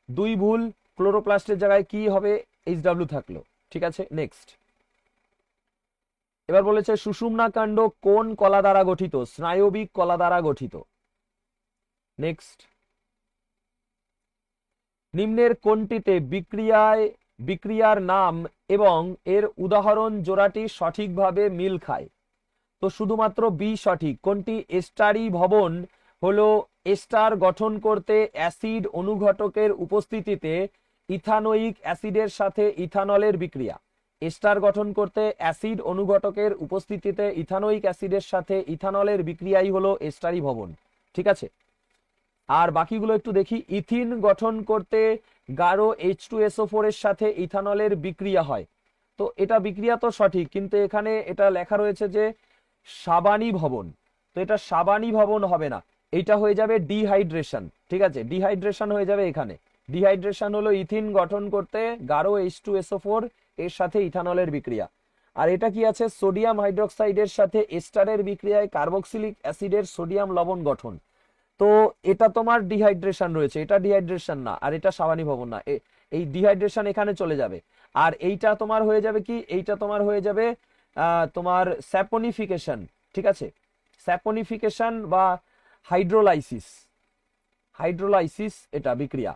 2 ভুল। ক্লোরোপ্লাস্টের জায়গায় কি হবে? HW থাকলো। ঠিক আছে। নেক্সট এবার বলেছে সুষুম্না কাণ্ড কোন কলা দ্বারা গঠিত? স্নায়বিক কলা দ্বারা গঠিত। নেক্সট নিম্নের কোনটিতে বিক্রিয়ার নাম এবং এর উদাহরণ জোড়াটি সঠিকভাবে মিল খায়? তো শুধুমাত্র বি সঠিক। কোনটি? এস্টারি ভবন হলো এস্টার গঠন করতে অ্যাসিড অনুঘটকের উপস্থিতিতে ইথানোয়িক অ্যাসিডের সাথে ইথানলের বিক্রিয়া। এস্টার গঠন করতে অ্যাসিড অনুঘটকের উপস্থিতিতে ইথানোয়িক অ্যাসিডের সাথে ইথানলের বিক্রিয়াই হলো এস্টারি ভবন। ঠিক আছে। আর বাকিগুলো একটু দেখি। ইথিন গঠন করতে গাঢ় H2SO4 এর সাথে ইথানলের বিক্রিয়া হয়, তো এটা বিক্রিয়া তো সঠিক, কিন্তু এখানে এটা লেখা রয়েছে যে সাবানি ভবন, তো এটা সাবানি ভবন হবে না, এটা হয়ে যাবে ডিহাইড্রেশন। ঠিক আছে, ডিহাইড্রেশন হয়ে যাবে এখানে। ডিহাইড্রেশন হলো ইথিন গঠন করতে গাঢ় H2SO4 এর সাথে ইথানলের বিক্রিয়া। আর এটা কি আছে? সোডিয়াম হাইড্রোক্সাইডের সাথে এস্টারের বিক্রিয়ায় কার্বক্সিলিক অ্যাসিডের সোডিয়াম লবণ গঠন। তো এটা তোমার ডিহাইড্রেশন রয়েছে, এটা ডিহাইড্রেশন না, আর এটা সাবানি ভবন না। এই ডিহাইড্রেশন এখানে চলে যাবে। আর এইটা তোমার হয়ে যাবে কি? এইটা তোমার হয়ে যাবে তোমার স্যাপনিফিকেশন। ঠিক আছে, স্যাপনিফিকেশন বা হাইড্রোলাইসিস, হাইড্রোলাইসিস এটা বিক্রিয়া।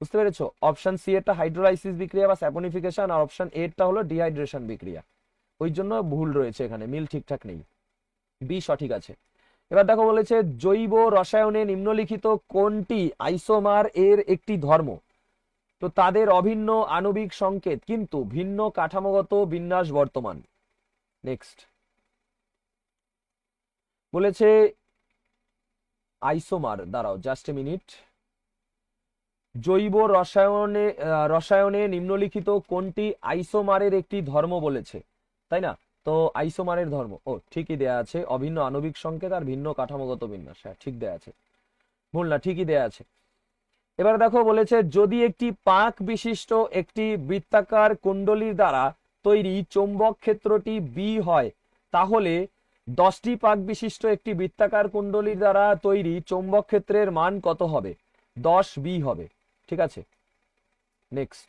বুঝতে পেরেছো? অপশন সি এরটা হাইড্রোলাইসিস বিক্রিয়া বা স্যাপনিফিকেশন, আর অপশন এরটা হলো ডিহাইড্রেশন বিক্রিয়া। ওই জন্য ভুল রয়েছে এখানে, মিল ঠিকঠাক নেই। বি সঠিক আছে। এবার দেখো বলেছে জৈব রসায়নে নিম্নলিখিত কোনটি আইসোমার এর একটি ধর্ম? তো তাদের অভিন্ন আণবিক সংকেত কিন্তু ভিন্ন কাঠামোগত বিন্যাস বর্তমান। নেক্সট বলেছে আইসোমার, দাঁড়াও জাস্ট এ মিনিট। জৈব রসায়নে নিম্নলিখিত কোনটি আইসোমারের একটি ধর্ম বলেছে, তাই না? তো আইসোমারের ধর্ম ঠিকই দেয়া আছে, অভিন্ন আণবিক সংকেত আর ভিন্ন কাঠামোগত বিন্যাস। হ্যাঁ ঠিক দেয়া আছে, ভুল না, ঠিকই দেয়া আছে। এবার দেখো বলেছে যদি একটি পাক বিশিষ্ট একটি বৃত্তাকার কুণ্ডলীর দ্বারা তৈরি চৌম্বক ক্ষেত্রটি বি হয়, তাহলে 10টি পাক বিশিষ্ট একটি বৃত্তাকার কুণ্ডলীর দ্বারা তৈরি চৌম্বক ক্ষেত্রের মান কত হবে? 10 বি হবে। ঠিক আছে, নেক্সট।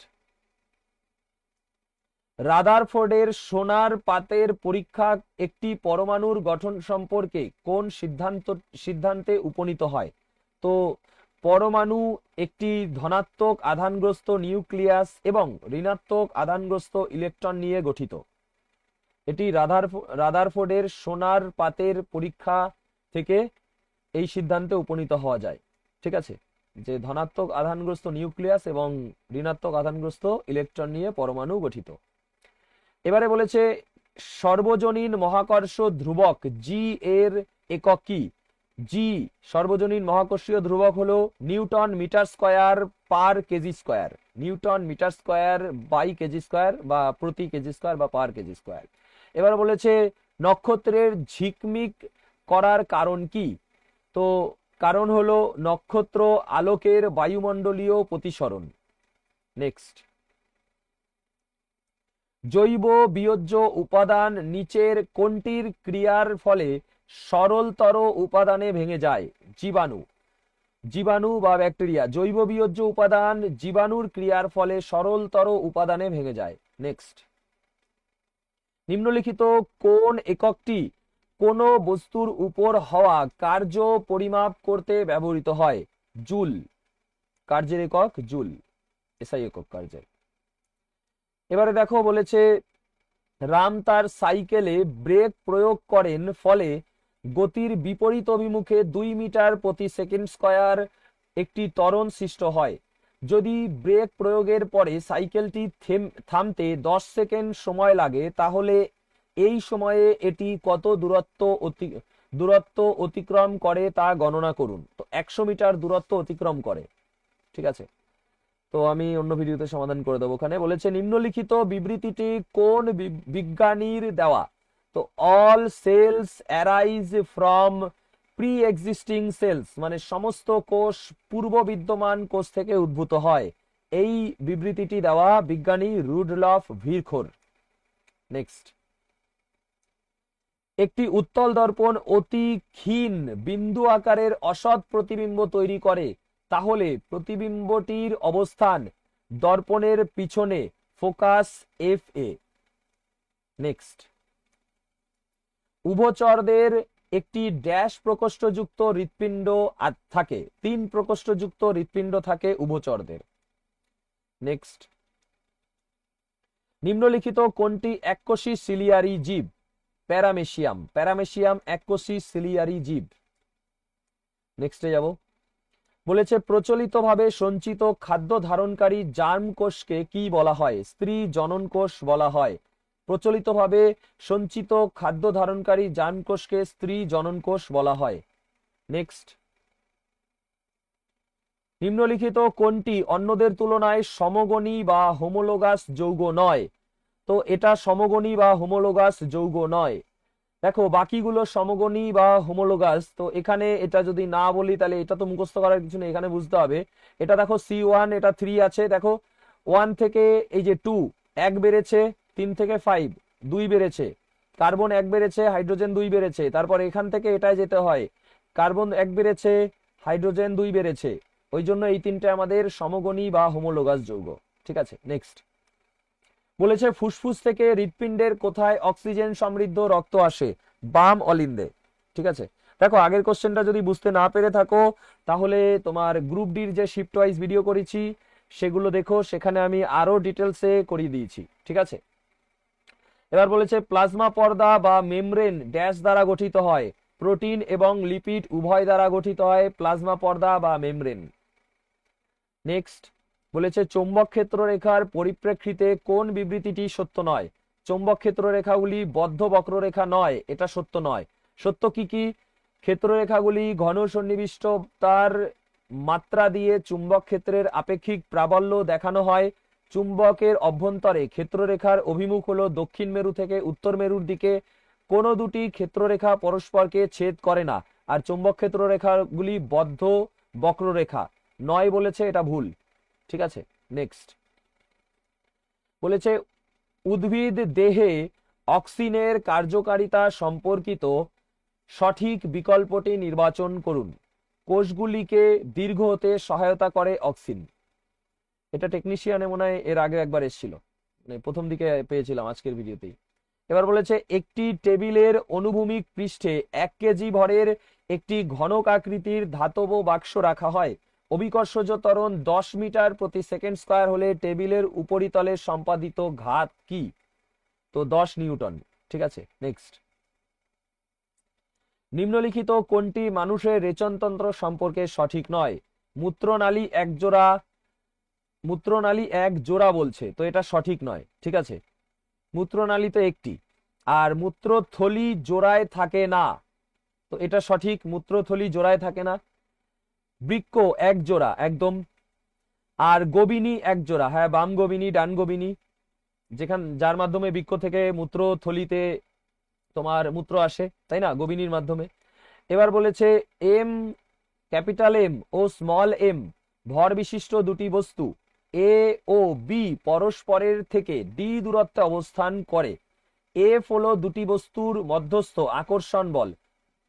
রাদারফোর্ডের সোনার পাতের পরীক্ষা একটি পরমাণুর গঠন সম্পর্কে কোন সিদ্ধান্তে উপনীত হয়? তো পরমাণু একটি ধনাত্মক আধানগ্রস্ত নিউক্লিয়াস এবং ঋণাত্মক আধানগ্রস্ত ইলেকট্রন নিয়ে গঠিত। এটি রাদারফোর্ডের সোনার পাতের পরীক্ষা থেকে এই সিদ্ধান্তে উপনীত হওয়া যায়। ঠিক আছে, যে ধনাত্মক আধানগ্রস্ত নিউক্লিয়াস এবং ঋণাত্মক আধানগ্রস্ত ইলেকট্রন নিয়ে পরমাণু গঠিত। এবারে বলেছে সর্বজনীন মহাকর্ষ ধ্রুবক জি এর একক কি? জি সর্বজনীন মহাকর্ষীয় ধ্রুবক হলো newton metre square per kg square. Newton metre square by kg square বা প্রতি কেজি স্কয়ার বা পার কেজি স্কয়ার। এবার বলেছে নক্ষত্রের ঝিকমিক করার কারণ কি? তো কারণ হলো নক্ষত্র আলোকের বায়ুমণ্ডলীয় প্রতিসরণ। নেক্সট, জৈব বিয়োজ্য উপাদান নিচের কোনটির ক্রিয়ার ফলে সরলতর উপাদানে ভেঙে যায়? জীবাণু, জীবাণু বা ব্যাকটেরিয়া। জৈব বিয়োজ্য উপাদান জীবাণুর ক্রিয়ার ফলে সরলতর উপাদানে ভেঙে যায়। নেক্সট, নিম্নলিখিত কোন এককটি কোন বস্তুর উপর হওয়া কার্য পরিমাপ করতে ব্যবহৃত হয়? জুল, কার্যের একক জুল, এসআই একক কার্যের। এবারে দেখো বলেছে রাম তার সাইকেলে ব্রেক প্রয়োগ করেন, ফলে গতির বিপরীত অভিমুখে 2 মিটার প্রতি সেকেন্ড স্কয়ার একটি ত্বরণ সৃষ্ট হয়। যদি ব্রেক প্রয়োগের পরে সাইকেলটি থামতে 10 সেকেন্ড সময় লাগে, তাহলে এই সময়ে এটি কত দূরত্ব অতিক্রম করে তা গণনা করুন। তো 100 মিটার দূরত্ব অতিক্রম করে। ঠিক আছে, তো আমি অন্য ভিডিওতে সমাধান করে দেবো। ওখানে বলেছে নিম্নলিখিত বিবৃতিটি কোন বিজ্ঞানীর দেওয়া? তো all cells arise from pre existing cells, মানে সমস্ত কোষ পূর্ব বিদ্যমান কোষ থেকে উদ্ভূত হয়। এই বিবৃতিটি দেওয়া বিজ্ঞানী রুডলফ ভিরখোর। নেক্সট, একটি উত্তল দর্পণ অতি ক্ষীণ বিন্দু আকারের অসৎ প্রতিবিম্ব তৈরি করে, তাহলে প্রতিবিম্বটির অবস্থান দর্পণের পিছনে ফোকাস এফ এ। নেক্সট, উভচরদের একটি ড্যাশ প্রকোষ্ঠযুক্ত হৃৎপিণ্ড থাকে, 3 প্রকোষ্ঠযুক্ত হৃৎপিণ্ড থাকে উভচরদের। নেক্সট, নিম্নলিখিত কোনটি এককোষী সিলিয়ারি জীব? প্যারামেশিয়াম, প্যারামেশিয়াম এককোষী সিলিয়ারি জীব। নেক্সটে যাব, বলেছে প্রচলিতভাবে সঞ্চিত খাদ্য ধারণকারী জার্ম কোষকে কি বলা হয়? স্ত্রী জনন কোষ বলা হয়। প্রচলিতভাবে সঞ্চিত খাদ্য ধারণকারী জার্ম কোষকে স্ত্রী জনন কোষ বলা হয়। নেক্সট, নিম্নলিখিত কোনটি অন্যদের তুলনায় সমগণী বা হোমোলোগাস যৌগ নয়? তো এটা সমগণী বা হোমোলোগাস যৌগ নয়। দেখো বাকিগুলো সমগণী বা হোমোলোগাস, তো এখানে এটা যদি না বলি তাহলে এটা তো মুখস্থ করার কিছু নেই, এখানে বুঝতে হবে। এটা দেখো C1, এটা 3 আছে, দেখো 1 থেকে এই যে 2 1 বেড়েছে, 3 থেকে 5 2 বেড়েছে, কার্বন 1 বেড়েছে, হাইড্রোজেন 2 বেড়েছে, তারপর এখান থেকে এটাই যেতে হয়, কার্বন 1 বেড়েছে, হাইড্রোজেন 2 বেড়েছে, ওই জন্য এই তিনটে আমাদের সমগণী বা হোমোলোগাস যৌগ। ঠিক আছে, নেক্সট, বলেছে ফুসফুস থেকে হৃৎপিণ্ডের কোথায় অক্সিজেন সমৃদ্ধ রক্ত আসে? বাম অলিন্দে। ঠিক আছে, দেখো আগের কোশ্চেনটা যদি বুঝতে না পেরে থাকো তাহলে তোমার গ্রুপ ডির যে শিফট ওয়াইজ ভিডিও করেছি সেগুলো দেখো, সেখানে আমি আরো ডিটেলসে করিয়ে দিয়েছি। ঠিক আছে, এবার বলেছে প্লাজমা পর্দা বা মেমব্রেন ড্যাশ দ্বারা গঠিত হয়? প্রোটিন এবং লিপিড উভয় দ্বারা গঠিত হয় প্লাজমা পর্দা বা মেমব্রেন। নেক্সট, বলেছে চৌম্বক ক্ষেত্র রেখার পরিপ্রেক্ষিতে কোন বিবৃতিটি সত্য নয়? চৌম্বক ক্ষেত্র রেখাগুলি বদ্ধ বক্ররেখা নয়, এটা সত্য নয়। সত্য কি কি? ক্ষেত্ররেখাগুলি ঘন সন্নিবিষ্টতার মাত্রা দিয়ে চুম্বক ক্ষেত্রের আপেক্ষিক প্রাবল্য দেখানো হয়। চুম্বকের অভ্যন্তরে ক্ষেত্ররেখার অভিমুখ হলো দক্ষিণ মেরু থেকে উত্তর মেরুর দিকে। কোনো দুটি ক্ষেত্ররেখা পরস্পরকে ছেদ করে না। আর চুম্বক ক্ষেত্ররেখাগুলি বদ্ধ বক্ররেখা নয় বলেছে, এটা ভুল। ঠিক আছে, নেক্সট। বলেছে উদ্ভিদ দেহে অক্সিনের কার্যকারিতা সম্পর্কিত সঠিক বিকল্পটি নির্বাচন করুন। কোষগুলিকে দীর্ঘ হতে সহায়তা করে অক্সিন। এটা টেকনিশিয়ানে মনে হয় এর আগে একবার এসেছিল, মানে প্রথম দিকে পেয়েছিলাম আজকের ভিডিওতেই। এবার বলেছে একটি টেবিলের অনুভূমিক পৃষ্ঠে 1 কেজি ভরের একটি ঘনক আকৃতির ধাতব বাক্স রাখা হয়। অভিকর্ষজ ত্বরণ 10 মিটার প্রতি সেকেন্ড স্কয়ার হলে টেবিলের উপরিতলে সম্পাদিত ঘাত কি? তো 10 নিউটন। ঠিক আছে, নেক্সট। নিম্নলিখিত কোনটি মানুষের রেচনতন্ত্র সম্পর্কে সঠিক নয়? মূত্রনালী এক জোড়া বলছে, তো এটা সঠিক নয়। ঠিক আছে, মূত্রনালী তো একটি, আর মূত্রথলি জোড়ায় থাকে না, তো এটা সঠিক, মূত্রথলি জোড়ায় থাকে না। বৃক্ক এক জোড়া, একদম। আর গোবিনী এক জোড়া, হ্যাঁ, বাম গোবিনী ডান গোবিনী, যার মাধ্যমে বৃক্ক থেকে মূত্রথলিতে তোমার মূত্র আসে, তাই না, গোবিনীর মাধ্যমে। এবার বলেছে এম, ক্যাপিটাল এম ও স্মল এম ভর বিশিষ্ট দুটি বস্তু এ ও বি পরস্পরের থেকে ডি দূরত্বে অবস্থান করে। এফ হলো দুটি বস্তুর মধ্যস্থ আকর্ষণ বল,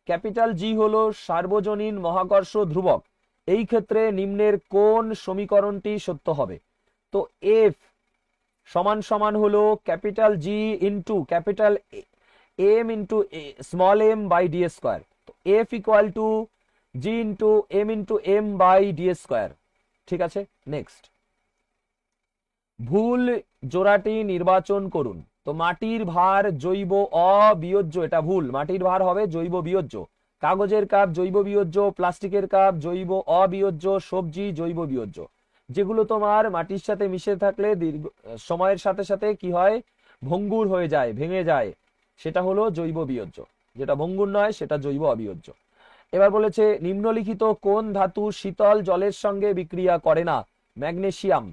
ক্যাপিটাল জি হলো সার্বজনীন মহাকর্ষ ধ্রুবক। এই ক্ষেত্রে নিম্নের কোন সমীকরণটি সত্য হবে? তো এফ সমান সমান হলো capital G into capital M into small M by D square. তো F equal to G into M by D square. ঠিক আছে, নেক্সট। ভুল জোড়াটি নির্বাচন করুন। তো মাটির ভার জৈব অবিয়োজ্য, এটা ভুল, মাটির ভার হবে জৈব বিয়োজ্য। কাগজের কাপ জৈব বিয়োজ্য, প্লাস্টিকের কাপ জৈব অবিয়োজ্য, সবজি জৈব বিয়োজ্য। যেগুলো তোমার মাটির সাথে মিশে থাকলে দীর্ঘ সময়ের সাথে সাথে কি হয়, ভঙ্গুর হয়ে যায়, ভেঙে যায়, সেটা হলো জৈব বিয়োজ্য। যেটা ভঙ্গুর নয় সেটা জৈব অবিয়োজ্য। এবার বলেছে নিম্নলিখিত কোন ধাতু শীতল জলের সঙ্গে বিক্রিয়া করে না? ম্যাগনেসিয়াম।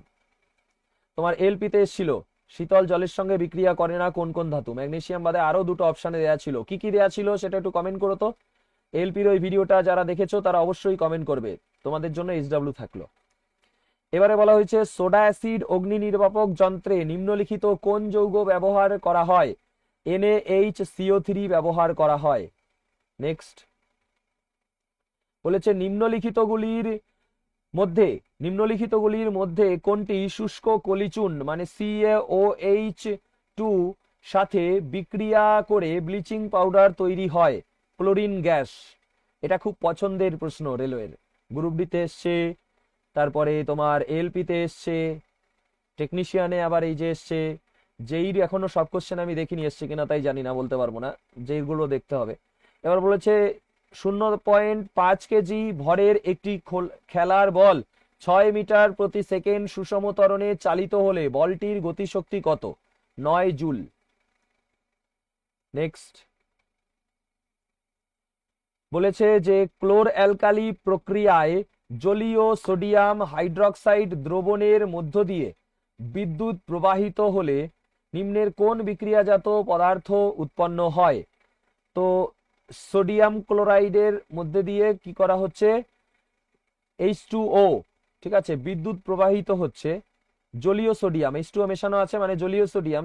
তোমার এলপিতে এসেছিল শীতল জলের সঙ্গে বিক্রিয়া করে না কোন কোন ধাতু? ম্যাগনেসিয়াম বাদে আরো দুটো অপশনে দেওয়া ছিল, কি কি দেওয়া ছিল সেটা একটু কমেন্ট করো তো। এলপির ওই ভিডিওটা যারা দেখেছো তারা অবশ্যই কমেন্ট করবে, তোমাদের জন্য SW থাকলো। এবারে বলা হয়েছে সোডা অ্যাসিড অগ্নি নির্বাপক যন্ত্রে নিম্নলিখিত কোন যৌগ ব্যবহার করা হয়? NaHCO3 ব্যবহার করা হয়। নেক্সট। বলেছে নিম্নলিখিতগুলির মধ্যে কোনটি শুষ্ক কলিচুন মানে CaOH2 সাথে বিক্রিয়া করে ব্লিচিং পাউডার তৈরি হয়? Chlorine gas. এটা খুব পছন্দের প্রশ্ন রেলওয়ের, গ্রুপ ডিতে এসছে, তারপরে তোমার এলপিতে এসছে, টেকনিশিয়ানে আবার এই যে এসছে, যেইর এখনো সব কোশ্চেন আমি দেখিনি, এসছে কিনা তাই জানি না, বলতে পারবো না, যেইগুলো দেখতে হবে। এবার বলেছে 0.5 কেজি ভরের একটি খেলার বল 6 মিটার প্রতি সেকেন্ড সুষম ত্বরণে চালিত হলে বলটির গতিশক্তি কত? 9 জুল। নেক্সট। বলেছে যে ক্লোর অ্যালকালি প্রক্রিয়ায় জলীয় সোডিয়াম হাইড্রক্সাইড দ্রবণের মধ্য দিয়ে বিদ্যুৎ প্রবাহিত হলে নিম্নের কোন বিক্রিয়াজাত পদার্থ উৎপন্ন হয়? তো সোডিয়াম ক্লোরাইডের মধ্যে দিয়ে কি করা হচ্ছে? H2O। ঠিক আছে, বিদ্যুৎ প্রবাহিত হচ্ছে, জলীয় সোডিয়াম, H2O মেশানো আছে মানে জলীয় সোডিয়াম,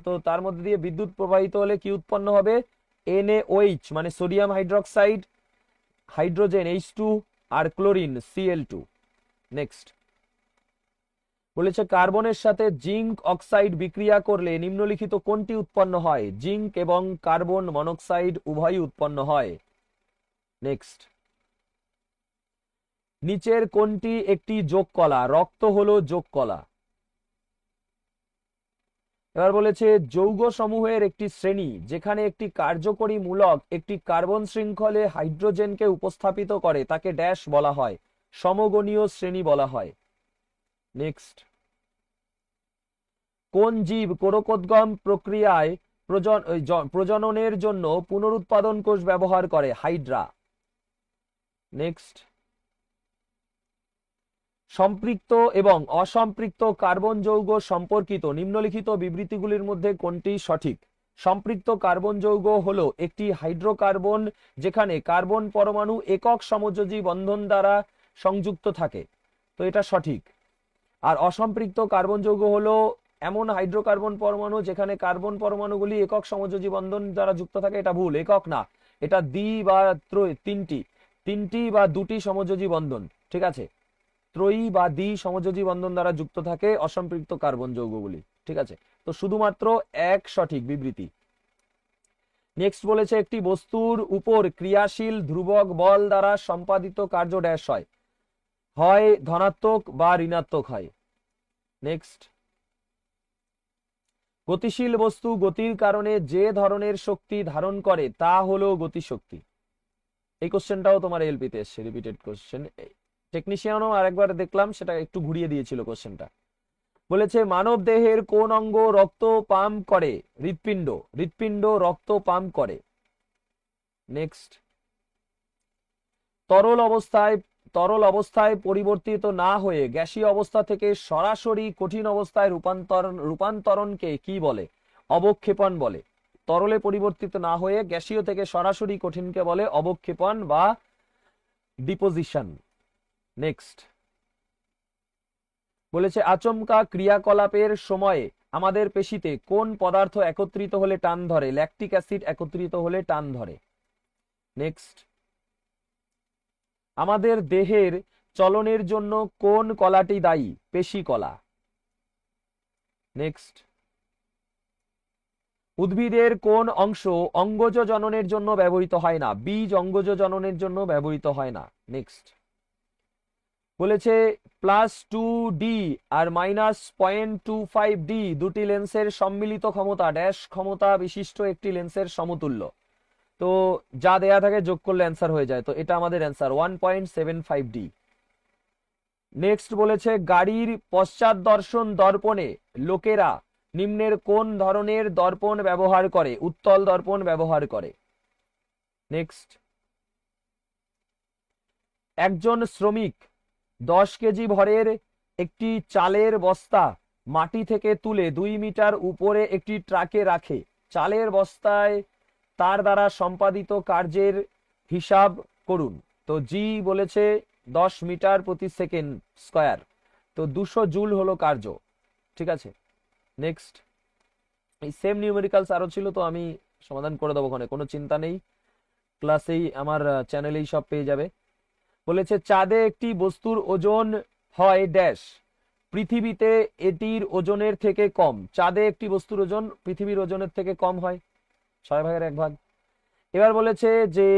তো তার মধ্যে দিয়ে বিদ্যুৎ প্রবাহিত হলে কি উৎপন্ন হবে? NaOH মানে সোডিয়াম হাইড্রক্সাইড, হাইড্রোজেন H2 আর ক্লোরিন Cl2। নেক্সট। বলেছে কার্বনের সাথে জিঙ্ক অক্সাইড বিক্রিয়া করলে নিম্নলিখিত কোনটি উৎপন্ন হয়? জিঙ্ক এবং কার্বন মনোক্সাইড উভয়ই উৎপন্ন হয়। নেক্সট। নিচের কোনটি একটি যোগ কলা? রক্ত হলো যোগ কলা। এবার বলেছে যৌগ সমূহের একটি শ্রেণী যেখানে একটি কার্যকরী মূলক একটি কার্বন শৃঙ্খলে হাইড্রোজেনকে উপস্থাপিত করে তাকে ড্যাশ বলা হয়? সমগণীয় শ্রেণী বলা হয়। নেক্সট, কোন জীব কোরকোদ্গম প্রক্রিয়ায় প্রজননের জন্য পুনরুৎপাদন কোষ ব্যবহার করে? হাইড্রা। নেক্সট, সম্পৃক্ত এবং অসম্পৃক্ত কার্বন যৌগ সম্পর্কিত নিম্নলিখিত বিবৃতিগুলির মধ্যে কোনটি সঠিক? সম্পৃক্ত কার্বন যৌগ হলো একটি হাইড্রোকার্বন যেখানে কার্বন পরমাণু একক সমযোজী বন্ধন দ্বারা সংযুক্ত থাকে, তো এটা সঠিক। আর অসম্পৃক্ত কার্বন যৌগ হলো এমন হাইড্রোকার্বন পরমাণু যেখানে কার্বন পরমাণুগুলি একক সমযোজী বন্ধন দ্বারা যুক্ত থাকে, এটা ভুল, একক না, এটা দ্বি বা তিনটি বা দুটি সমযোজী বন্ধন, ঠিক আছে, ত্রয়ী বা দ্বি সমযোজী বন্ধন দ্বারা যুক্ত থাকে অসম্পৃক্ত কার্বন যৌগগুলি, ঠিক আছে। তো শুধুমাত্র এক সঠিক বিবৃতি। নেক্সট বলেছে একটি বস্তুর উপর ক্রিয়াশীল ধ্রুবক বল দ্বারা সম্পাদিত কার্য ড্যাশ হয়, হয় ধনাত্মক বা ঋণাত্মক হয়। নেক্সট, গতিশীল বস্তু গতির কারণে যে ধরনের শক্তি ধারণ করে তা হলো গতিশক্তি। এই কোশ্চেনটাও তোমার এলপিতে এসছে, রিপিটেড কোশ্চেন, টেকনিশিয়ানও আরেকবার দেখলাম, সেটা একটু ঘুরিয়ে দিয়েছিল কোশ্চেনটা। বলেছে মানব দেহের কোন অঙ্গ রক্ত পাম্প করে? হৃৎপিণ্ড। হৃৎপিণ্ড রক্ত পাম্প করে। নেক্সট, তরল অবস্থায় পরিবর্তিত না হয়ে গ্যাসীয় অবস্থা থেকে সরাসরি কঠিন অবস্থায় রূপান্তরণকে কি বলে? অবক্ষেপণ বলে। তরলে পরিবর্তিত না হয়ে গ্যাসীয় থেকে সরাসরি কঠিনকে বলে অবক্ষেপণ বা ডিপোজিশন। নেক্সট, বলেছে আচমকা ক্রিয়াকলাপের সময়ে আমাদের পেশিতে কোন পদার্থ একত্রিত হলে টান ধরে? ল্যাকটিক অ্যাসিড একত্রিত হলে টান ধরে। নেক্সট, আমাদের দেহের চলনের জন্য কোন কলাটি দায়ী? পেশি কলা। নেক্সট, উদ্ভিদের কোন অংশ অঙ্গজ জননের জন্য ব্যবহৃত হয় না? বীজ অঙ্গজ জননের জন্য ব্যবহৃত হয় না। নেক্সট, বলেছে +2D আর -0.25D দুটি লেন্সের সম্মিলিত ক্ষমতা ড্যাশ ক্ষমতা বিশিষ্ট একটি লেন্সের সমতুল্য। তো যা দেয়া থাকে যোগ করলে অ্যান্সার হয়ে যায়, তো এটা আমাদের অ্যান্সার 1.75D। নেক্সট বলেছে গাড়ির পশ্চাৎ দর্শন দর্পণে লোকেরা নিম্নের কোন ধরনের দর্পণ ব্যবহার করে? উত্তল দর্পণ ব্যবহার করে। নেক্সট, একজন শ্রমিক 10 কেজি ভরের একটি চালের বস্তা মাটি থেকে তুলে 2 মিটার উপরে একটি ট্রাকে রাখে, চালের বস্তায় তার দ্বারা সম্পাদিত কার্যের হিসাব করুন। তো জি বলেছে 10 মিটার প্রতি সেকেন্ড স্কয়ার, তো 200 জুল হলো কার্য, ঠিক আছে। নেক্সট, এই সেম নিউমেরিক্যালস আরো ছিল, তো আমি সমাধান করে দেবো, ওখানে কোনো চিন্তা নেই, ক্লাসেই আমার চ্যানেলেই সব পেয়ে যাবে। বলেছে চাঁদে একটি বস্তুর ওজন হয় ড্যাশ, পৃথিবীতে এটির ওজনের থেকে কম। চাঁদে একটি বস্তুর ওজন পৃথিবীর ওজনের থেকে কম হয়, 6/1 এবার বলেছে যে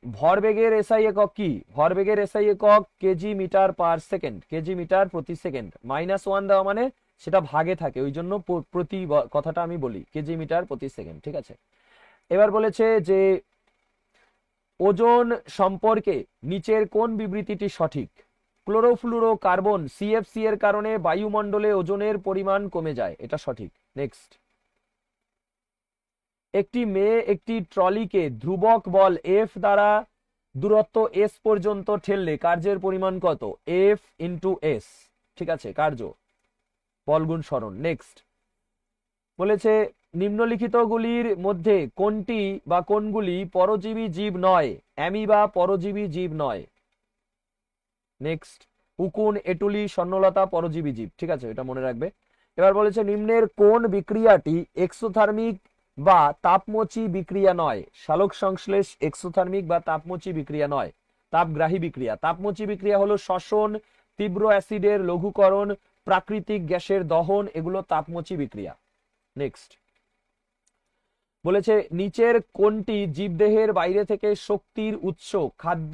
ভরবেগের এসআই একক কি? ভরবেগের এসআই একক kg metre per second, kg metre প্রতি সেকেন্ড। -1 দেওয়া মানে সেটা ভাগে থাকে, ওই জন্য প্রতি কথাটা আমি বলি কেজি মিটার প্রতি সেকেন্ড, ঠিক আছে। এবার বলেছে যে ওজন সম্পর্কে নিচের কোন বিবৃতিটি সঠিক? ক্লোরোফ্লুরো কার্বন সিএফসি এর কারণে বায়ুমণ্ডলে ওজনের পরিমাণ কমে যায়, এটা সঠিক। নেক্সট, একটি মেয়ে একটি ট্রলিকে ধ্রুবক বল এফ দ্বারা দূরত্ব এস পর্যন্ত ঠেললে কার্যের পরিমাণ কত? এফ ইন্টু এস, ঠিক আছে, কার্য বল গুণ সরণ। নেক্সট, বলেছে নিম্নলিখিতগুলির মধ্যে কোনটি বা কোনগুলি পরজীবী জীব নয়? অ্যামিবা পরজীবী জীব নয়। নেক্সট, উকুন, এটুলি, স্বর্ণলতা পরজীবী জীব, ঠিক আছে, এটা মনে রাখবে। এবার বলেছে নিম্নের কোন বিক্রিয়াটি এক্সোথার্মিক বা তাপমোচী বিক্রিয়া নয়? সালোক সংশ্লেষ এক্সোথার্মিক বা তাপমোচী বিক্রিয়া নয়, তাপগ্রাহী বিক্রিয়া। তাপমোচী বিক্রিয়া হলো শ্বসন, তীব্র অ্যাসিডের লঘুকরণ, প্রাকৃতিক গ্যাসের দহন, এগুলো তাপমোচী বিক্রিয়া। নেক্সট, বলেছে নিচের কোনটি জীবদেহের বাইরে থেকে শক্তির উৎস খাদ্য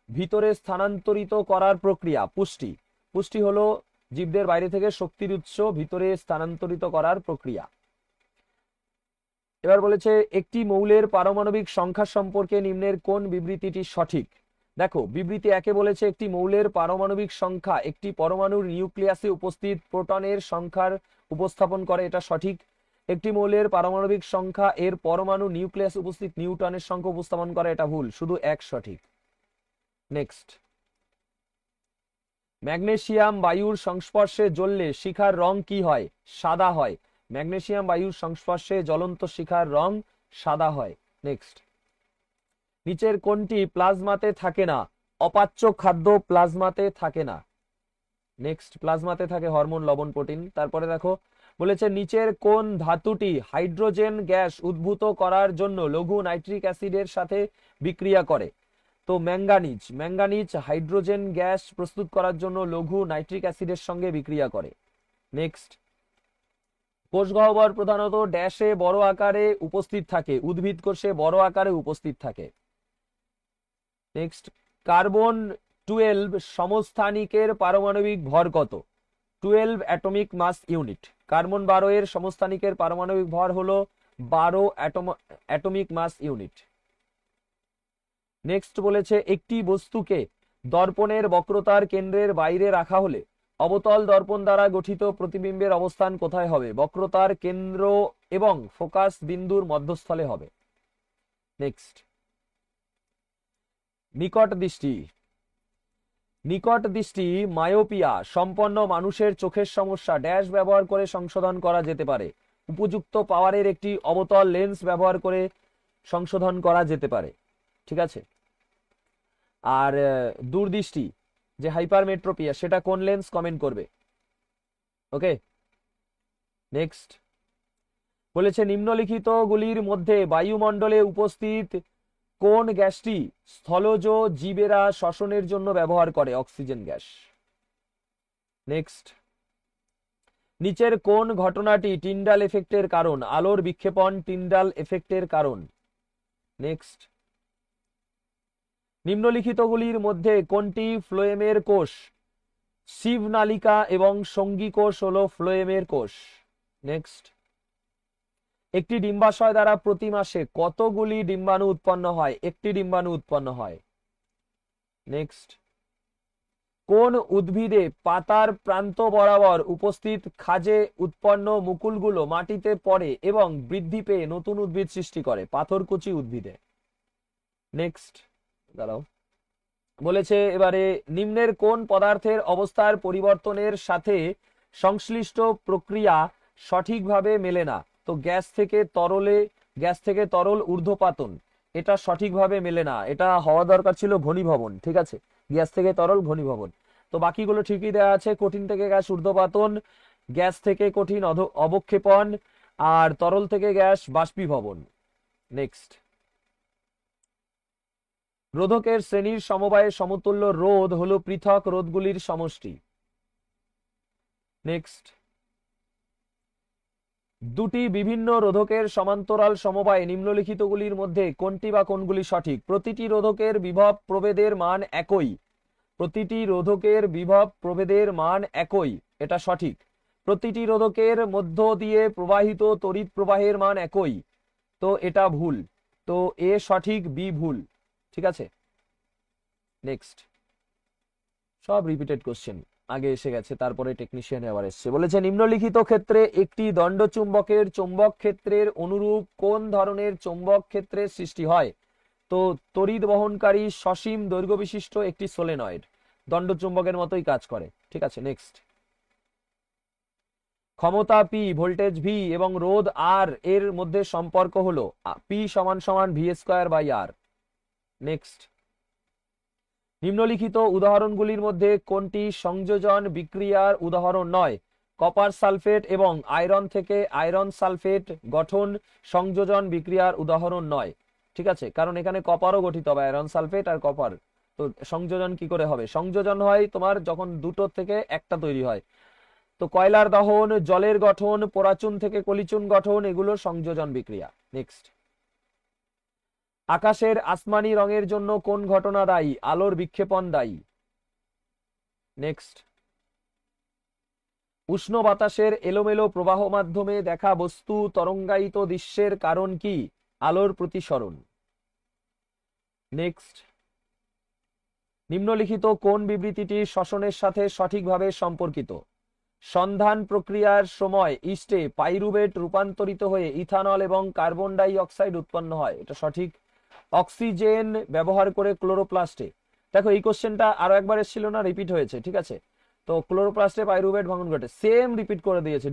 ভিতরে স্থানান্তরিত করার প্রক্রিয়া? পুষ্টি। পুষ্টি হলো জীবদের বাইরে থেকে শক্তির উৎস ভিতরে স্থানান্তরিত করার প্রক্রিয়া। এবার বলেছে একটি মৌলের পারমাণবিক সংখ্যা সম্পর্কে নিম্নের কোন বিবৃতিটি সঠিক? দেখো বিবৃতি একে বলেছে একটি মৌলের পারমাণবিক সংখ্যা একটি পরমাণুর নিউক্লিয়াসে উপস্থিত প্রোটনের সংখ্যার উপস্থাপন করে, এটা সঠিক। একটি মৌলের পারমাণবিক সংখ্যা এর পরমাণু নিউক্লিয়াসে উপস্থিত নিউটনের সংখ্যা উপস্থাপন করে, এটা ভুল, শুধু এক সঠিক। নেক্সট, ম্যাগনেসিয়াম বায়ুর সংস্পর্শে জ্বললে শিখার রং কি হয়? সাদা হয়। ম্যাগনেসিয়াম বায়ুর সংস্পর্শে জ্বলন্ত শিখার রং সাদা হয়। নেক্সট, নিচের কোনটি প্লাজমাতে থাকে না? অপাচ্য খাদ্য প্লাজমাতে থাকে না। নেক্সট, প্লাজমাতে থাকে হরমোন, লবণ, প্রোটিন। তারপরে দেখো বলেছে নিচের কোন ধাতুটি হাইড্রোজেন গ্যাস উদ্ভূত করার জন্য লঘু নাইট্রিক অ্যাসিডের সাথে বিক্রিয়া করে? তো ম্যাঙ্গানিজ। ম্যাঙ্গানিজ হাইড্রোজেন গ্যাস প্রস্তুত করার জন্য লঘু নাইট্রিক অ্যাসিডের সঙ্গে বিক্রিয়া করে। নেক্সট, কোষ গহ্বর প্রধানত ড্যাশে বড় আকারে উপস্থিত থাকে, উদ্ভিদ কোষে বড় আকারে উপস্থিত থাকে। নেক্সট, কার্বন 12 সমস্থানিকের পারমাণবিক ভর কত? 12 অ্যাটমিক মাস ইউনিট। কার্বন 12 এর সমস্থানিকের পারমাণবিক ভর হলো 12 অ্যাটমিক মাস ইউনিট। নেক্সট বলেছে একটি বস্তুকে দর্পণের বক্রতার কেন্দ্রের বাইরে রাখা হলে অবতল দর্পণ দ্বারা গঠিত প্রতিবিম্বের অবস্থান কোথায় হবে? বক্রতার কেন্দ্র এবং ফোকাস বিন্দুর মধ্যস্থলে হবে। নেক্সট, নিকট দৃষ্টি। নিকট দৃষ্টি মায়োপিয়া সম্পন্ন মানুষের চোখের সমস্যা ড্যাশ ব্যবহার করে সংশোধন করা যেতে পারে? উপযুক্ত পাওয়ারের একটি অবতল লেন্স ব্যবহার করে সংশোধন করা যেতে পারে। ঠিক আছে। আর দূরদৃষ্টি যে হাইপারমেট্রোপিয়া সেটা কোন লেন্স? কমেন্ট করবে। ওকে। নেক্সট বলেছে নিম্নলিখিত গুলির মধ্যে বায়ুমণ্ডলে উপস্থিত কোন গ্যাসটি স্থলজ জীবেরা শ্বসনের জন্য ব্যবহার করে? Oxygen gas. নেক্সট, নিচের কোন ঘটনাটি টিন্ডাল এফেক্টের কারণ? আলোর বিক্ষেপণ টিন্ডাল এফেক্টের কারণ। নেক্সট, নিম্নলিখিতগুলির মধ্যে কোনটি ফ্লোয়েমের কোষ? শিবনালিকা এবং সঙ্গী কোষ হলো ফ্লোয়েমের কোষ। নেক্সট, একটি ডিম্বাশয় দ্বারা প্রতি মাসে কতগুলি ডিম্বাণু উৎপন্ন হয়? একটি ডিম্বাণু উৎপন্ন হয়। নেক্সট, কোন উদ্ভিদে পাতার প্রান্ত বরাবর উপস্থিত খাঁজে উৎপন্ন মুকুলগুলো মাটিতে পড়ে এবং বৃদ্ধি পেয়ে নতুন উদ্ভিদ সৃষ্টি করে? পাথরকুচি উদ্ভিদে। নেক্সট, দাঁড়াও, বলেছে এবারে নিম্নের কোন পদার্থের অবস্থার পরিবর্তনের সাথে সংশ্লিষ্ট প্রক্রিয়া সঠিকভাবে মেলে না? তো গ্যাস থেকে তরল ঊর্ধ্বপাতন, এটা সঠিকভাবে মেলে না, এটা হওয়া দরকার ছিল ঘনীভবন। ঠিক আছে, গ্যাস থেকে তরল ঘনীভবন। তো বাকিগুলো ঠিকই দেওয়া আছে, কঠিন থেকে গ্যাস ঊর্ধ্বপাতন, গ্যাস থেকে কঠিন অবক্ষেপণ, আর তরল থেকে গ্যাস বাষ্পীভবন। নেক্সট, রোধকের শ্রেণীর সমবায়ের সমতুল্য রোধ হলো পৃথক রোধগুলির সমষ্টি। নেক্সট, দুটি বিভিন্ন রোধকের সমান্তরাল সমবায় নিম্নলিখিতগুলির মধ্যে কোনটি বা কোনগুলি সঠিক? প্রতিটি রোধকের বিভব প্রভেদের মান একই। প্রতিটি রোধকের বিভব প্রভেদের মান একই, এটা সঠিক। প্রতিটি রোধকের মধ্য দিয়ে প্রবাহিত তড়িৎ প্রবাহের মান একই, তো এটা ভুল। তো এ সঠিক, বি ভুল। ঠিক আছে। নেক্সট, সব রিপিটেড কোশ্চেন আগে এসে গেছে, তারপরে টেকনিশিয়ান আবার এসছে। বলেছে নিম্নলিখিত ক্ষেত্রে একটি দণ্ডচুম্বকের চৌম্বক ক্ষেত্রের অনুরূপ কোন ধরনের চৌম্বক ক্ষেত্রের সৃষ্টি হয়? তো তড়িৎ বহনকারী সসীম দৈর্ঘ্য বিশিষ্ট একটি সোলেনয়েড, দণ্ডচুম্বকের মতোই কাজ করে। ঠিক আছে। নেক্সট, ক্ষমতা পি, ভোল্টেজ ভি এবং রোধ আর এর মধ্যে সম্পর্ক হলো পি সমান সমান V square by R. Next, নিম্নলিখিত উদাহরণগুলির মধ্যে কোনটি সংযোজন বিক্রিয়ার উদাহরণ নয়? কপার সালফেট এবং আয়রন থেকে আয়রন সালফেট গঠন সংযোজন বিক্রিয়ার উদাহরণ নয়। ঠিক আছে, কারণ এখানে কপারও গঠিত হবে, আয়রন সালফেট আর কপার। তো সংযোজন কি করে হবে? সংযোজন হয় তোমার যখন দুটো থেকে একটা তৈরি হয়। তো কয়লার দহন, জলের গঠন, পোড়াচুন থেকে কলিচুন গঠন, এগুলো সংযোজন বিক্রিয়া। নেক্সট, আকাশের আসমানি রঙের জন্য কোন ঘটনা দায়ী? আলোর বিক্ষেপণ দায়ী। নেক্সট, উষ্ণ বাতাসের এলোমেলো প্রবাহ মাধ্যমে দেখা বস্তু তরঙ্গায়িত দৃশ্যের কারণ কি? আলোর প্রতিসরণ। নেক্সট, নিম্নলিখিত কোন বিবৃতিটি শ্বসনের সাথে সঠিকভাবে সম্পর্কিত? সন্ধান প্রক্রিয়ার সময় ইস্টে পাইরুভেট রূপান্তরিত হয়ে ইথানল এবং কার্বন ডাই অক্সাইড উৎপন্ন হয়, এটা সঠিক। অক্সিজেন ব্যবহার করে ক্লোরোপ্লাস্টে, দেখো এই কোশ্চেনটা আরো একবার এসেছিল না, রিপিট হয়েছে, ঠিক আছে। তো ক্লোরোপ্লাস্টে পাইরুভেট ভাঙন ঘটে, সেম রিপিট করে দিয়েছে,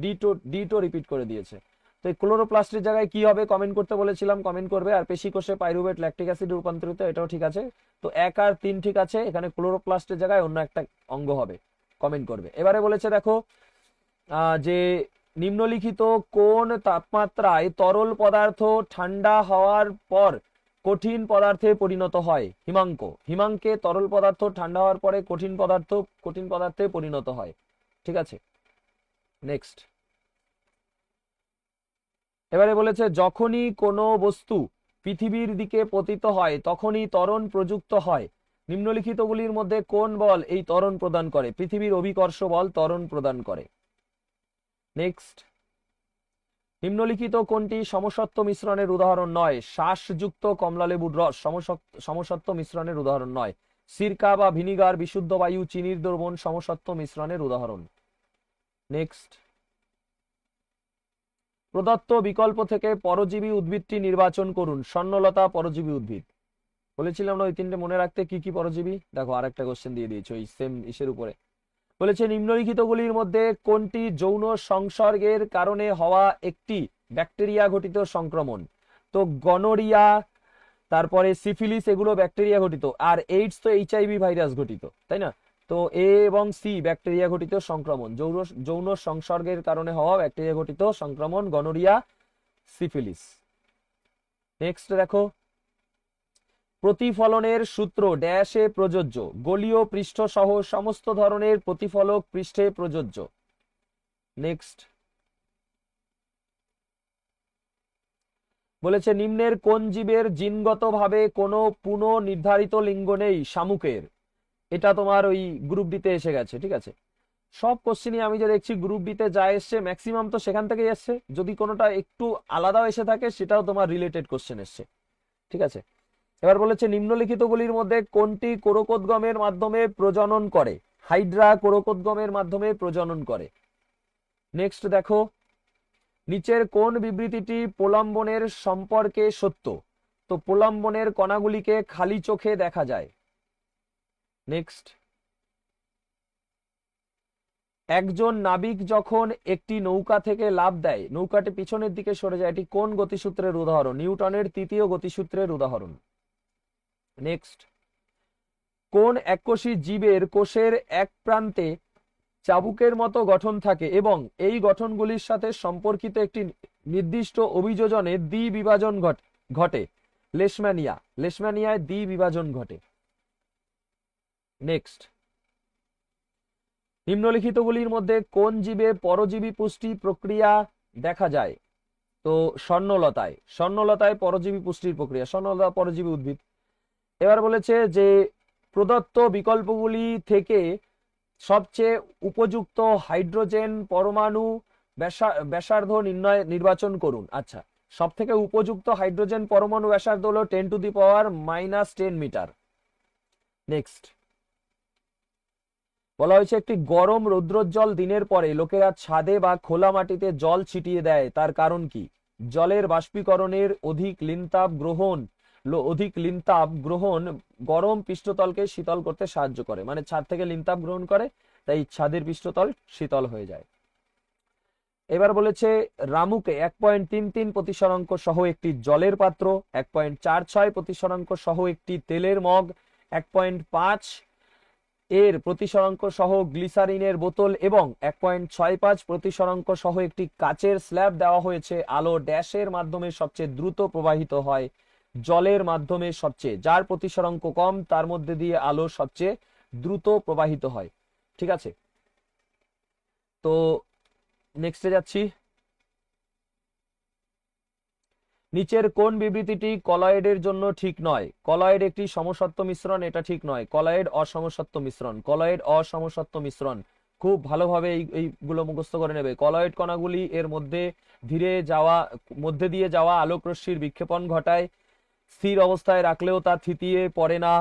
ডিটো রিপিট করে দিয়েছে। তো এই ক্লোরোপ্লাস্টের জায়গায় কি হবে কমেন্ট করতে বলেছিলাম, কমেন্ট করবে। আর পেশি কোষে পাইরুভেট ল্যাকটিক অ্যাসিড রূপান্তরিত, এটাও ঠিক আছে। তো 1 আর 3 ঠিক আছে, এখানে ক্লোরোপ্লাস্টের জায়গায় অন্য একটা অঙ্গ হবে, কমেন্ট করবে। এবারে বলেছে দেখো যে নিম্নলিখিত কোন তাপমাত্রায় তরল পদার্থ ঠান্ডা হওয়ার পর কঠিন পদার্থে পরিণত হয়? হিমাঙ্কে তরল পদার্থ ঠান্ডা হওয়ার পরে কঠিন পদার্থে পরিণত হয়, ঠিক আছে। নেক্সট, এবারে বলেছে যখনই কোনো বস্তু পৃথিবীর দিকে পতিত হয় তখনই ত্বরণ প্রযুক্ত হয়। নিম্নলিখিতগুলির মধ্যে কোন বল এই ত্বরণ প্রদান করে? পৃথিবীর অভিকর্ষ বল ত্বরণ প্রদান করে। নেক্সট, নিম্নলিখিত কোনটি সমসত্ব মিশ্রণের উদাহরণ নয়? শ্বাসযুক্ত কমলালেবুর রস সমসত্ব মিশ্রণের উদাহরণ নয়। সিরকা বা ভিনিগার, বিশুদ্ধ বায়ু, চিনির দ্রবণ সমসত্ব মিশ্রণের উদাহরণ। নেক্সট, প্রদত্ত বিকল্প থেকে পরজীবী উদ্ভিদটি নির্বাচন করুন। স্বর্ণলতা পরজীবী উদ্ভিদ। বলেছিলাম না ওই তিনটে মনে রাখতে, কি কি পরজীবী? দেখো আরেকটা কোশ্চেন দিয়ে দিয়েছে ওই সেম ইসের উপরে। বলেছে নিম্নলিখিতগুলির মধ্যে কোনটি যৌন সংসর্গের কারণে হওয়া একটি ব্যাকটেরিয়া ঘটিত সংক্রমণ? তো গনোরিয়া, তারপরে সিফিলিস, এগুলো ব্যাকটেরিয়া ঘটিত। আর এইডস তো HIV ভাইরাস ঘটিত, তাই না? তো A এবং C ব্যাকটেরিয়া ঘটিত সংক্রমণ, যৌন সংসর্গের কারণে হওয়া ব্যাকটেরিয়া ঘটিত সংক্রমণ, গনোরিয়া, সিফিলিস। নেক্সট দেখো, প্রতিফলনের সূত্র ড্যাশে প্রযোজ্য? গোলীয় পৃষ্ঠ সহ সমস্ত ধরনের প্রতিফলক পৃষ্ঠে প্রযোজ্য। নেক্সট, বলেছে নিম্নের কোন জীবের জিনগতভাবে কোনো পুনঃনির্ধারিত লিঙ্গ নেই? শামুকের। এটা তোমার ওই গ্রুপ ডিতে এসে গেছে, ঠিক আছে। সব কোশ্চেনই আমি যে দেখছি গ্রুপ ডিতে যা এসছে ম্যাক্সিমাম তো সেখান থেকেই এসছে, যদি কোনোটা একটু আলাদাও এসে থাকে সেটাও তোমার রিলেটেড কোশ্চেন এসছে, ঠিক আছে। এবার বলেছে নিম্নলিখিতগুলির মধ্যে কোনটি কোরকোদ্গমের মাধ্যমে প্রজনন করে? হাইড্রা কোরকোদ্গমের মাধ্যমে প্রজনন করে। নেক্সট দেখো, নিচের কোন বিবৃতিটি প্রলম্বনের সম্পর্কে সত্য? তো প্রলম্বনের কণাগুলিকে খালি চোখে দেখা যায়। নেক্সট, একজন নাবিক যখন একটি নৌকা থেকে লাফ দেয় নৌকাটি পিছনের দিকে সরে যায়, এটি কোন গতিসূত্রের উদাহরণ? নিউটনের তৃতীয় গতিসূত্রের উদাহরণ। নেক্সট, কোন এককোষী জীবের কোষের এক প্রান্তে চাবুকের মতো গঠন থাকে এবং এই গঠনগুলির সাথে সম্পর্কিত একটি নির্দিষ্ট অভিযোজনে দ্বিবিভাজন ঘটে? লেশম্যানিয়ায় দ্বিবিভাজন ঘটে। নেক্সট, নিম্নলিখিতগুলির মধ্যে কোন জীবে পরজীবী পুষ্টি প্রক্রিয়া দেখা যায়? তো স্বর্ণলতায় পরজীবী পুষ্টির প্রক্রিয়া, স্বর্ণলতা পরজীবী উদ্ভিদ। এবার বলেছে যে প্রদত্ত বিকল্পগুলি থেকে সবচেয়ে উপযুক্ত হাইড্রোজেন পরমাণু ব্যাসার্ধ নির্বাচন করুন। আচ্ছা, সব থেকে উপযুক্ত হাইড্রোজেন পরমাণু ব্যাসার্ধ হলো 10⁻⁻10 মিটার। নেক্সট, বলা হয়েছে একটি গরম রৌদ্রোজ্জ্বল দিনের পরে লোকেরা ছাদে বা খোলা মাটিতে জল ছিটিয়ে দেয়, তার কারণ কি? জলের বাষ্পীকরণের অধিক লিনতাপ গ্রহণ গরম পৃষ্ঠতলকে শীতল করতে সাহায্য করে, মানে ছাদ থেকে লিনতাপ গ্রহণ করে তাই ছাদের পৃষ্ঠতল শীতল হয়ে যায়। এবার বলেছে রামুকে 1.33 প্রতিসরাঙ্ক সহ একটি জলের পাত্র, 1.46 প্রতিসরাঙ্ক সহ একটি তেলের মগ, 1.5 এর প্রতিসরাঙ্ক সহ গ্লিসারিনের বোতল এবং 1.65 প্রতিসরাঙ্ক সহ একটি কাচের স্ল্যাব দেওয়া হয়েছে। আলো ড্যাশের মাধ্যমে সবচেয়ে দ্রুত প্রবাহিত হয়? জলের মাধ্যমে সবচেয়ে, যার প্রতিসরাঙ্ক কম তার মধ্যে দিয়ে আলো সবচেয়ে দ্রুত প্রবাহিত হয়, ঠিক আছে। তো নেক্সটে যাচ্ছি, নিচের কোন বিবৃতিটি কলয়েডের জন্য ঠিক নয়? কলয়েড একটি সমসত্ব মিশ্রণ, এটা ঠিক নয়। কলয়েড অসমসত্ব মিশ্রণ, কলয়েড অসমসত্ব মিশ্রণ। খুব ভালোভাবে এইগুলো মুখস্থ করে নেবে। কলয়েড কণাগুলি এর মধ্যে দিয়ে যাওয়া আলোক রশ্মির বিক্ষেপণ ঘটায়, স্থির অবস্থায় রাখলেও তা থিতিয়ে পড়ে না।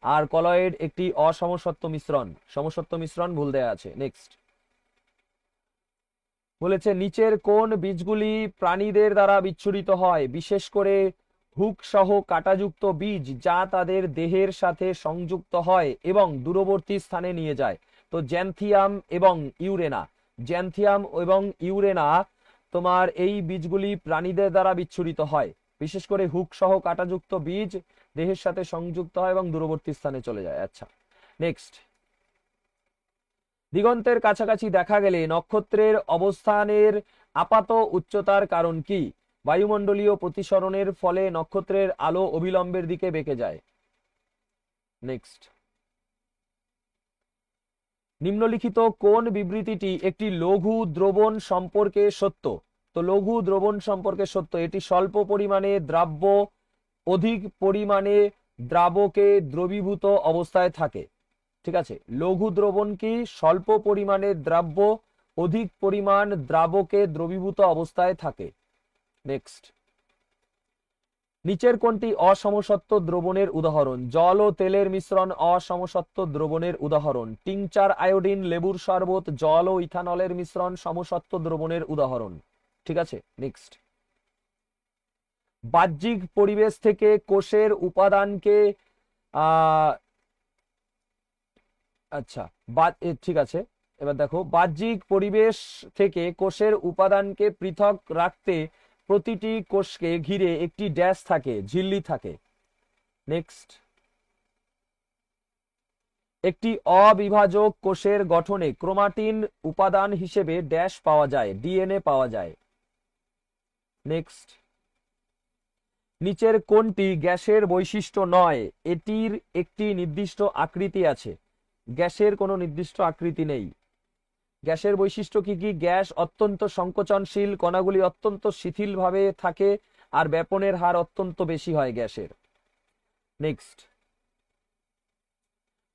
আর কলয়েড একটি অসমসত্ব মিশ্রণ, সমসত্ব মিশ্রণ ভুল দেয়া আছে। নেক্সট বলেছে নিচের কোন বীজগুলি প্রাণীদের দ্বারা বিচ্ছুরিত হয়, বিশেষ করে হুক সহ কাঁটাযুক্ত বীজ যা তাদের দেহের সাথে সংযুক্ত হয় এবং দূরবর্তী স্থানে নিয়ে যায়। তো জ্যান্থিয়াম এবং ইউরেনা, জ্যান্থিয়াম এবং ইউরেনা তোমার এই বীজগুলি প্রাণীদের দ্বারা বিচ্ছুরিত হয়, বিশেষ করে হুক সহ কাঁটাযুক্ত বীজ দেহের সাথে সংযুক্ত হয় এবং দূরবর্তী স্থানে চলে যায়। আচ্ছা নেক্সট, দিগন্তের কাছাকাছি দেখা গেলে নক্ষত্রের অবস্থানের আপাত উচ্চতার কারণ কি? বায়ুমণ্ডলীয় প্রতিসরণের ফলে নক্ষত্রের আলো অবিলম্বের দিকে বেঁকে যায়। নেক্সট, নিম্নলিখিত কোন বিবৃতিটি একটি লঘু দ্রবণ সম্পর্কে সত্য? তো লঘু দ্রবণ সম্পর্কে সত্য, এটি স্বল্প পরিমাণে দ্রাব্য অধিক পরিমাণে দ্রাবকে দ্রবীভূত অবস্থায় থাকে। ঠিক আছে, লঘু দ্রবণ কি? স্বল্প পরিমাণে দ্রাব্য অধিক পরিমাণ দ্রাবকে দ্রবীভূত অবস্থায় থাকে। নেক্সট, নিচের কোনটি অসমসত্ব দ্রবণের উদাহরণ? জল ও তেলের মিশ্রণ অসমসত্ব দ্রবণের উদাহরণ। টিংচার আয়োডিন, লেবুর শরবত, জল ও ইথানলের মিশ্রণ সমসত্ব দ্রবণের উদাহরণ। ঠিক আছে, নেক্সট, বাহ্যিক পরিবেশ থেকে কোষের উপাদানকে আচ্ছা ঠিক আছে, এবার দেখো, বাহ্যিক পরিবেশ থেকে কোষের উপাদানকে পৃথক রাখতে প্রতিটি কোষকে ঘিরে একটি ড্যাশ থাকে, ঝিল্লি থাকে। নেক্সট, একটি অবিভাজক কোষের গঠনে ক্রোমাটিন উপাদান হিসেবে ড্যাশ পাওয়া যায়, ডিএনএ পাওয়া যায়। নেক্সট, নিচের কোনটি গ্যাসের বৈশিষ্ট্য নয়? এটির একটি নির্দিষ্ট আকৃতি আছে। গ্যাসের কোনো নির্দিষ্ট আকৃতি নেই। গ্যাসের বৈশিষ্ট্য কি কি? গ্যাস অত্যন্ত সংকোচনশীল, কণাগুলি অত্যন্ত শিথিলভাবে থাকে, আর ব্যাপনের হার অত্যন্ত বেশি হয় গ্যাসের। নেক্সট,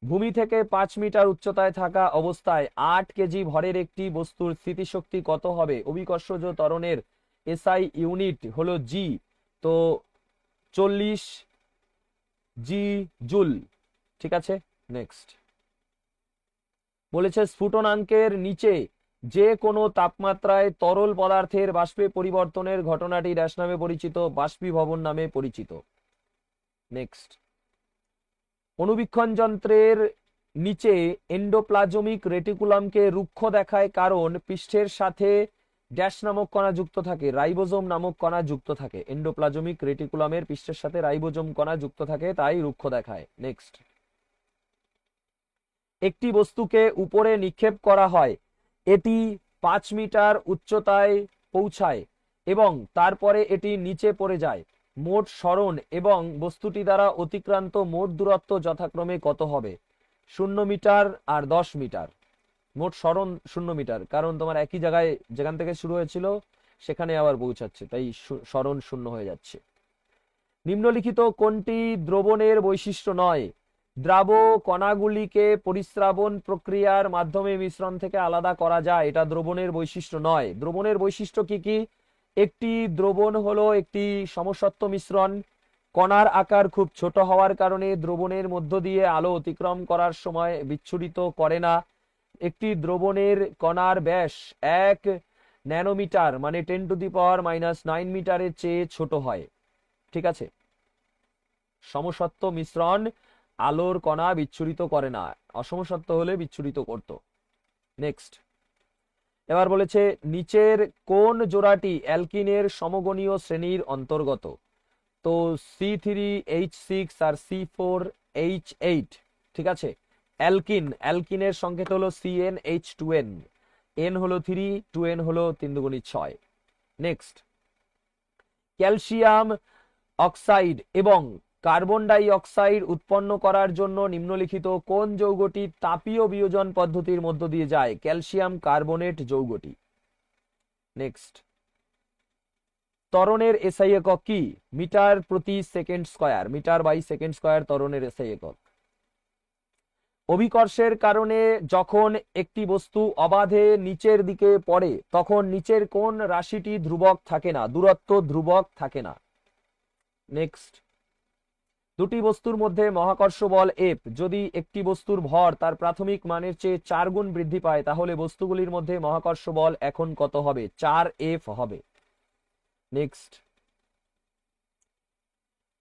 ভূমি থেকে 5 মিটার উচ্চতায় থাকা অবস্থায় 8 কেজি ভরের একটি বস্তুর স্থিতিশক্তি কত হবে? অভিকর্ষজ ত্বরণের এসআই ইউনিট হলো জি, তো 40 জি জুল। ঠিক আছে, নেক্সট বলেছে স্ফুটনাঙ্কের নিচে যে কোনো তাপমাত্রায় তরল পদার্থের বাষ্পে পরিবর্তনের ঘটনাটি ড্যাশ নামে পরিচিত? বাষ্পীভবন নামে পরিচিত। নেক্সট, অণুবীক্ষণ যন্ত্রের নিচে এন্ডোপ্লাজমিক রেটিকুলামকে রুক্ষ দেখায় কারণ পৃষ্ঠের সাথে ড্যাশ নামক কণা যুক্ত থাকে, রাইবোজোম নামক কণা যুক্ত থাকে। এন্ডোপ্লাজমিক রেটিকুলামের পৃষ্ঠের সাথে রাইবোজোম কণা যুক্ত থাকে, তাই রুক্ষ দেখায়। নেক্সট, একটি বস্তুকে উপরে নিক্ষেপ করা হয়, এটি 5 মিটার উচ্চতায় পৌঁছায় এবং তারপরে এটি নিচে পড়ে যায়। মোট সরণ এবং বস্তুটি দ্বারা অতিক্রান্ত মোট দূরত্ব যথাক্রমে কত হবে? 0 মিটার আর 10 মিটার। মোট সরণ 0 মিটার, কারণ তোমার একই জায়গায় যেখান থেকে শুরু হয়েছিল সেখানে আবার পৌঁছাচ্ছে, তাই সরণ 0 হয়ে যাচ্ছে। নিম্নলিখিত কোনটি দ্রবণের বৈশিষ্ট্য নয়? দ্রাব কণাগুলিকে পরিস্রাবণ প্রক্রিয়ার মাধ্যমে মিশ্রণ থেকে আলাদা করা যায়, এটা দ্রবণের বৈশিষ্ট্য নয়। দ্রবণের বৈশিষ্ট্য কি কি? একটি দ্রবণ হলো একটি সমসত্ব মিশ্রণ, কণার আকার খুব ছোট হওয়ার কারণে দ্রবণের মধ্য দিয়ে আলো অতিক্রম করার সময় বিচ্ছুরিত করে না। একটি দ্রবণের কণার ব্যাস 1 ন্যানোমিটার মানে 10⁻⁹ মিটারের চেয়ে ছোট হয়। ঠিক আছে, সমসত্ব মিশ্রণ আলোর কণা বিচ্ছুরিত করে না, অসমসত্ব হলে বিচ্ছুরিত করত। নেক্সট, এবার বলেছে নিচের কোন জোড়াটি অ্যালকিনের সমগণীয় শ্রেণীর অন্তর্গত? তো C3H6 আর C4H8। ঠিক আছে, অ্যালকিনের সংকেত হলো CnH2n, n হলো 3, 2n হলো 3 দুগুণী 6। নেক্সট, ক্যালসিয়াম অক্সাইড এবং কার্বন ডাই অক্সাইড উৎপন্ন করার জন্য নিম্নলিখিত কোন যৌগটি তাপীয় বিয়োজন পদ্ধতির মধ্য দিয়ে যায়? ক্যালসিয়াম কার্বনেট যৌগটি। নেক্সট, ত্বরণের এসআই একক কি? মিটার প্রতি second square, metre by second square ত্বরণের এসআই একক। অভিকর্ষের কারণে যখন একটি বস্তু অবাধে নিচের দিকে পড়ে তখন নিচের কোন রাশিটি ধ্রুবক থাকে না? দূরত্ব ধ্রুবক থাকে না। নেক্সট, দুটি বস্তুর মধ্যে মহাকর্ষ বল এফ যদি একটি বস্তুর ভর তার প্রাথমিক মানের চেয়ে 4 গুণ বৃদ্ধি পায় তাহলে বস্তুগুলির মধ্যে মহাকর্ষ বল এখন কত হবে? 4F হবে। নেক্সট,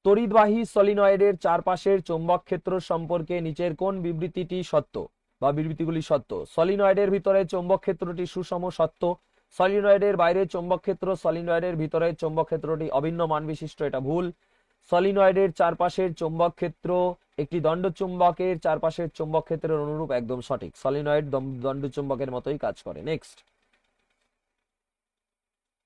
তড়িৎবাহী সলিনয়েডের চারপাশের চৌম্বক ক্ষেত্র সম্পর্কে নিচের কোন বিবৃতিটি সত্য বা বিবৃতিগুলি সত্য? সলিনয়েডের ভিতরে চৌম্বক ক্ষেত্রটি সুষম সত্য। সলিনয়েডের বাইরে চৌম্বক ক্ষেত্র, সলিনয়েডের ভিতরে চৌম্বক ক্ষেত্রটি অভিন্ন মান বিশিষ্ট, এটা ভুল। সলিনয়েডের চারপাশের চৌম্বক ক্ষেত্র একটি দণ্ডচুম্বকের চারপাশের চৌম্বক ক্ষেত্রের অনুরূপ, একদম সঠিক। সলিনয়েড দণ্ডচুম্বকের মতোই কাজ করে। নেক্সট,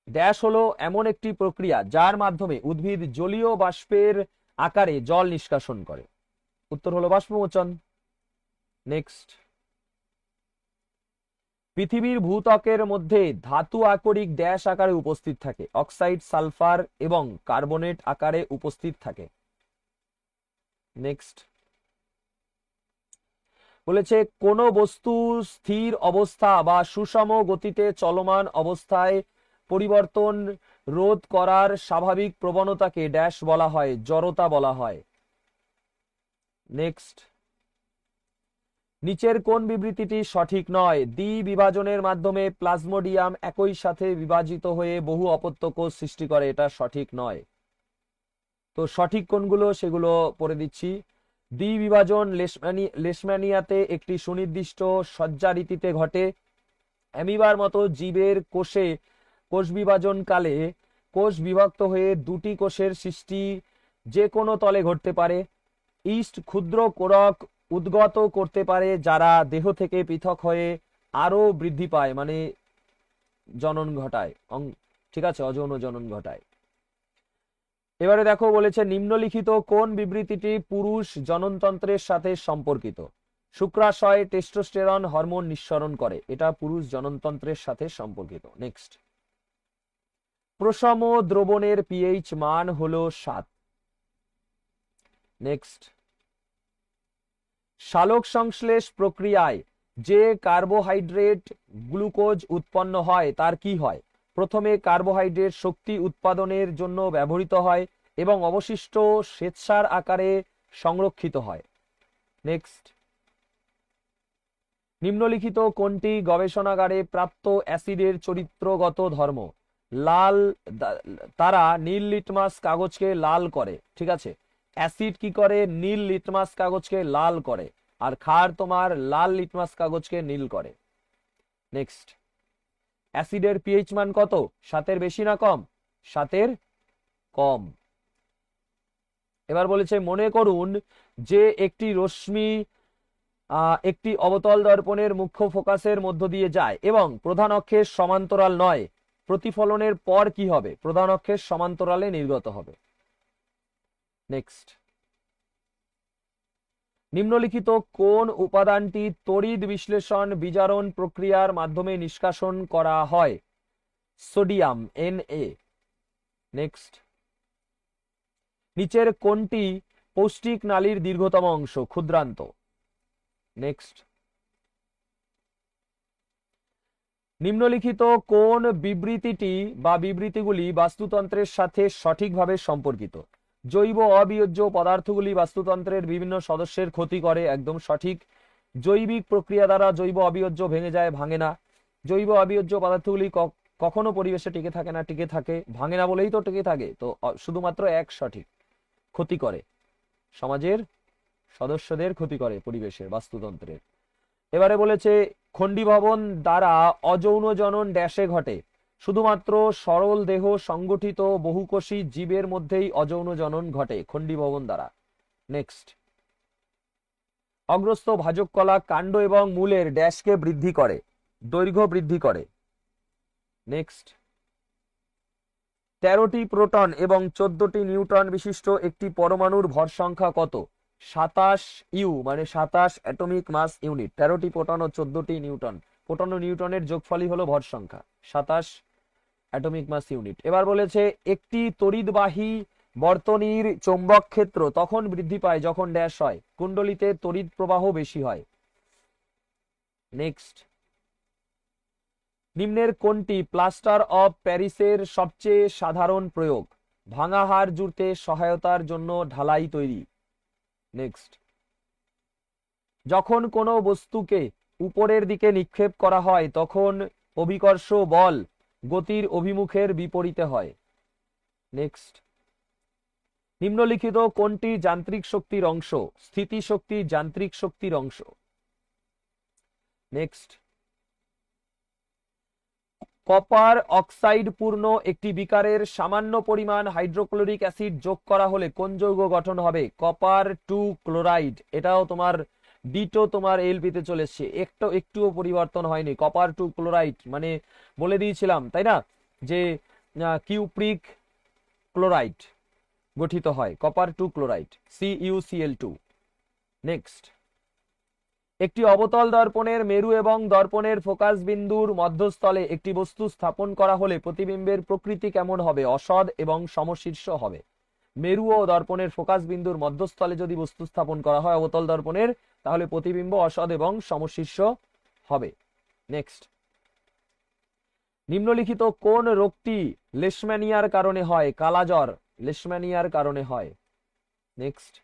ড্যাশ হলো এমন একটি প্রক্রিয়া যার মাধ্যমে উদ্ভিদ জলীয় বাষ্পের আকারে জল নিষ্কাশন করে। উত্তর হলো বাষ্পমোচন। নেক্সট, পৃথিবীর ভূত্বকের মধ্যে ধাতু আকরিক ড্যাশ আকারে উপস্থিত থাকে? অক্সাইড, সালফার এবং কার্বনেট আকারে উপস্থিত থাকে। নেক্সট, বলেছে কোন বস্তু স্থির অবস্থা বা সুষম গতিতে চলমান অবস্থায় পরিবর্তন রোধ করার স্বাভাবিক প্রবণতাকে ড্যাশ বলা হয়? জড়তা বলা হয়। নেক্সট, নিচের কোন বিবৃতিটি সঠিক নয়? দ্বিবিভাজনের মাধ্যমে প্লাজমোডিয়াম একই সাথে বিভাজিত হয়ে বহু অপত্য কোষ সৃষ্টি করে, এটা সঠিক নয়। তো সঠিক কোনগুলো সেগুলো পড়ে দিচ্ছি। দ্বিবিভাজন লেশম্যানিয়াতে একটি সুনির্দিষ্ট সজ্জা রীতিতে ঘটে। অ্যামিবার মতো জীবের কোষে কোষ বিভাজন কালে কোষ বিভক্ত হয়ে দুটি কোষের সৃষ্টি যে কোনো তলে ঘটতে পারে। ইস্ট ক্ষুদ্র কোরক উদ্গত করতে পারে যারা দেহ থেকে পৃথক হয়ে আরো বৃদ্ধি পায়, মানে জনন ঘটায়, ঠিক আছে, অযৌন জনন ঘটায়। এবারে দেখো, বলেছে নিম্নলিখিত কোন বিবৃতিটি পুরুষ জননতন্ত্রের সাথে সম্পর্কিত? শুক্রাশয় টেস্টোস্টেরন হরমোন নিঃসরণ করে, এটা পুরুষ জননতন্ত্রের সাথে সম্পর্কিত। নেক্সট, প্রশম দ্রবণের পিএইচ মান হলো 7। নেক্সট, সালোক সংশ্লেষ প্রক্রিয়ায় যে কার্বোহাইড্রেট গ্লুকোজ উৎপন্ন হয় তার কি হয়? প্রথমে কার্বোহাইড্রেট শক্তি উৎপাদনের জন্য ব্যবহৃত হয় এবং অবশিষ্ট শ্বেতসার আকারে সংরক্ষিত হয়। নেক্সট, নিম্নলিখিত কোনটি গবেষণাগারে প্রাপ্ত অ্যাসিডের চরিত্রগত ধর্ম? লাল, তারা নীল লিটমাস কাগজকে লাল করে, ঠিক আছে। অ্যাসিড কি করে? নীল লিটমাস কাগজকে লাল করে, আর ক্ষার তোমার লাল লিটমাস কাগজকে নীল করে। নেক্সট, অ্যাসিডের পিএইচ মান কত? 7-এর বেশি না কম? 7-এর কম। এবার বলেছে মনে করুন যে একটি রশ্মি একটি অবতল দর্পণের মুখ্য ফোকাসের মধ্য দিয়ে যায় এবং প্রধান অক্ষের সমান্তরাল নয়, প্রতিফলনের পর কি হবে? প্রধান অক্ষের সমান্তরালে নির্গত হবে। নেক্সট, নিম্নলিখিত কোন উপাদানটি তড়িৎ বিশ্লেষণ বিজারণ প্রক্রিয়ার মাধ্যমে নিষ্কাশন করা হয়? Sodium, Na। নেক্সট, নিচের কোনটি পৌষ্টিক নালীর দীর্ঘতম অংশ? ক্ষুদ্রান্ত। নেক্সট, নিম্নলিখিত কোন বিবৃতিটি বা বিবৃতিগুলি বাস্তুতন্ত্রের সাথে সঠিকভাবে সম্পর্কিত? জৈব অবিয়োজ্য পদার্থগুলি বাস্তুতন্ত্রের বিভিন্ন সদস্যের ক্ষতি করে, একদম সঠিক। জৈবিক প্রক্রিয়া দ্বারা জৈব অবিয়োজ্য ভেঙে যায়, ভাঙে না। জৈব অবিয়োজ্য পদার্থগুলি কখনো পরিবেশে টিকে থাকে না, টিকে থাকে, ভাঙে না বলেই তো টিকে থাকে। তো শুধুমাত্র এক সঠিক, ক্ষতি করে, সমাজের সদস্যদের ক্ষতি করে, পরিবেশের, বাস্তুতন্ত্রের। এবারে বলেছে খণ্ডীভবন দ্বারা অযৌন জনন ড্যাশে ঘটে? শুধুমাত্র সরল দেহ সংগঠিত বহুকোষী জীবের মধ্যেই অযৌন জনন ঘটে খণ্ডীভবন দ্বারা। নেক্সট, অগ্রস্থ ভাজক কলা কাণ্ড এবং মূলের ড্যাশকে বৃদ্ধি করে? দৈর্ঘ্য বৃদ্ধি করে। নেক্সট, 13টি প্রোটন এবং 14টি নিউট্রন বিশিষ্ট একটি পরমাণুর ভর সংখ্যা কত? 27 ইউ, মানে 27 অ্যাটমিক মাস ইউনিট। 13টি প্রোটন ও 14টি নিউট্রন, প্রোটন ও নিউট্রনের যোগফলই হলো ভর সংখ্যা, 27 অ্যাটমিক মাস ইউনিট। এবার বলেছে একটি তড়িৎবাহী বর্তনীর চৌম্বক ক্ষেত্র তখন বৃদ্ধি পায় যখন ড্যাশ হয়? কুণ্ডলিতে তড়িৎ প্রবাহ বেশি হয়। নেক্সট, নিম্নের কোনটি প্লাস্টার অফ প্যারিসের সবচেয়ে সাধারণ প্রয়োগ? ভাঙা হাড় জুড়তে সহায়তার জন্য ঢালাই তৈরি। নেক্সট, যখন কোনো বস্তুকে উপরের দিকে নিক্ষেপ করা হয় তখন অভিকর্ষ বল গতির অভিমুখের বিপরীতে হয়। নেক্সট, নিম্নলিখিত কোনটি যান্ত্রিক শক্তির অংশ? স্থিতিশক্তি যান্ত্রিক শক্তির অংশ। নেক্সট, কপার অক্সাইড পূর্ণ একটি বিকারের সামান্য পরিমাণ হাইড্রোক্লোরিক অ্যাসিড যোগ করা হলে কোন যৌগ গঠন হবে? Copper 2 chloride. এটাও তোমার ডিটো তোমার এলপিতে চলে এসছে, একটুও পরিবর্তন হয়নি। কপার 2 ক্লোরাইড মানে বলে দিয়েছিলাম তাই না, যে কিউপ্রিক ক্লোরাইড গঠিত হয় কপার 2 ক্লোরাইড, CuCl2। নেক্সট, একটি অবতল দর্পণের মেরু এবং দর্পণের ফোকাস বিন্দুর মধ্যস্থলে একটি বস্তু স্থাপন করা হলে প্রতিবিম্বের প্রকৃতি কেমন হবে? অসৎ এবং সমশীর্ষ হবে। মেরু ও দর্পণের ফোকাস বিন্দুর মধ্যস্থলে যদি বস্তু স্থাপন করা হয় অবতল দর্পণের, তাহলে প্রতিবিম্ব অসৎ এবং সমশীর্ষ হবে। নেক্সট, নিম্নলিখিত কোন রোগটি লেশম্যানিয়ার কারণে হয়? কালাজ্বর লেশম্যানিয়ার কারণে হয়। নেক্সট,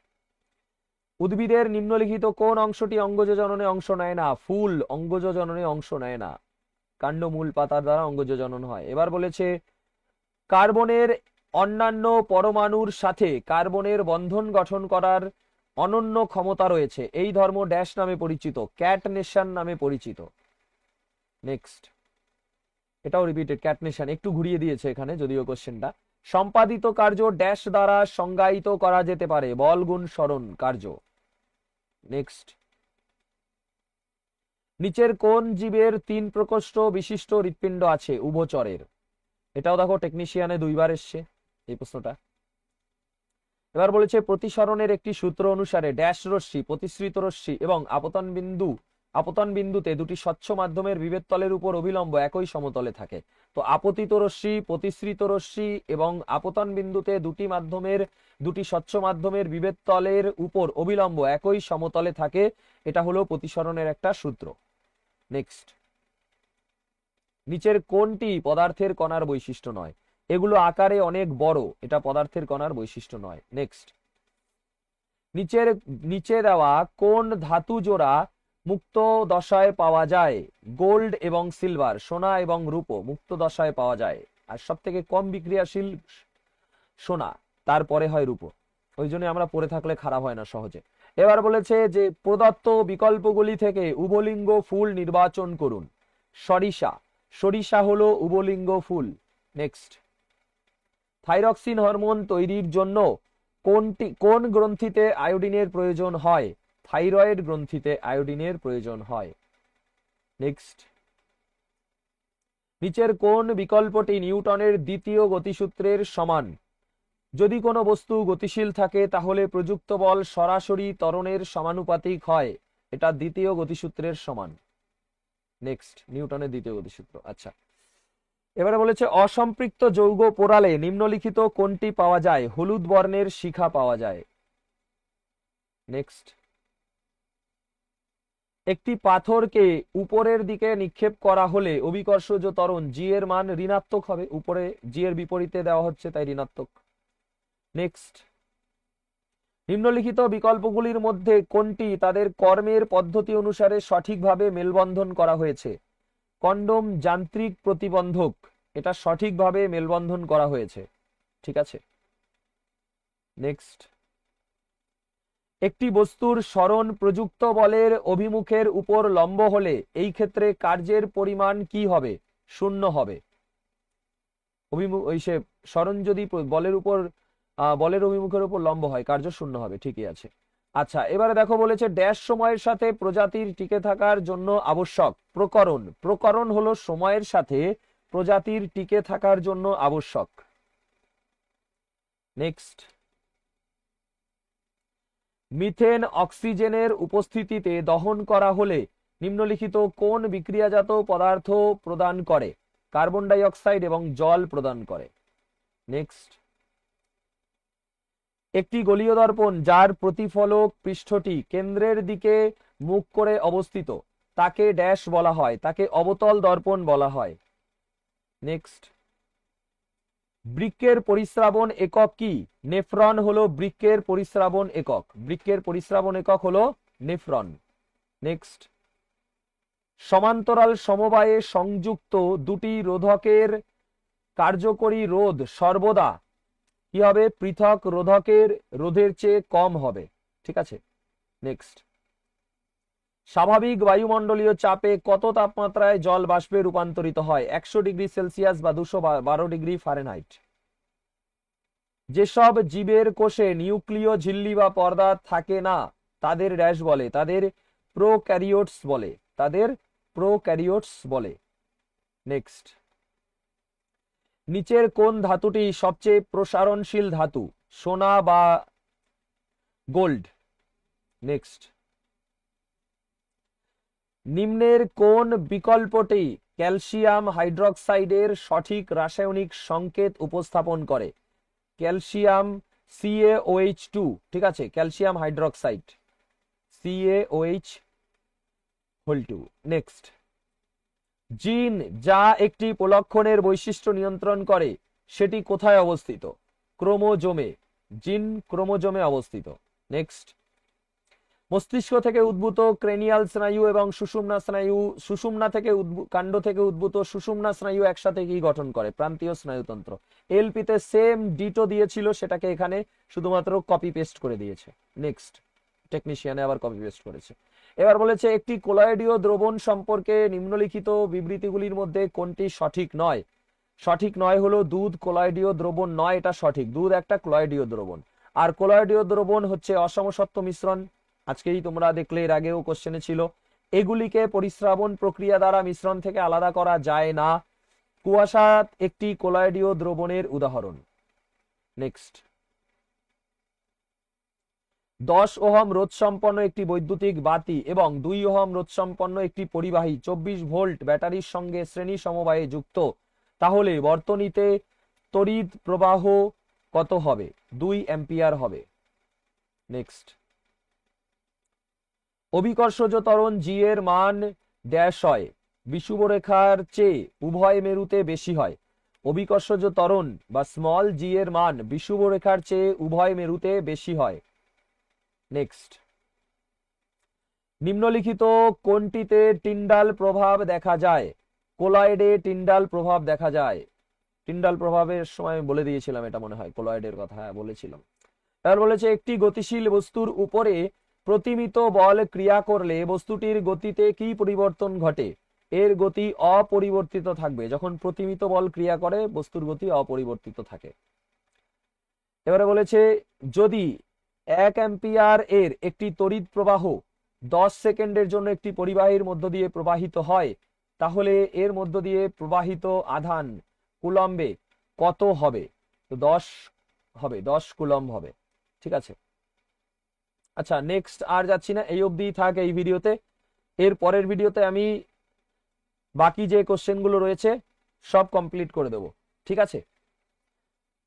উদ্ভিদের নিম্নলিখিত কোন অংশটি অঙ্গজ জননে অংশ নেয় না? ফুল অঙ্গজ জননে অংশ নেয় না, কাণ্ড মূল পাতার দ্বারা অঙ্গজ জনন হয়। এবার বলেছে কার্বনের অন্যান্য পরমাণুর সাথে কার্বনের বন্ধন গঠন করার অনন্য ক্ষমতা রয়েছে, এই ধর্ম ড্যাশ নামে পরিচিত? ক্যাটনেশন নামে পরিচিত। নেক্সট, এটাও রিপিটেড, ক্যাটনেশন একটু ঘুরিয়ে দিয়েছে এখানে যদিও কোশ্চেনটা। সম্পাদিত কার্য ড্যাশ দ্বারা সংজ্ঞায়িত করা যেতে পারে? বল গুণ স্মরণ কার্য। নেক্সট, নিচের কোন জীবের 3 প্রকোষ্ঠ বিশিষ্ট হৃৎপিণ্ড আছে? উভচরের। এটাও দেখো টেকনিশিয়ানে 2বার এসছে এই প্রশ্নটা। এবার বলেছে প্রতিসরণের একটি সূত্র অনুসারে ড্যাশ রশ্মি, প্রতিসৃত রশ্মি এবং আপতন বিন্দুতে দুটি স্বচ্ছ মাধ্যমের বিভেদ তলের উপর অভিলম্ব একই সমতলে থাকে। তো আপতিত রশ্মি, প্রতিসৃত রশ্মি এবং আপতন বিন্দুতে দুটি স্বচ্ছ মাধ্যমের বিভেদ তলের উপর অভিলম্ব একই সমতলে থাকে, এটা হলো প্রতিসরণের একটা সূত্র। নেক্সট, নিচের কোনটি পদার্থের কণার বৈশিষ্ট্য নয়? এগুলো আকারে অনেক বড়, এটা পদার্থের কণার বৈশিষ্ট্য নয়। নেক্সট, নিচে দেওয়া কোন ধাতু জোড়া মুক্ত দশায় পাওয়া যায়? গোল্ড এবং সিলভার, সোনা এবং রূপো মুক্ত দশায় পাওয়া যায়। আর সব থেকে কম বিক্রিয়াশীল সোনা, তারপরে হয় রূপো। ওই জন্য আমরা পড়ে থাকলে খারাপ হয় না সহজে। এবার বলেছে যে প্রদত্ত বিকল্পগুলি থেকে উভলিঙ্গ ফুল নির্বাচন করুন। সরিষা হলো উভলিঙ্গ ফুল। নেক্সট, থাইরক্সিন হরমোন তৈরির জন্য কোন গ্রন্থিতে আয়োডিনের প্রয়োজন হয়? থাইরয়েড গ্রন্থিতে আয়োডিনের প্রয়োজন হয়। নেক্সট, নিচের কোন বিকল্পটি নিউটনের দ্বিতীয় গতিসূত্রের সমান? যদি কোনো বস্তু গতিশীল থাকে তাহলে প্রযুক্ত বল সরাসরি ত্বরণের সমানুপাতিক হয়, এটা দ্বিতীয় গতিসূত্রের সমান। নেক্সট, নিউটনের দ্বিতীয় গতিসূত্র। আচ্ছা, এবারে বলেছে অসম্পৃক্ত যৌগ পোড়ালে নিম্নলিখিত কোনটি পাওয়া যায়? হলুদ বর্ণের শিখা পাওয়া যায়। নেক্সট, একটি পাথরকে উপরের দিকে নিক্ষেপ করা হলে অভিকর্ষজ ত্বরণ জি এর মান ঋণাত্মক হবে, উপরে জি এর বিপরীতে দেওয়া হচ্ছে তাই ঋণাত্মক। নেক্সট, নিম্নলিখিত বিকল্পগুলির মধ্যে কোনটি তাদের কর্মের পদ্ধতি অনুসারে সঠিকভাবে মেলবন্ধন করা হয়েছে? কন্ডোম যান্ত্রিক প্রতিবন্ধক, এটা সঠিকভাবে মেলবন্ধন করা হয়েছে, ঠিক আছে। নেক্সট, একটি বস্তুর সরণ প্রযুক্ত বলের অভিমুখের উপর লম্ব হলে এই ক্ষেত্রে কার্যের পরিমাণ কি হবে? 0 হবে। সরণ যদি বলের অভিমুখের উপর লম্ব হয় কার্য 0 হবে, ঠিকই আছে। আচ্ছা, এবারে দেখো বলেছে ড্যাশ সময়ের সাথে প্রজাতির টিকে থাকার জন্য আবশ্যক। প্রকরণ হলো সময়ের সাথে প্রজাতির টিকে থাকার জন্য আবশ্যক। নেক্সট, মিথেন অক্সিজেনের উপস্থিতিতে দহন করা হলে নিম্নলিখিত কোন বিক্রিয়াজাত পদার্থ প্রদান করে? কার্বন ডাই অক্সাইড এবং জল প্রদান করে। নেক্সট, একটি গোলীয় দর্পণ যার প্রতিফলক পৃষ্ঠটি কেন্দ্রের দিকে মুখ করে অবস্থিত তাকে ড্যাশ বলা হয়? তাকে অবতল দর্পণ বলা হয়। নেক্সট, বৃক্কের পরিস্রাবণ একক কি? নেফ্রন হলো বৃক্কের পরিস্রাবণ একক। বৃক্কের পরিস্রাবণ একক হলো নেফ্রন। নেক্সট, সমান্তরাল সমবায়ে সংযুক্ত দুটি রোধকের কার্যকরী রোধ সর্বদা কি হবে? পৃথক রোধকের রোধের চেয়ে কম হবে। ঠিক আছে। নেক্সট, স্বাভাবিক বায়ুমণ্ডলীয় চাপে কত তাপমাত্রায় জল বাষ্পে রূপান্তরিত হয়? 100 ডিগ্রি সেলসিয়াস বা 212 ডিগ্রি ফারেনহাইট। যেসব জীবের কোষে নিউক্লিয় ঝিল্লি বা পর্দা থাকে না তাদের ড্যাশ বলে? তাদের প্রোক্যারিওটস বলে। তাদের প্রোক্যারিওটস বলে। নেক্সট, নিচের কোন ধাতুটি সবচেয়ে প্রসারণশীল ধাতু? সোনা বা গোল্ড। নেক্সট, নিম্নের কোন বিকল্পটি ক্যালসিয়াম হাইড্রক্সাইডের সঠিক রাসায়নিক সংকেত উপস্থাপন করে? Calcium CaOH2। ঠিক আছে, ক্যালসিয়াম হাইড্রক্সাইড CaOH2। নেক্সট, জিন যা একটি প্রলক্ষণের বৈশিষ্ট্য নিয়ন্ত্রণ করে সেটি কোথায় অবস্থিত? ক্রোমোজোমে। জিন ক্রোমোজোমে অবস্থিত। নেক্সট, মস্তিষ্ক থেকে উদ্ভূত ক্রেনিয়াল স্নায়ু এবং সুষুম্না স্নায়ু, সুষুম্না থেকে কাণ্ড থেকে উদ্ভূত সুষুম্না স্নায়ু একসাথে কি গঠন করে? প্রান্তীয় স্নায়ুতন্ত্র। এলপিতে সেম ডিটো দিয়েছিল, সেটাকে এখানে শুধুমাত্র কপি পেস্ট করে দিয়েছে। নেক্সট, টেকনিশিয়ানে আবার কপি পেস্ট করেছে। এবার বলেছে একটি কোলয়েডীয় দ্রবণ সম্পর্কে নিম্নলিখিত বিবৃতিগুলির মধ্যে কোনটি সঠিক নয়? সঠিক নয় হলো দুধ কোলয়েডীয় দ্রবণ নয়, এটা সঠিক। দুধ একটা কোলয়েডীয় দ্রবণ। আর কোলয়েডীয় দ্রবণ হচ্ছে অসমসত্ব মিশ্রণ। আজকেই তোমরা দেখলে, এর আগেও কোশ্চেনে ছিল। এগুলিকে পরিস্রাবণ প্রক্রিয়া দ্বারা মিশ্রণ থেকে আলাদা করা যায় না। কুয়াশা একটি কোলয়েডীয় দ্রবণের উদাহরণ। নেক্সট, 10 ওহম রোধ সম্পন্ন একটি বৈদ্যুতিক বাতি এবং 2 ওহম রোধ সম্পন্ন একটি পরিবাহী 24 ভোল্ট ব্যাটারির সঙ্গে শ্রেণী সমবায়ে যুক্ত, তাহলে বর্তনীতে তড়িৎ প্রবাহ কত হবে? 2 অ্যাম্পিয়ার হবে। নেক্সট, অভিকর্ষজ ত্বরণ জি এর মান ড্যাশ হয়? বিষুবরেখার চেয়ে উভয় মেরুতে বেশি হয়। অভিকর্ষজ ত্বরণ বা স্মল জি এর মান বিষুবরেখার চেয়ে উভয় মেরুতে বেশি হয়। নেক্সট, নিম্নলিখিত কোনটিতে টিন্ডাল প্রভাব দেখা যায়? কোলয়েডে টিন্ডাল প্রভাব দেখা যায়। টিন্ডাল প্রভাবের সময় আমি বলে দিয়েছিলাম, এটা মনে হয় কোলয়েডের কথা, হ্যাঁ বলেছিলাম। এবার বলেছে একটি গতিশীল বস্তুর উপরে প্রতিমিত বল ক্রিয়া করলে বস্তুটির গতিতে কি পরিবর্তন ঘটে? এর গতি অপরিবর্তিত থাকবে। যখন প্রতিমিত বল ক্রিয়া করে বস্তুর গতি অপরিবর্তিত থাকে। এবারে বলেছে যদি 1 অ্যাম্পিয়ার এর একটি তড়িৎ প্রবাহ 10 সেকেন্ডের জন্য একটি পরিবাহীর মধ্য দিয়ে প্রবাহিত হয়, তাহলে এর মধ্য দিয়ে প্রবাহিত আধান কুলম্বে কত হবে? তো 10 হবে, 10 কুলম্ব হবে। ঠিক আছে। আচ্ছা, নেক্সট আর যাচ্ছি না, এই অবধি থাক এই ভিডিওতে। এর পরের ভিডিওতে আমি বাকি যে কোশ্চেনগুলো রয়েছে সব কমপ্লিট করে দেব। ঠিক আছে,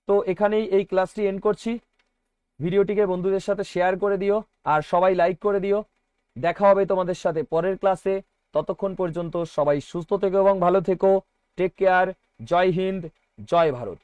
তো এখানেই এই ক্লাসটি এন্ড করছি। ভিডিওটিকে বন্ধুদের সাথে শেয়ার করে দিও আর সবাই লাইক করে দিও। দেখা হবে তোমাদের সাথে পরের ক্লাসে। ততক্ষণ পর্যন্ত সবাই সুস্থ থেকো এবং ভালো থেকো। Take care. জয় হিন্দ, জয় ভারত।